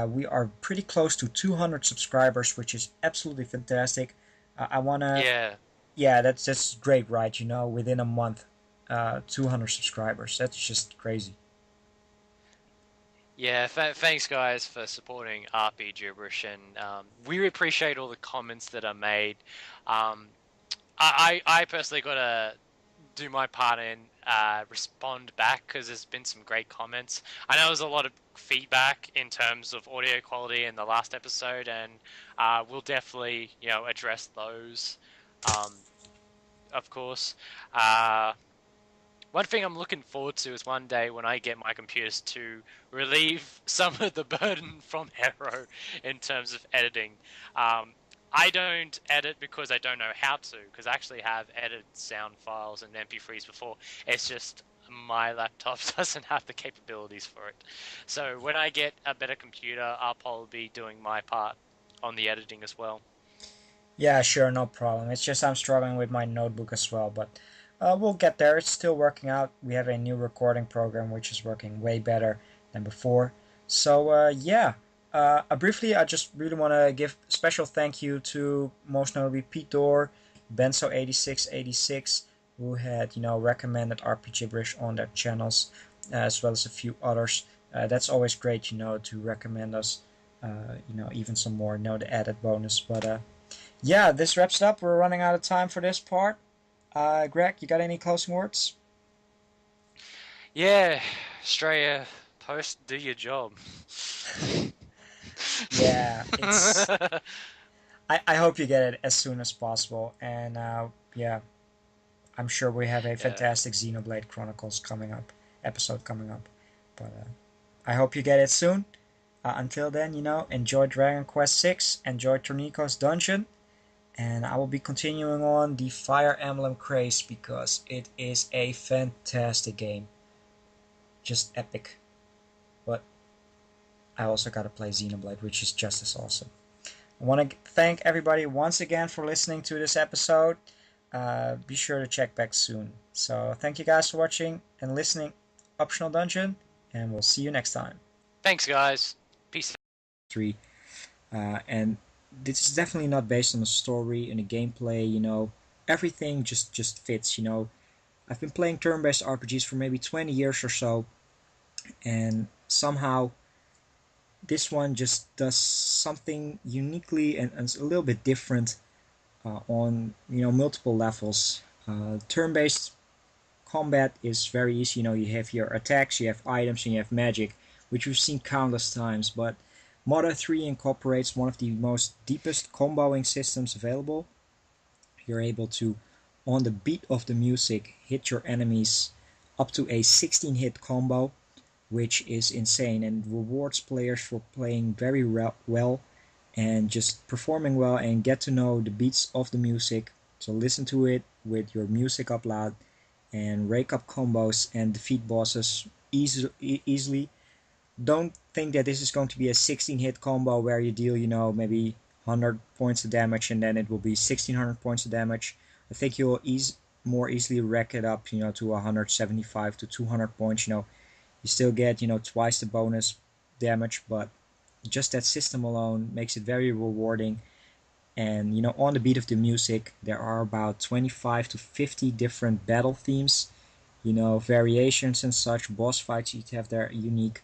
We are pretty close to 200 subscribers, which is absolutely fantastic. I wanna, Yeah. yeah, that's great, right? Within a month, 200 subscribers. That's just crazy. Yeah, thanks guys for supporting Rpgibberish, and we appreciate all the comments that are made. Um, I personally got to do my part and respond back because there's been some great comments. I know there's a lot of feedback in terms of audio quality in the last episode, and we'll definitely address those, um, of course. One thing I'm looking forward to is one day when I get my computers to relieve some of the burden from Arrow in terms of editing. I don't edit because I don't know how to, because I actually have edited sound files and MP3s before. It's just my laptop doesn't have the capabilities for it. So when I get a better computer, I'll probably be doing my part on the editing as well. Yeah, sure, no problem. It's just I'm struggling with my notebook as well, but We'll get there. It's still working out. We have a new recording program which is working way better than before. So yeah, briefly, I just really want to give special thank you to most notably Pete Dorr, Benzo8686, who had recommended Rpgibberish on their channels, as well as a few others. That's always great, to recommend us. Even some more, the added bonus. But yeah, this wraps it up. We're running out of time for this part. Greg, you got any closing words? Yeah, Australia Post, do your job. Yeah, it's. I hope you get it as soon as possible. And yeah, I'm sure we have a Yeah. fantastic Xenoblade Chronicles episode coming up. But I hope you get it soon. Until then, enjoy Dragon Quest 6, enjoy Tornico's Dungeon, and I will be continuing on the Fire Emblem craze because it is a fantastic game. Just epic. But I also gotta play Xenoblade, which is just as awesome. I want to thank everybody once again for listening to this episode. Be sure to check back soon. So thank you guys for watching and listening. Optional Dungeon, and we'll see you next time. Thanks, guys. Peace. 3. And this is definitely not based on the story and the gameplay. Everything just fits. I've been playing turn-based RPGs for maybe 20 years or so, and somehow this one just does something uniquely and a little bit different on multiple levels. Turn-based combat is very easy. You have your attacks, you have items, and you have magic, which we've seen countless times. But Modern 3 incorporates one of the most deepest comboing systems available. You're able to, on the beat of the music, hit your enemies up to a 16-hit combo, which is insane and rewards players for playing very well and just performing well and get to know the beats of the music. So listen to it with your music up loud and rake up combos and defeat bosses easily. Don't think that this is going to be a 16-hit combo where you deal, maybe 100 points of damage and then it will be 1600 points of damage. I think you'll more easily rack it up, to 175 to 200 points. You still get, twice the bonus damage, but just that system alone makes it very rewarding. And, on the beat of the music, there are about 25 to 50 different battle themes, variations and such. Boss fights each have their unique.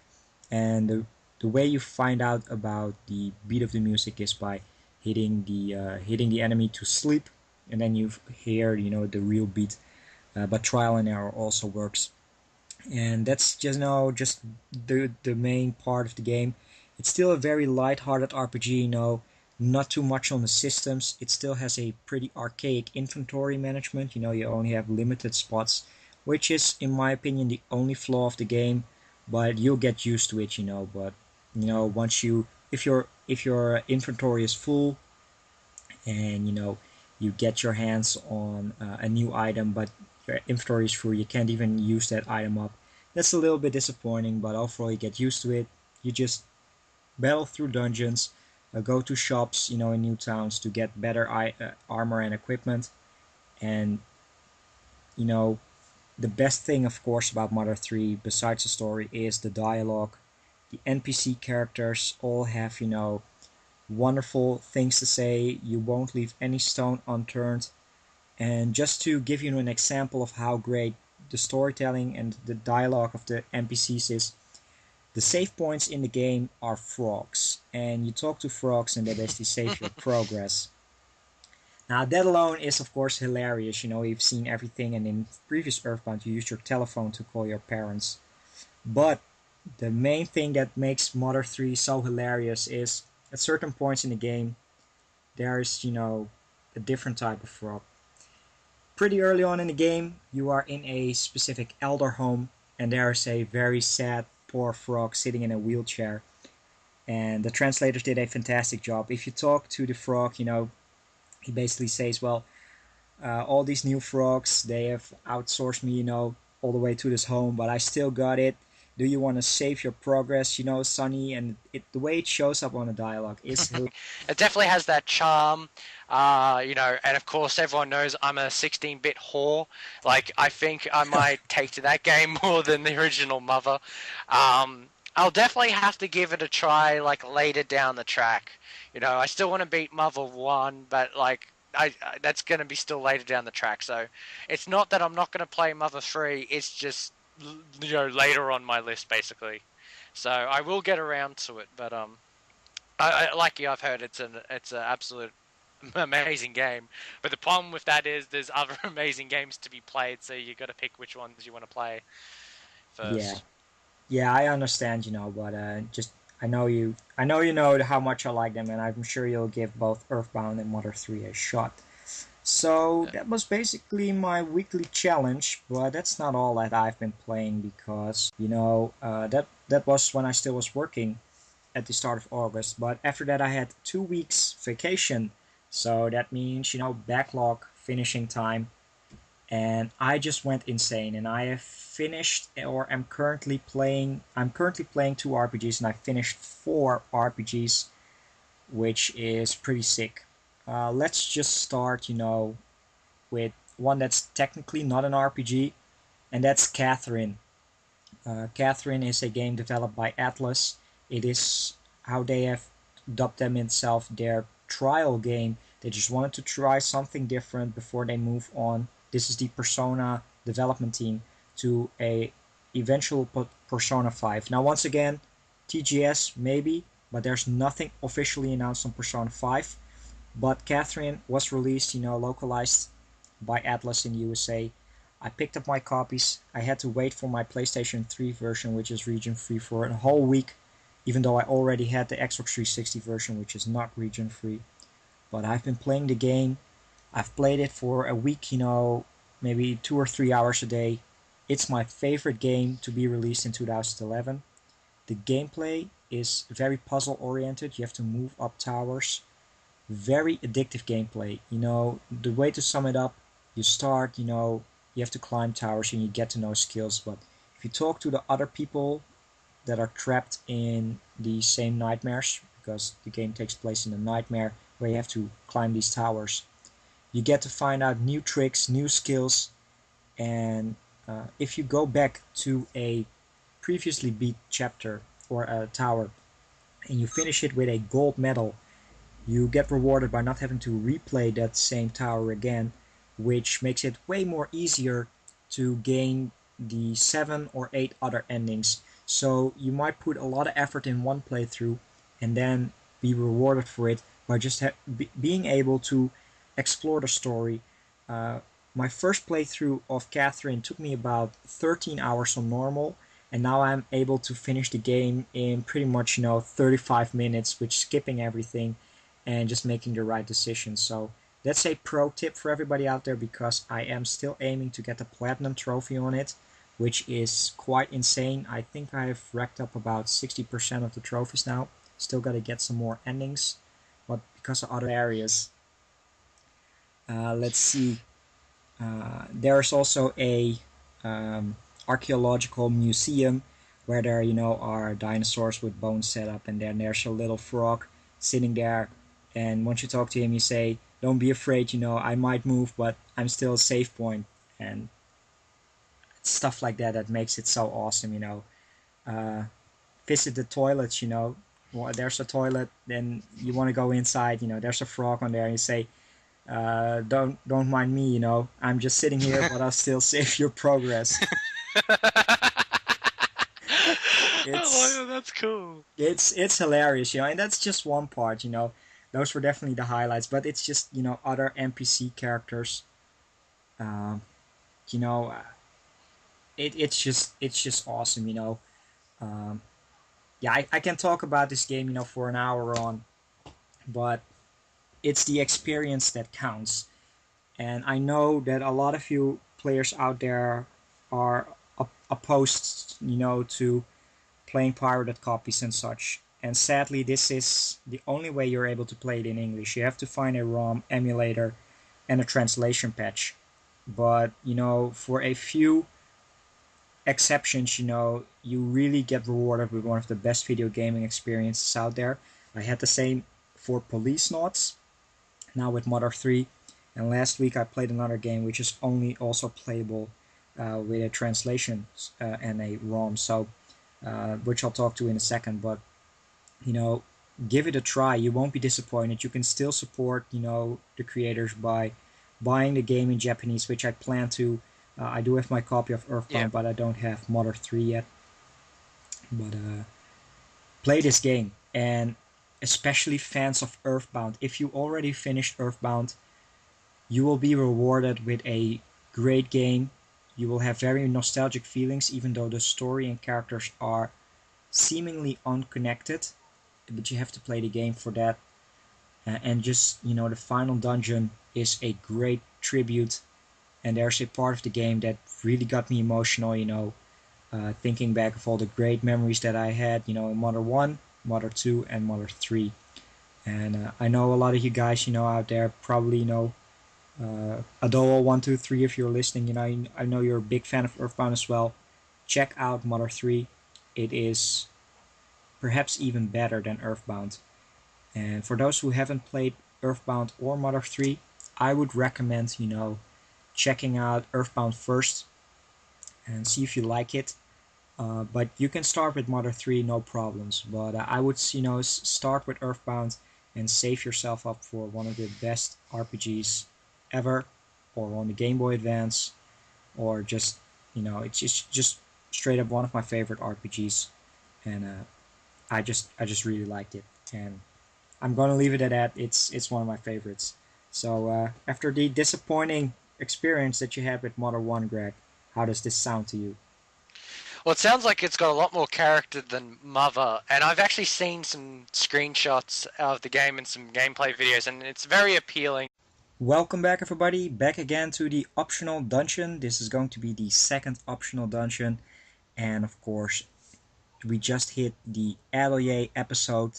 And the way you find out about the beat of the music is by hitting the enemy to sleep, and then you hear, the real beat. But trial and error also works. And that's just the main part of the game. It's still a very light-hearted RPG, not too much on the systems. It still has a pretty archaic inventory management. You only have limited spots, which is, in my opinion, the only flaw of the game. But you'll get used to it, But once if your inventory is full, and you get your hands on a new item, but your inventory is full, you can't even use that item up. That's a little bit disappointing, but overall you get used to it. You just battle through dungeons, go to shops, in new towns to get better armor and equipment. And you know, the best thing, of course, about Mother 3, besides the story, is the dialogue. The NPC characters all have, wonderful things to say. You won't leave any stone unturned. And just to give you an example of how great the storytelling and the dialogue of the NPCs is, the save points in the game are frogs. And you talk to frogs and they basically save your progress. Now that alone is of course hilarious. You've seen everything, and in previous Earthbound you used your telephone to call your parents. But the main thing that makes Mother 3 so hilarious is at certain points in the game there's, a different type of frog. Pretty early on in the game you are in a specific elder home, and there's a very sad poor frog sitting in a wheelchair. And the translators did a fantastic job. If you talk to the frog, he basically says, well, all these new frogs, they have outsourced me, all the way to this home, but I still got it. Do you want to save your progress, Sonny? And the way it shows up on the dialogue is It definitely has that charm. And of course everyone knows I'm a 16-bit whore. Like, I think I might take to that game more than the original Mother. I'll definitely have to give it a try, like, later down the track. I still want to beat Mother 1, but, like, that's going to be still later down the track. So it's not that I'm not going to play Mother 3, it's just, later on my list, basically. So I will get around to it, but like you, I've heard it's an absolute amazing game. But the problem with that is there's other amazing games to be played, so you got to pick which ones you want to play Yeah, first. yeah, I understand, but just I know you know how much I like them, and I'm sure you'll give both Earthbound and Mother 3 a shot. So Yeah. that was basically my weekly challenge, but that's not all that I've been playing because that was when I still was working at the start of August. But after that, I had 2 weeks vacation, so that means backlog finishing time, and I just went insane. And I have finished, or am currently playing. I'm currently playing two RPGs, and I finished four RPGs, which is pretty sick. Let's just start, with one that's technically not an RPG, and that's Catherine. Catherine is a game developed by Atlas. It is how they have dubbed them itself their trial game. They just wanted to try something different before they move on. This is the Persona development team to a eventual Persona 5. Now, once again, TGS maybe, but there's nothing officially announced on Persona 5. But Catherine was released, localized by Atlas in the USA. I picked up my copies. I had to wait for my PlayStation 3 version, which is region free, for a whole week, even though I already had the Xbox 360 version, which is not region free. But I've been playing the game. I've played it for a week, maybe 2 or 3 hours a day. It's my favorite game to be released in 2011. The gameplay is very puzzle oriented. You have to move up towers. Very addictive gameplay. The way to sum it up, you start, you have to climb towers and you get to know skills. But if you talk to the other people that are trapped in the same nightmares, because the game takes place in a nightmare where you have to climb these towers, you get to find out new tricks, new skills, and if you go back to a previously beat chapter or a tower and you finish it with a gold medal, you get rewarded by not having to replay that same tower again, which makes it way more easier to gain the 7 or 8 other endings. So you might put a lot of effort in one playthrough and then be rewarded for it by just being able to explore the story. Uh, my first playthrough of Catherine took me about 13 hours on normal, and now I'm able to finish the game in pretty much 35 minutes with skipping everything and just making the right decisions. So that's a pro tip for everybody out there, because I am still aiming to get the platinum trophy on it, which is quite insane. I think I've racked up about 60% of the trophies now. Still got to get some more endings, but because of other areas. Let's see. There's also a um, archaeological museum where there are dinosaurs with bones set up, and then there's a little frog sitting there, and once you talk to him you say, don't be afraid, I might move, but I'm still a safe point, and stuff like that that makes it so awesome. uh, Visit the toilets. Well, there's a toilet, then you want to go inside, there's a frog on there, and you say, don't mind me, I'm just sitting here, but I'll still save your progress. Oh, It's that's cool. it's hilarious, and that's just one part. Those were definitely the highlights, but it's just other NPC characters. Um, you know, uh, it's just awesome. Um, yeah, I can talk about this game for an hour on, but it's the experience that counts. And I know that a lot of you players out there are opposed, to playing pirated copies and such. And sadly, this is the only way you're able to play it in English. You have to find a ROM emulator and a translation patch. But for a few exceptions, you really get rewarded with one of the best video gaming experiences out there. I had the same for Police Knots. now with Mother 3. And last week I played another game which is only also playable with a translation and a ROM, so which I'll talk to in a second. But you know, give it a try. You won't be disappointed. You can still support the creators by buying the game in Japanese, which I plan to. I do have my copy of Yeah, Earthbound, but I don't have Mother 3 yet. But play this game, and especially fans of Earthbound. If you already finished Earthbound, you will be rewarded with a great game. You will have very nostalgic feelings, even though the story and characters are seemingly unconnected. But you have to play the game for that. And just, the final dungeon is a great tribute. And there's a part of the game that really got me emotional, thinking back of all the great memories that I had, in Mother 1, Mother 2, and Mother 3. And I know a lot of you guys, out there probably know Adoa123 if you're listening. I know you're a big fan of Earthbound as well. Check out Mother 3. It is perhaps even better than Earthbound. And for those who haven't played Earthbound or Mother 3, I would recommend, checking out Earthbound first and see if you like it. But you can start with Mother 3, no problems. But I would, start with Earthbound and save yourself up for one of the best RPGs ever, or on the Game Boy Advance, or just, it's just straight up one of my favorite RPGs. And I just really liked it. And I'm gonna leave it at that. It's one of my favorites. So after the disappointing experience that you had with Mother 1, Greg, how does this sound to you? well, it sounds like it's got a lot more character than Mother, and I've actually seen some screenshots of the game and some gameplay videos, and it's very appealing. Welcome back, everybody. Back again to the optional dungeon. This is going to be the second optional dungeon, and of course, we just hit the Atelier episode.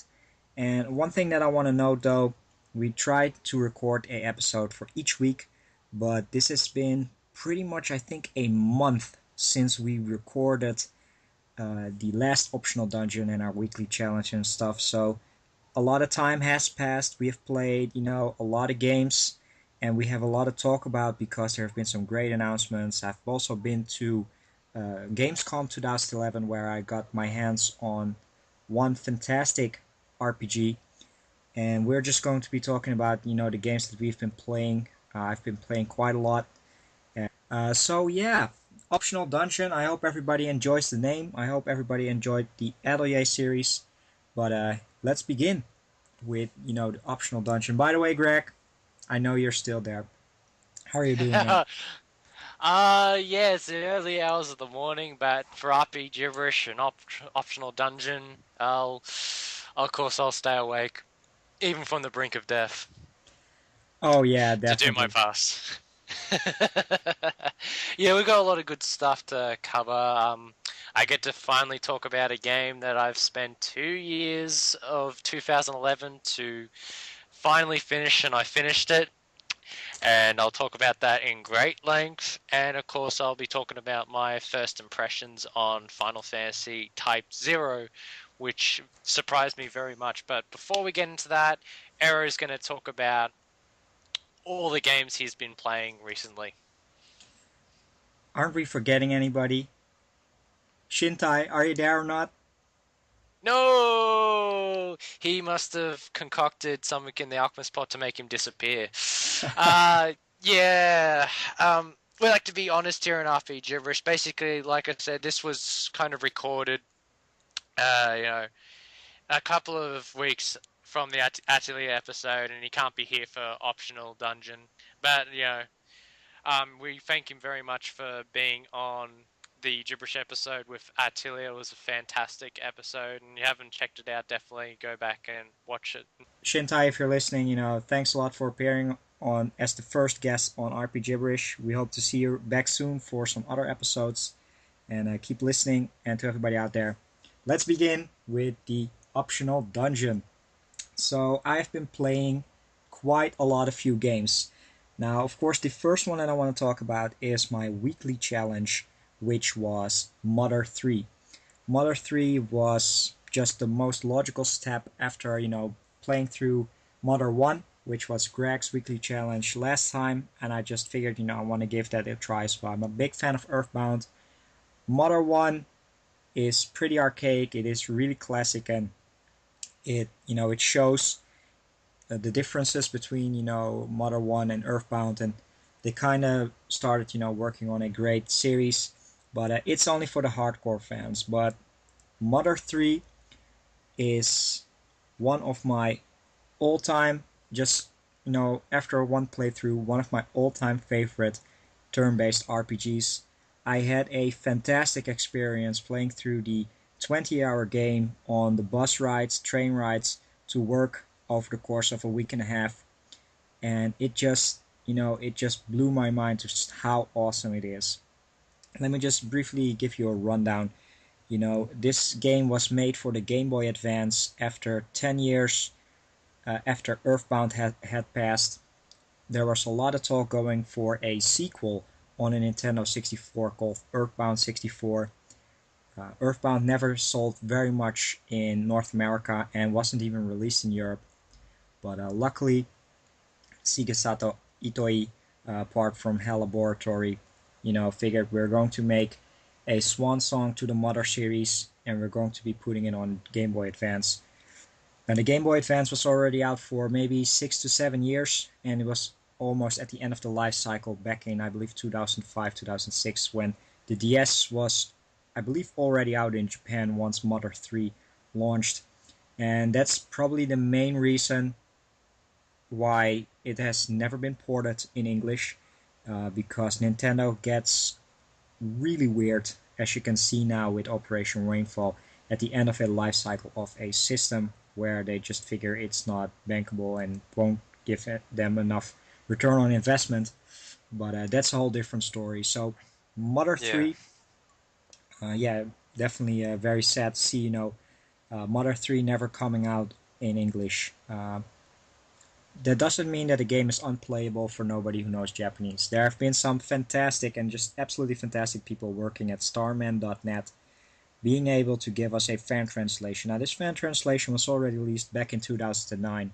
And one thing that I want to note, though, we tried to record a episode for each week, but this has been pretty much, I think, a month since we recorded the last optional dungeon and our weekly challenge and stuff. So a lot of time has passed. We have played, a lot of games, and we have a lot to talk about because there have been some great announcements. I've also been to Gamescom 2011, where I got my hands on one fantastic RPG, and we're just going to be talking about the games that we've been playing. I've been playing quite a lot. So yeah, optional dungeon. I hope everybody enjoys the name. I hope everybody enjoyed the Atelier series. But let's begin with the optional dungeon. By the way, Greg, I know you're still there. How are you doing, man? Yeah, it's the early hours of the morning, but for Rpgibberish and optional dungeon, of course, I'll stay awake, even from the brink of death, Oh yeah, to do my definitely. fast. Yeah, we got a lot of good stuff to cover. I get to finally talk about a game that I've spent 2 years of 2011 to finally finish, and I finished it. And I'll talk about that in great length. And of course, I'll be talking about my first impressions on Final Fantasy Type 0, which surprised me very much. But before we get into that, Ero's going to talk about all the games he's been playing recently. Aren't we forgetting anybody? Shintai, are you there or not? No! He must have concocted something in the alchemist pot to make him disappear. Yeah. We like to be honest here in RP Gibberish. Basically, like I said, this was kind of recorded, you know, a couple of weeks from the Atelier episode, and he can't be here for optional dungeon. But we thank him very much for being on the Gibberish episode with Atelier. It was a fantastic episode, and if you haven't checked it out, definitely go back and watch it. Shintai, if you're listening, thanks a lot for appearing on as the first guest on RP Gibberish. We hope to see you back soon for some other episodes. And keep listening, and to everybody out there. Let's begin with the optional dungeon. So I've been playing quite a lot of few games. Now, of course, the first one that I want to talk about is my weekly challenge, which was Mother 3. Mother 3 was just the most logical step after, playing through Mother 1, which was Greg's weekly challenge last time, and I just figured, I want to give that a try. So I'm a big fan of Earthbound. Mother 1 is pretty archaic. It is really classic, and it shows the differences between Mother 1 and Earthbound, and they kind of started working on a great series, but it's only for the hardcore fans. But Mother 3 is one of my all-time, just after one playthrough, one of my all-time favorite turn-based RPGs. I had a fantastic experience playing through the 20-hour game on the bus rides, train rides to work over the course of a week and a half, and it just blew my mind just how awesome it is. Let me just briefly give you a rundown. This game was made for the Game Boy Advance after 10 years after Earthbound had passed. There was a lot of talk going for a sequel on a Nintendo 64 called Earthbound 64. Earthbound never sold very much in North America and wasn't even released in Europe. But luckily, Shigesato Itoi, apart from Hell Laboratory, figured we're going to make a swan song to the Mother series, and we're going to be putting it on Game Boy Advance. And the Game Boy Advance was already out for maybe 6 to 7 years, and it was almost at the end of the life cycle back in, I believe, 2005, 2006, when the DS was, I believe, already out in Japan once Mother 3 launched. And that's probably the main reason why it has never been ported in English, because Nintendo gets really weird, as you can see now with Operation Rainfall, at the end of a life cycle of a system where they just figure it's not bankable and won't give them enough return on investment. But that's a whole different story. So Mother Yeah. 3, yeah, definitely very sad to see, Mother 3 never coming out in English. That doesn't mean that the game is unplayable for nobody who knows Japanese. There have been some fantastic and just absolutely fantastic people working at starman.net being able to give us a fan translation. Now, this fan translation was already released back in 2009,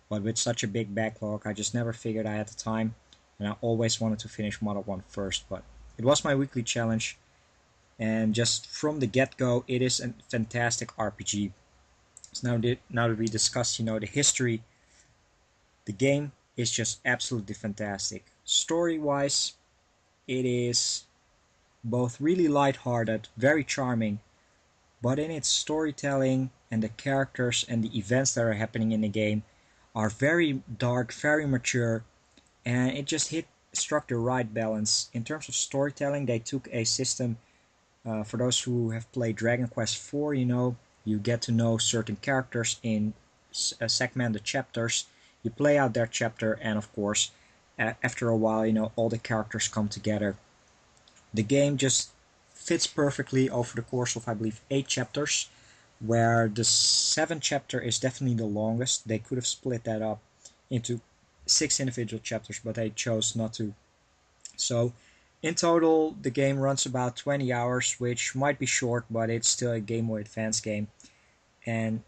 but with such a big backlog, I just never figured I had the time, and I always wanted to finish Model 1 first, but it was my weekly challenge, and just from the get-go, it is a fantastic RPG. So now that we discussed, the history, the game is just absolutely fantastic. Story-wise, it is both really light-hearted, very charming, but in its storytelling and the characters and the events that are happening in the game are very dark, very mature, and it just struck the right balance. In terms of storytelling, they took a system, for those who have played Dragon Quest IV, you get to know certain characters in segmented chapters. You play out their chapter, and of course, after a while, all the characters come together. The game just fits perfectly over the course of, I believe, 8 chapters, where the seventh chapter is definitely the longest. They could have split that up into 6 individual chapters, but they chose not to. So, in total, the game runs about 20 hours, which might be short, but it's still a Game Boy Advance game. And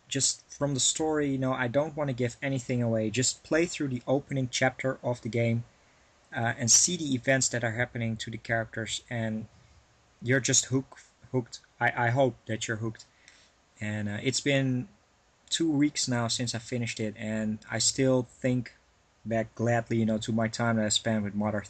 just from the story, I don't want to give anything away. Just play through the opening chapter of the game and see the events that are happening to the characters, and you're just hooked. I hope that you're hooked. And it's been 2 weeks now since I finished it, and I still think back gladly, to my time that I spent with Mother